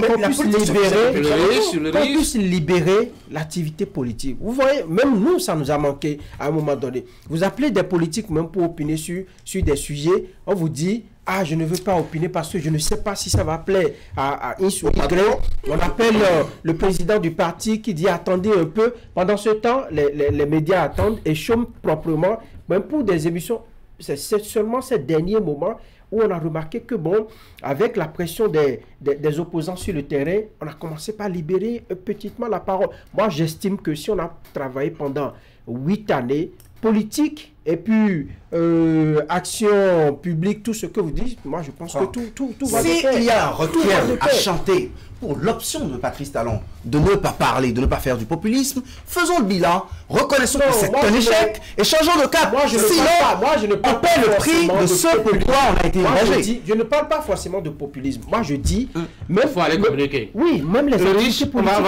[SPEAKER 7] puisse libérer l'activité politique. Vous voyez, même nous, ça nous a manqué à un moment donné. Vous appelez des politiques même pour opiner sur des sujets. On vous dit, ah, je ne veux pas opiner parce que je ne sais pas si ça va plaire à X ou Y. On appelle le président du parti qui dit, attendez un peu. Pendant ce temps, les médias attendent et chôment proprement. Même pour des émissions, c'est seulement ces derniers moments où on a remarqué que, bon, avec la pression des opposants sur le terrain, on a commencé par libérer petitement la parole. Moi, j'estime que si on a travaillé pendant 8 années, politique et puis action publique, tout ce que vous dites, moi je pense que tout va de pair.
[SPEAKER 4] S'il y a un requiem à chanter pour l'option de Patrice Talon de ne pas parler, de ne pas faire du populisme, faisons le bilan, reconnaissons que c'est un échec et changeons de cap. Sinon, on paie le prix de ce pourquoi on a été engagé.
[SPEAKER 7] Je ne parle pas forcément de populisme. Moi je dis, même
[SPEAKER 1] il faut aller communiquer.
[SPEAKER 7] Oui, même les activités politiques,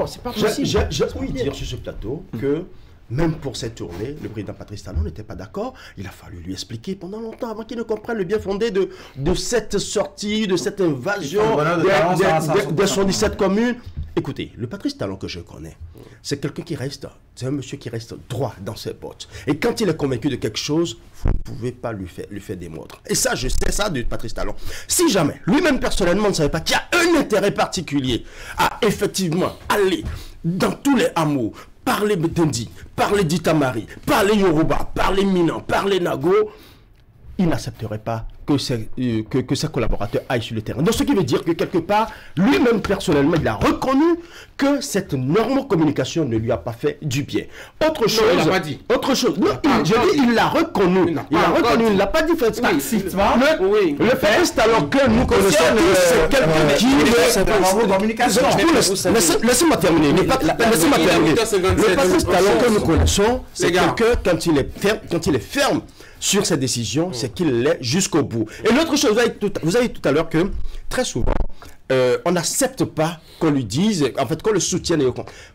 [SPEAKER 7] c'est pas possible.
[SPEAKER 8] Je puis dire sur ce plateau que Même pour cette tournée, le président Patrice Talon n'était pas d'accord. Il a fallu lui expliquer pendant longtemps avant qu'il ne comprenne le bien fondé de cette sortie, de cette invasion des 117 communes. Écoutez, le Patrice Talon que je connais, c'est quelqu'un qui reste, c'est un monsieur qui reste droit dans ses bottes. Et quand il est convaincu de quelque chose, vous ne pouvez pas lui faire démontrer. Et ça, je sais ça de Patrice Talon. Si jamais, lui-même personnellement ne savait pas qu'il y a un intérêt particulier à effectivement aller dans tous les hameaux, parler Betendi, parler d'Itamari, parler Yoruba, parler Minan, parler Nago, il n'accepterait pas que ses collaborateurs aillent sur le terrain. Donc ce qui veut dire que quelque part, lui-même personnellement, il a reconnu que cette normocommunication ne lui a pas fait du bien. Autre chose, il l'a pas dit. Autre chose, non, il l'a reconnu. Il l'a reconnu, il ne l'a pas dit facilement. Le Patrice Talon que nous connaissons, c'est quelqu'un qui laissez-moi terminer. Le Patrice Talon que nous connaissons, c'est quelqu'un quand il est ferme sur ses décisions, c'est qu'il l'est jusqu'au bout. Et l'autre chose, vous avez dit tout à l'heure que très souvent, on n'accepte pas qu'on lui dise, en fait, qu'on le soutienne.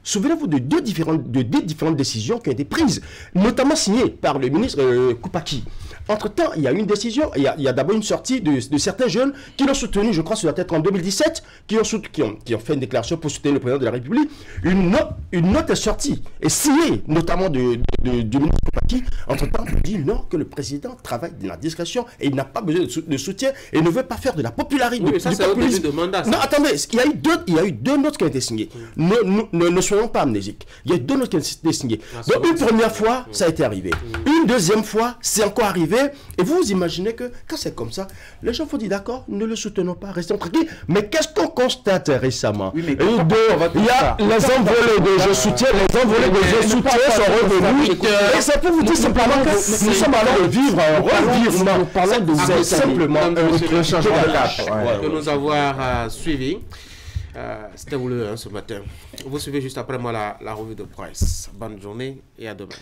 [SPEAKER 8] Souvenez-vous de deux différentes décisions qui ont été prises, notamment signées par le ministre Koupaki. Entre-temps, il y a une décision, il y a d'abord une sortie de certains jeunes qui l'ont soutenu, je crois, sur la tête en 2017, qui ont fait une déclaration pour soutenir le président de la République. Une note est sortie, et signée, notamment du ministre Koupaki. Entre-temps, on dit non, que le président travaille dans la discrétion et il n'a pas besoin de soutien et ne veut pas faire de la popularité.
[SPEAKER 1] Oui, mais ça, c'est au début de mandat.
[SPEAKER 8] Non, attendez, il y a eu deux notes qui ont été signées. Ne soyons pas amnésiques. Il y a eu deux notes qui ont été signées. Donc, une première fois, ça a été arrivé. Une deuxième fois, c'est encore arrivé. Et vous imaginez que quand c'est comme ça, les gens vont dire d'accord, ne le soutenons pas, restons tranquilles. Mais qu'est-ce qu'on constate récemment? Il y a les envolées de je soutiens, les envolées de je soutiens sont revenus. Et c'est pour vous dire simplement que nous sommes en train de vivre un revirement. C'est simplement un changement de cap
[SPEAKER 1] que nous avons suivi. C'était houleux ce matin. Vous suivez juste après moi la revue de presse. Bonne journée et à demain.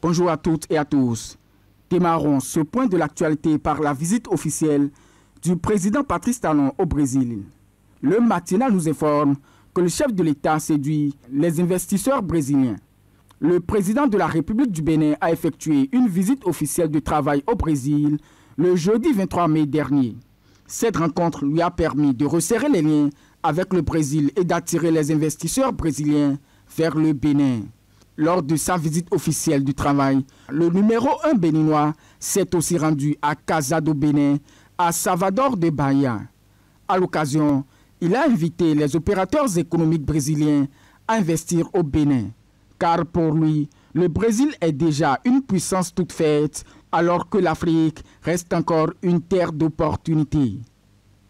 [SPEAKER 9] Bonjour à toutes et à tous. Démarrons ce point de l'actualité par la visite officielle du président Patrice Talon au Brésil. Le matinal nous informe que le chef de l'État séduit les investisseurs brésiliens. Le président de la République du Bénin a effectué une visite officielle de travail au Brésil le jeudi 23 mai dernier. Cette rencontre lui a permis de resserrer les liens avec le Brésil et d'attirer les investisseurs brésiliens vers le Bénin. Lors de sa visite officielle du travail, le numéro 1 béninois s'est aussi rendu à Casa do Bénin, à Salvador de Bahia. À l'occasion, il a invité les opérateurs économiques brésiliens à investir au Bénin. Car pour lui, le Brésil est déjà une puissance toute faite, alors que l'Afrique reste encore une terre d'opportunités.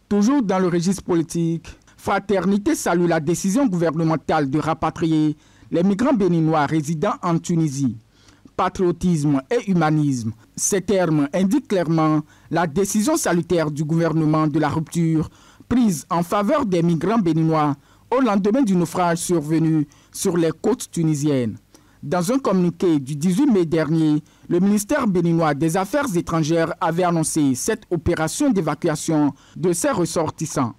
[SPEAKER 9] Toujours dans le registre politique, Fraternité salue la décision gouvernementale de rapatrier les migrants béninois résidant en Tunisie. Patriotisme et humanisme, ces termes indiquent clairement la décision salutaire du gouvernement de la rupture prise en faveur des migrants béninois au lendemain du naufrage survenu sur les côtes tunisiennes. Dans un communiqué du 18 mai dernier, le ministère béninois des Affaires étrangères avait annoncé cette opération d'évacuation de ses ressortissants.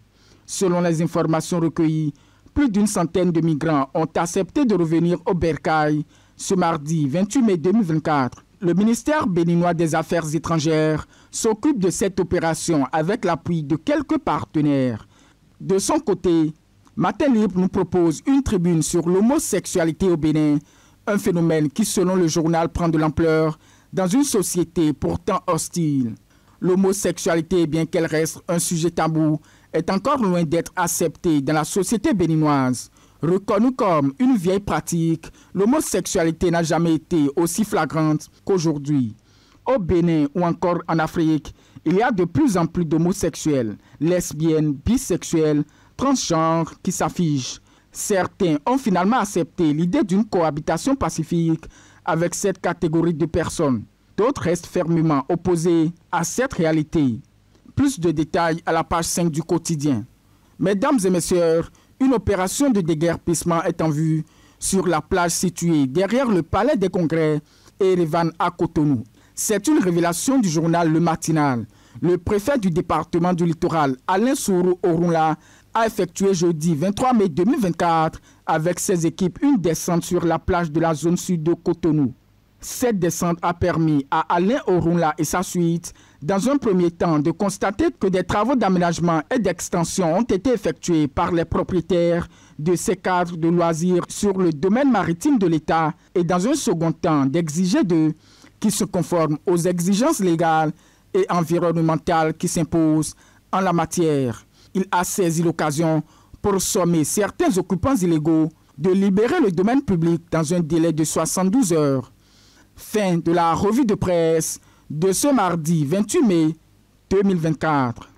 [SPEAKER 9] Selon les informations recueillies, plus d'une centaine de migrants ont accepté de revenir au Bercail ce mardi 28 mai 2024. Le ministère béninois des Affaires étrangères s'occupe de cette opération avec l'appui de quelques partenaires. De son côté, Matin Libre nous propose une tribune sur l'homosexualité au Bénin, un phénomène qui, selon le journal, prend de l'ampleur dans une société pourtant hostile. L'homosexualité, bien qu'elle reste un sujet tabou, est encore loin d'être acceptée dans la société béninoise. Reconnue comme une vieille pratique, l'homosexualité n'a jamais été aussi flagrante qu'aujourd'hui. Au Bénin ou encore en Afrique, il y a de plus en plus d'homosexuels, lesbiennes, bisexuels, transgenres qui s'affichent. Certains ont finalement accepté l'idée d'une cohabitation pacifique avec cette catégorie de personnes. D'autres restent fermement opposés à cette réalité. Plus de détails à la page 5 du quotidien. Mesdames et messieurs, une opération de déguerpissement est en vue sur la plage située derrière le palais des congrès et Erevan à Cotonou. C'est une révélation du journal Le Matinal. Le préfet du département du littoral, Alain Sourou Orunla, a effectué jeudi 23 mai 2024 avec ses équipes une descente sur la plage de la zone sud de Cotonou. Cette descente a permis à Alain Orunla et sa suite, dans un premier temps, de constater que des travaux d'aménagement et d'extension ont été effectués par les propriétaires de ces cadres de loisirs sur le domaine maritime de l'État et dans un second temps d'exiger d'eux qu'ils se conforment aux exigences légales et environnementales qui s'imposent en la matière. Il a saisi l'occasion pour sommer certains occupants illégaux de libérer le domaine public dans un délai de 72 heures. Fin de la revue de presse de ce mardi 28 mai 2024.